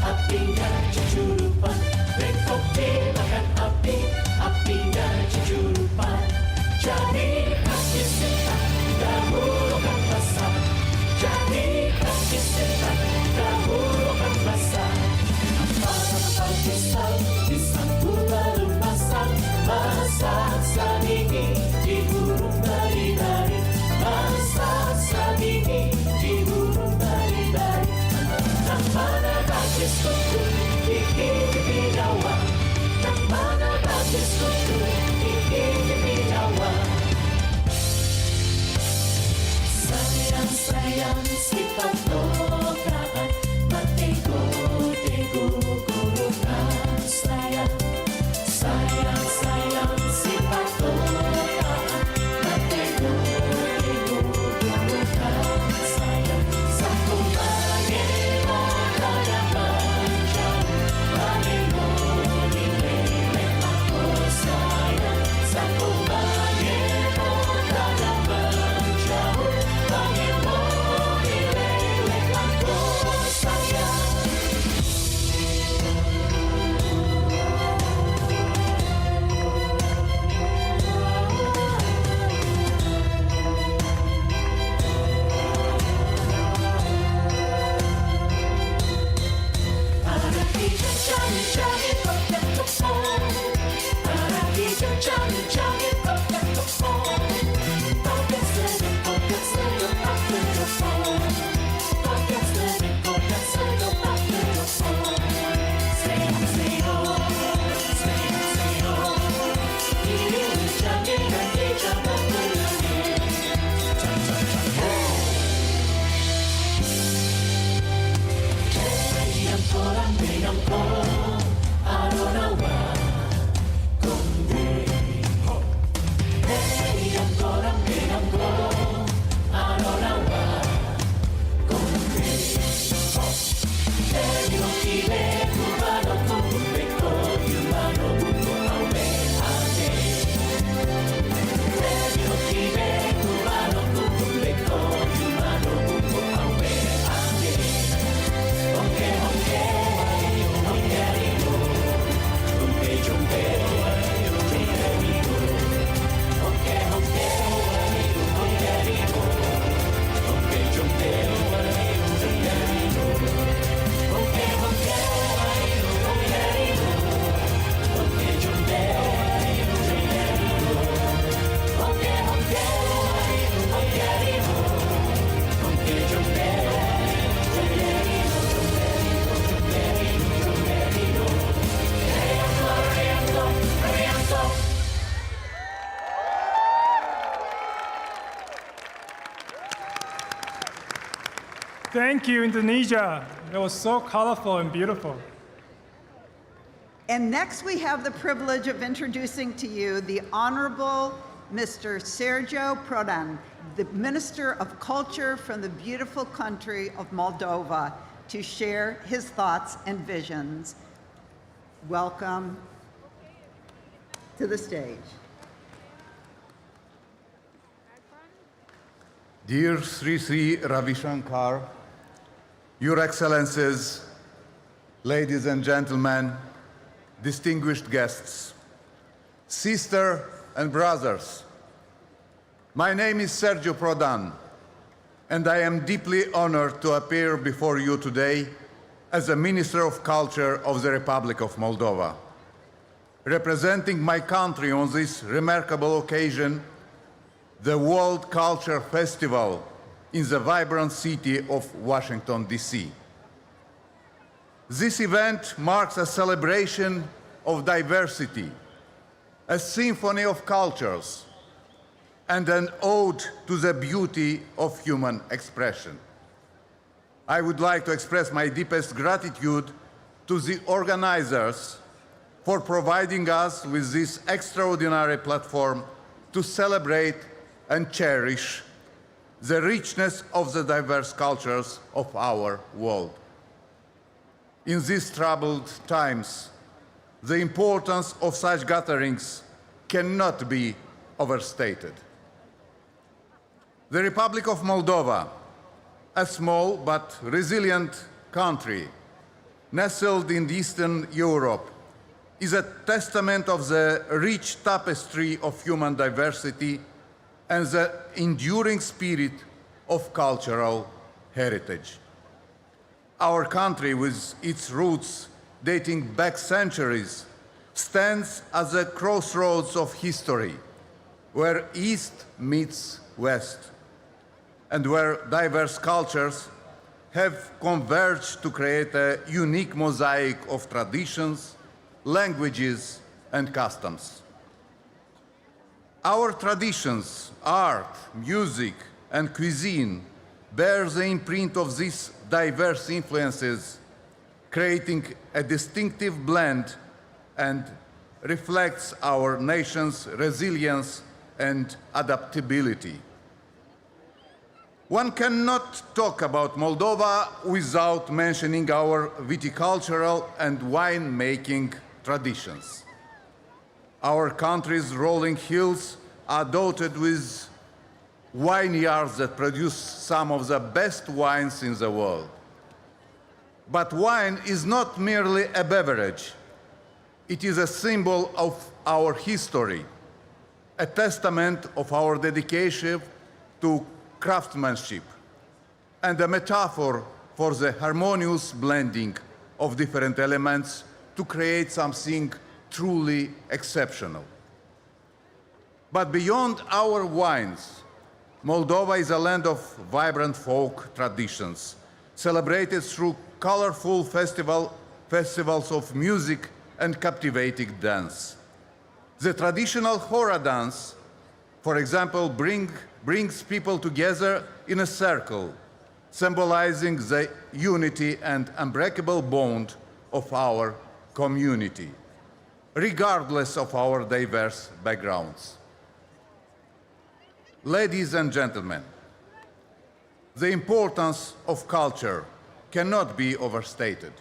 Apinya cucurupan, Iibibilawa ng mga bagis kutu. Iibibilawa. Sayang-sayang si paglokaan, matego-tego guru kan sayang. Sayang-sayang si paglokaan, matego-tego guru kan sayang. Sa kumbaye mo kalaman dyan, bagay mo nilele ako sayang. Sa kumbaye mo kalaman dyan, bagay mo nilele ako sayang. Thank you, Indonesia. It was so colorful and beautiful. And next we have the privilege of introducing to you the Honorable Mr. Sergio Prodan, the Minister of Culture from the beautiful country of Moldova, to share his thoughts and visions. Welcome to the stage. Dear Sri Sri Ravi Shankar, Your Excellencies, ladies and gentlemen, distinguished guests, sisters and brothers, my name is Sergio Prodan, and I am deeply honored to appear before you today as a Minister of Culture of the Republic of Moldova, representing my country on this remarkable occasion, the World Culture Festival in the vibrant city of Washington, D.C. This event marks a celebration of diversity, a symphony of cultures, and an ode to the beauty of human expression. I would like to express my deepest gratitude to the organizers for providing us with this extraordinary platform to celebrate and cherish the richness of the diverse cultures of our world. In these troubled times, the importance of such gatherings cannot be overstated. The Republic of Moldova, a small but resilient country nestled in Eastern Europe, is a testament of the rich tapestry of human diversity and the enduring spirit of cultural heritage. Our country, with its roots dating back centuries, stands at the crossroads of history, where East meets West, and where diverse cultures have converged to create a unique mosaic of traditions, languages, and customs. Our traditions, art, music, and cuisine bear the imprint of these diverse influences, creating a distinctive blend and reflects our nation's resilience and adaptability. One cannot talk about Moldova without mentioning our viticultural and wine-making traditions. Our country's rolling hills are dotted with vineyards that produce some of the best wines in the world. But wine is not merely a beverage. It is a symbol of our history, a testament of our dedication to craftsmanship, and a metaphor for the harmonious blending of different elements to create something truly exceptional. But beyond our wines, Moldova is a land of vibrant folk traditions, celebrated through colorful festivals of music and captivating dance. The traditional Hora dance, for example, brings people together in a circle, symbolizing the unity and unbreakable bond of our community, regardless of our diverse backgrounds. Ladies and gentlemen, the importance of culture cannot be overstated.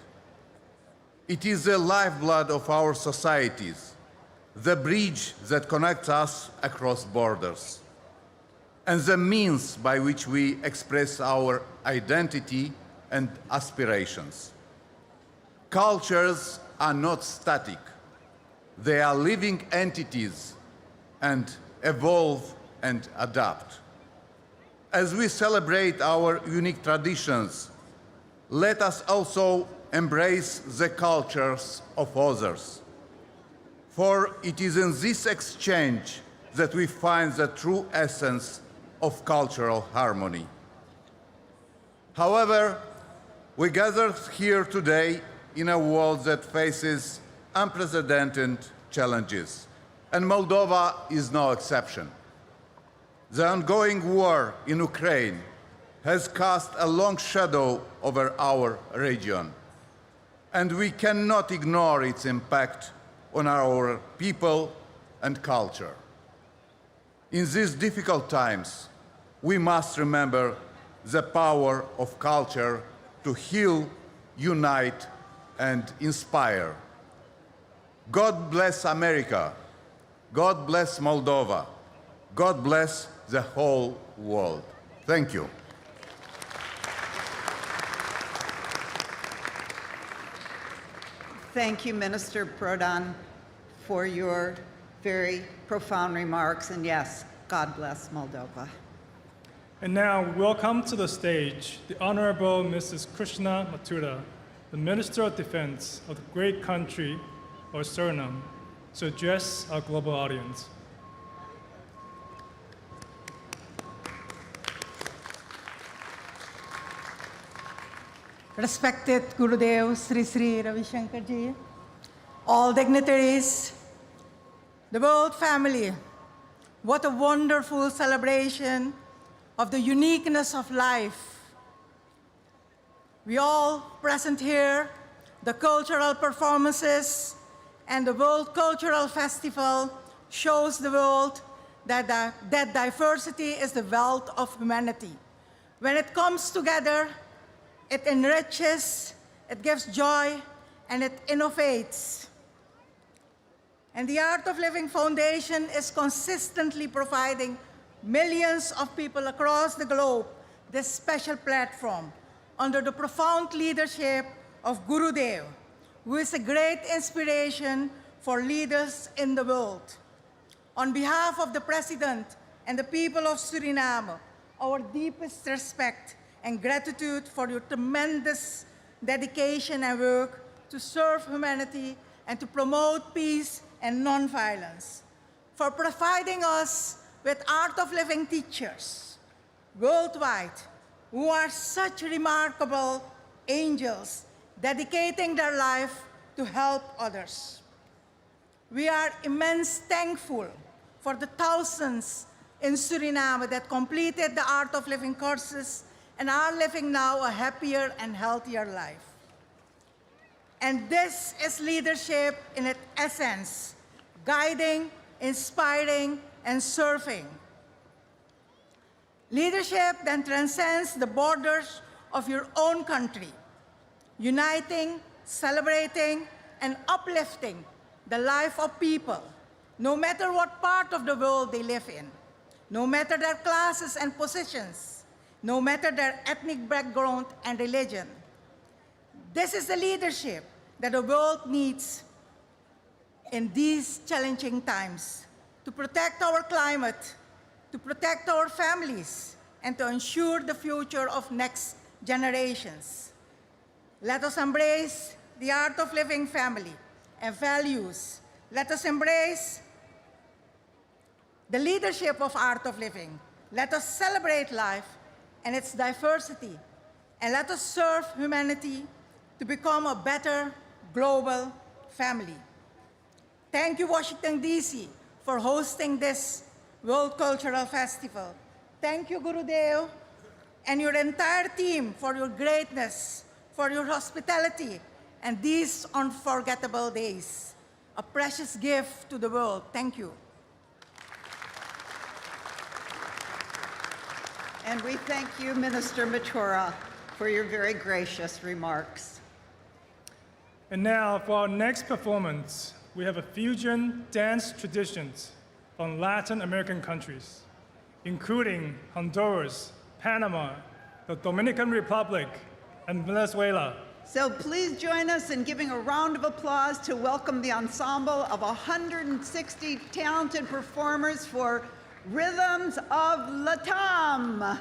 It is the lifeblood of our societies, the bridge that connects us across borders, and the means by which we express our identity and aspirations. Cultures are not static. They are living entities and evolve and adapt. As we celebrate our unique traditions, let us also embrace the cultures of others. For it is in this exchange that we find the true essence of cultural harmony. However, we gather here today in a world that faces unprecedented challenges, and Moldova is no exception. The ongoing war in Ukraine has cast a long shadow over our region, and we cannot ignore its impact on our people and culture. In these difficult times, we must remember the power of culture to heal, unite, and inspire. God bless America. God bless Moldova. God bless the whole world. Thank you. Thank you, Minister Prodan, for your very profound remarks. And yes, God bless Moldova. And now, welcome to the stage the Honorable Mrs. Krishna Mathura, the Minister of Defense of the great country of Suriname, to address our global audience. Respected Gurudev, Sri Ravi Shankar ji, all dignitaries, the world family, what a wonderful celebration of the uniqueness of life. We all present here, the cultural performances and the World Cultural Festival shows the world that diversity is the wealth of humanity. When it comes together, it enriches, it gives joy, and it innovates. And the Art of Living Foundation is consistently providing millions of people across the globe this special platform under the profound leadership of Gurudev, who is a great inspiration for leaders in the world. On behalf of the President and the people of Suriname, our deepest respect and gratitude for your tremendous dedication and work to serve humanity and to promote peace and nonviolence, for providing us with Art of Living teachers worldwide who are such remarkable angels dedicating their life to help others. We are immensely thankful for the thousands in Suriname that completed the Art of Living courses and are living now a happier and healthier life. And this is leadership in its essence, guiding, inspiring, and serving. Leadership then transcends the borders of your own country, uniting, celebrating, and uplifting the life of people, no matter what part of the world they live in, no matter their classes and positions, no matter their ethnic background and religion. This is the leadership that the world needs in these challenging times to protect our climate, to protect our families, and to ensure the future of next generations. Let us embrace the art of living family and values. Let us embrace the leadership of art of living. Let us celebrate life and its diversity, and let us serve humanity to become a better global family. Thank you, Washington, D.C., for hosting this World Cultural Festival. Thank you, Gurudev, and your entire team for your greatness, for your hospitality, and these unforgettable days. A precious gift to the world. Thank you. And we thank you, Minister Matura, for your very gracious remarks. And now for our next performance, we have a fusion dance traditions from Latin American countries, including Honduras, Panama, the Dominican Republic, and Venezuela. So please join us in giving a round of applause to welcome the ensemble of 160 talented performers for Rhythms of Latam.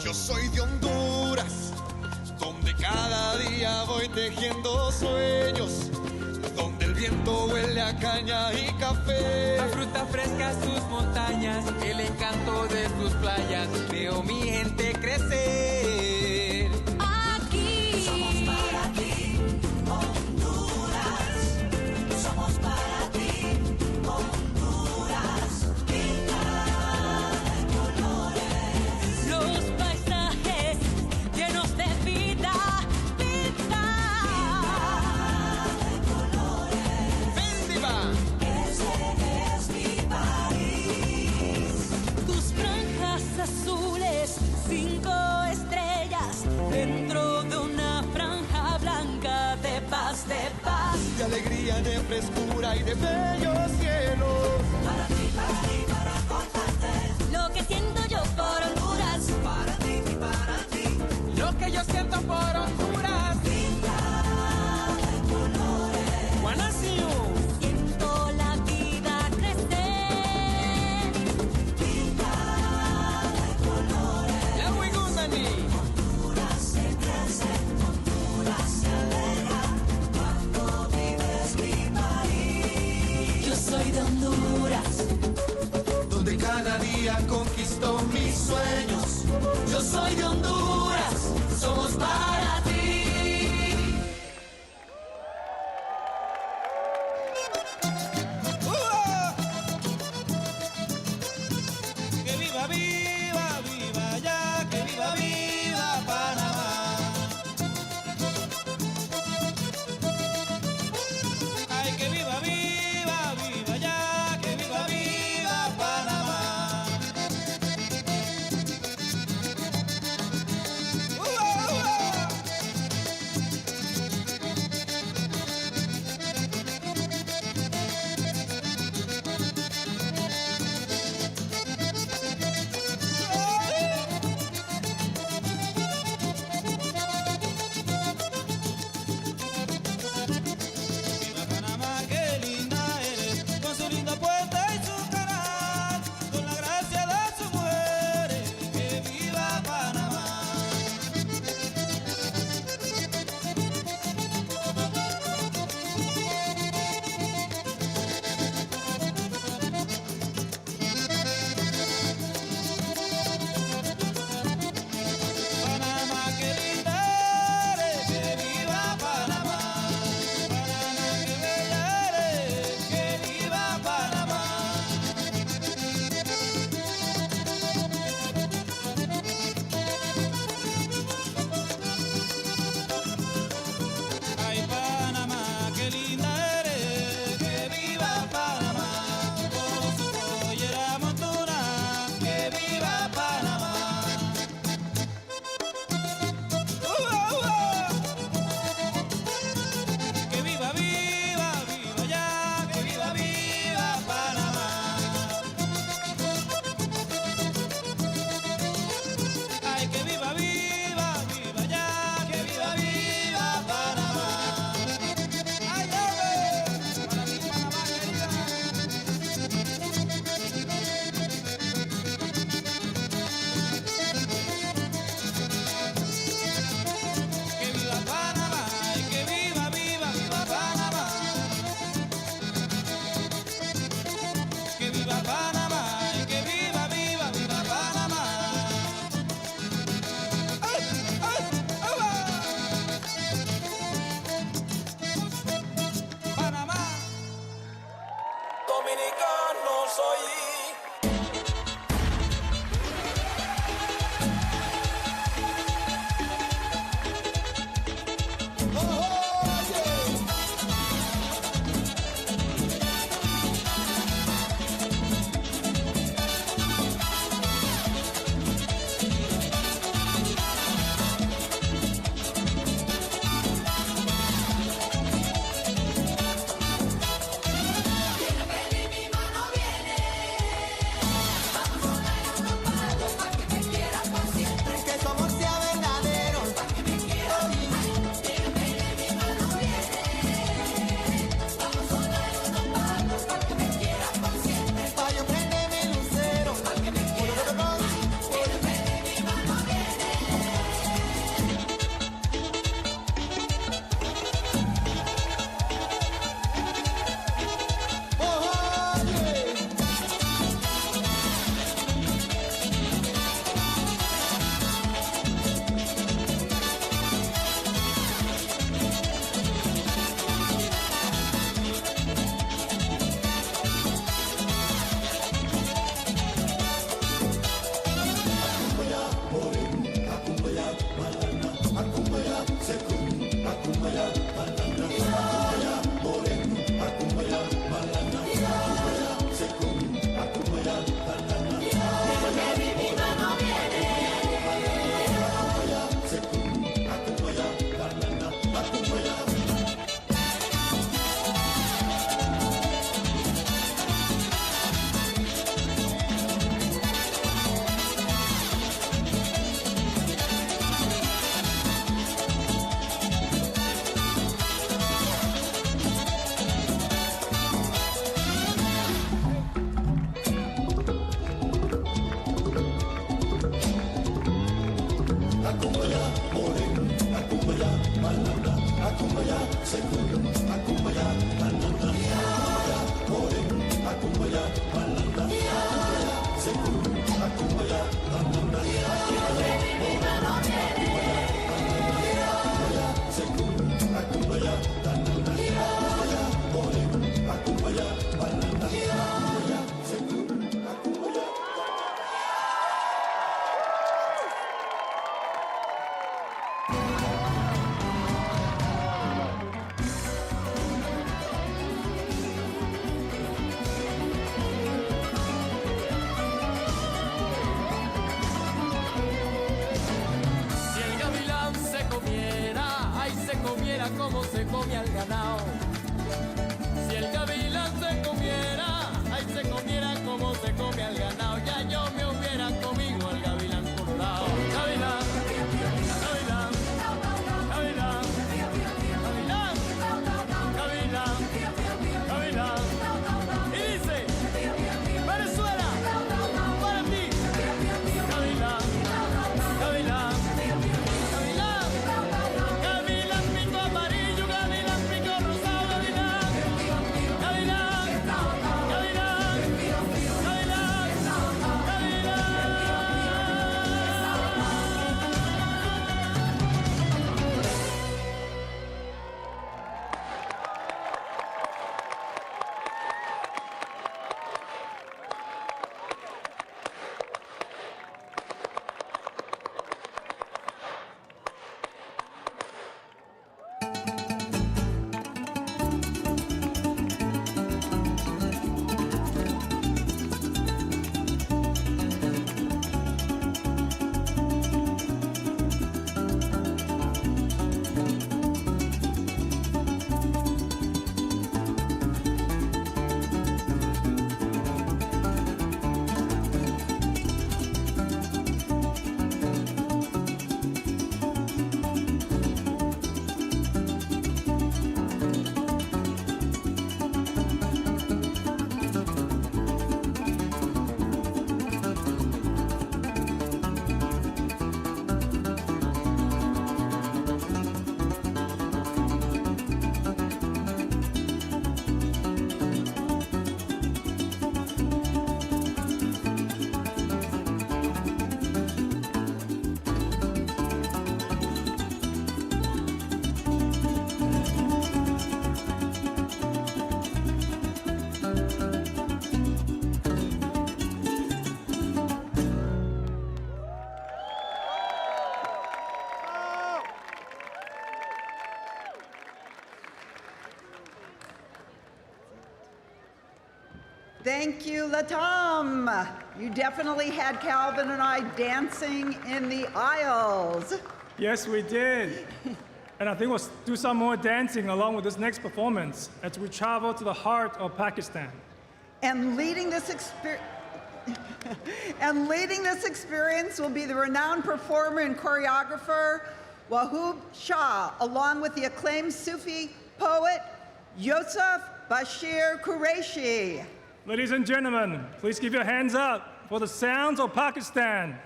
Yo soy de Honduras, donde cada día voy tejiendo sueños, donde el viento huele a caña y café. La fruta fresca, sus montañas, el encanto de sus playas, veo mi gente crecer. Aquí somos para ti, Honduras. Somos para ti, Honduras. Pinta de colores. Los paisajes llenos de vida, pinta de colores. ¡Viva! Ese es mi país. tus franjas azules, 5 estrellas dentro de una franja blanca de paz, de paz. De alegría, de frescura y de bellos cielos. Para ti, para contarte. Lo que siento yo por Honduras, Para ti, para ti. Lo que yo siento por Honduras. Pinta de colores. Guanaciu. siento la vida crecer. Pinta de colores. Ya Wigundani. Honduras se crece, Honduras se alegra cuando vives mi país. Yo soy de Honduras, Donde cada día conquistó mis sueños. Yo soy de Honduras, somos para ti. Que viva, viva, viva ya, que viva, viva Panamá. Ay, que viva, viva, viva ya, que viva, viva Panamá. cómo se come al ganado. Si el gavilán se comiera, ay, se comiera como se come al ganado. Ya yo me hubiera comido al gavilán colorado. Gavilán, gavilán, gavilán, gavilán, gavilán, gavilán. Y dice, Venezuela, para ti. Gavilán, gavilán, gavilán, gavilán pico amarillo, gavilán pico rosado, gavilán, gavilán, gavilán, gavilán, gavilán. Thank you, Latam. You definitely had Calvin and I dancing in the aisles. Yes, we did. And I think we'll do some more dancing along with this next performance as we travel to the heart of Pakistan. And leading this experience will be the renowned performer and choreographer Wahoob Shah, along with the acclaimed Sufi poet Yusuf Bashir Qureshi. Ladies and gentlemen, please give your hands up for the sounds of Pakistan.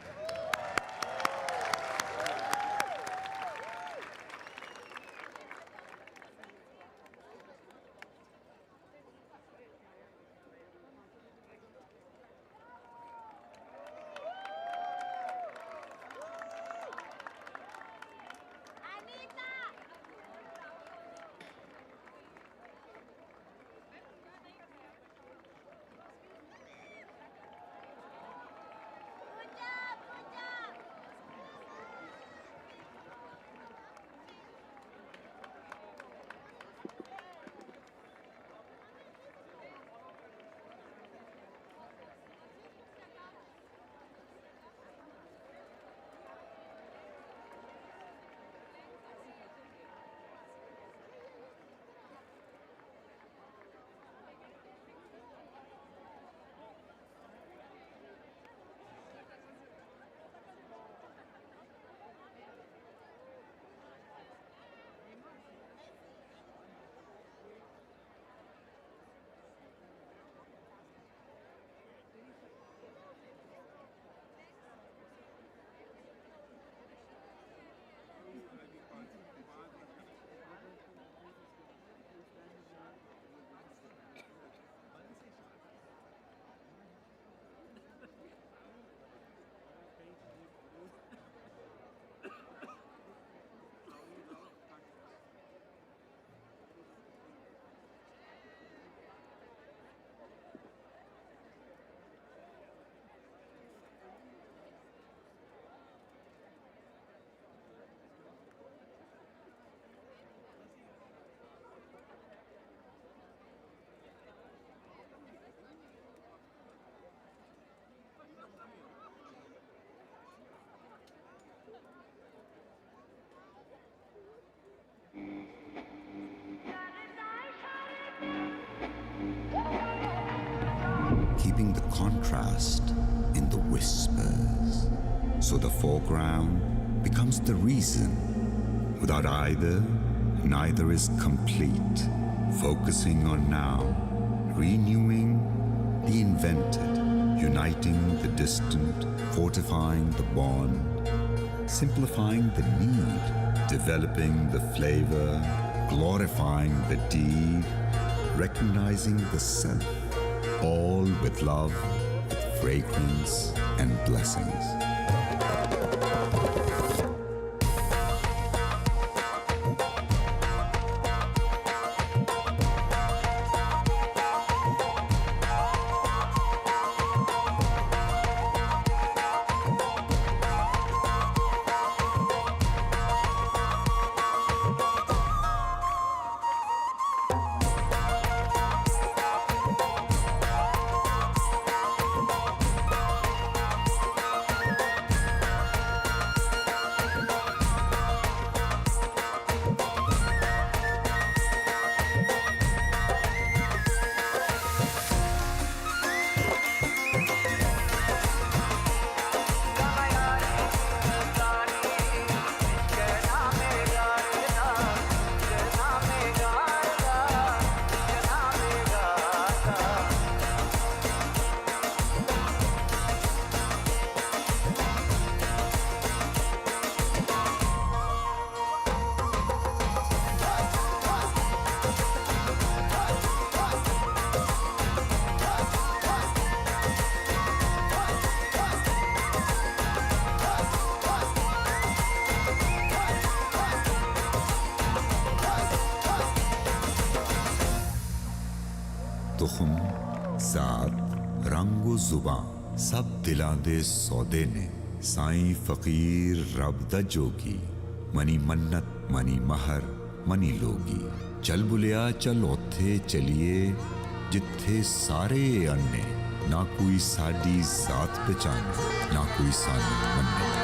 leaving the contrast in the whispers. So the foreground becomes the reason. Without either, neither is complete. Focusing on now, renewing the invented, uniting the distant, fortifying the bond, simplifying the need, developing the flavor, glorifying the deed, recognizing the self, all with love, with fragrance and blessings. तुखम साथ रंगो जुबां सब दिलां दे सौदे ने साईं फकीर रब दा जोगी money मन्नत मनी महर मनी लोगी चल बुलिया चल ओथे चलिए जिथे सारे अन्ने ना कोई साडी जात पहचाने ना कोई सानू मन्ने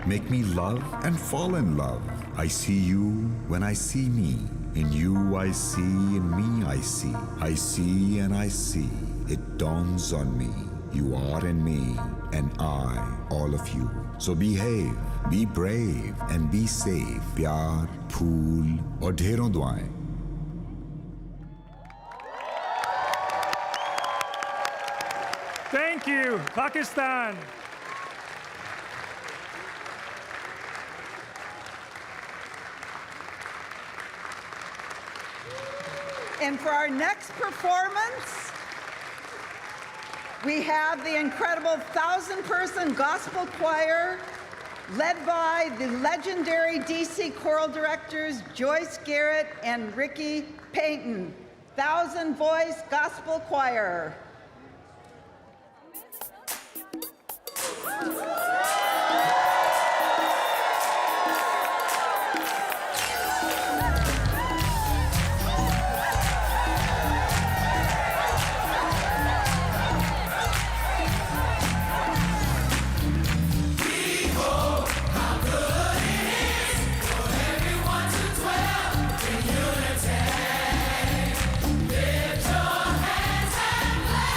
Make me love and fall in love. I see you when I see me. In you I see, in me I see. I see and I see. It dawns on me. You are in me and I, all of you. So behave, be brave and be safe. प्यार, फूल और ढेरों दुआएं. Thank Thank you, Pakistan. And for our next performance, we have the incredible 1,000-person gospel choir led by the legendary DC choral directors Joyce Garrett and Ricky Payton. 1,000-voice gospel choir. Lift your hands and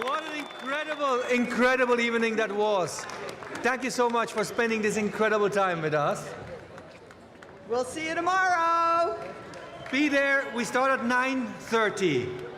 What an incredible evening that was. Thank you so much for spending this incredible time with us. We'll see you tomorrow. Be there. We start at 9:30.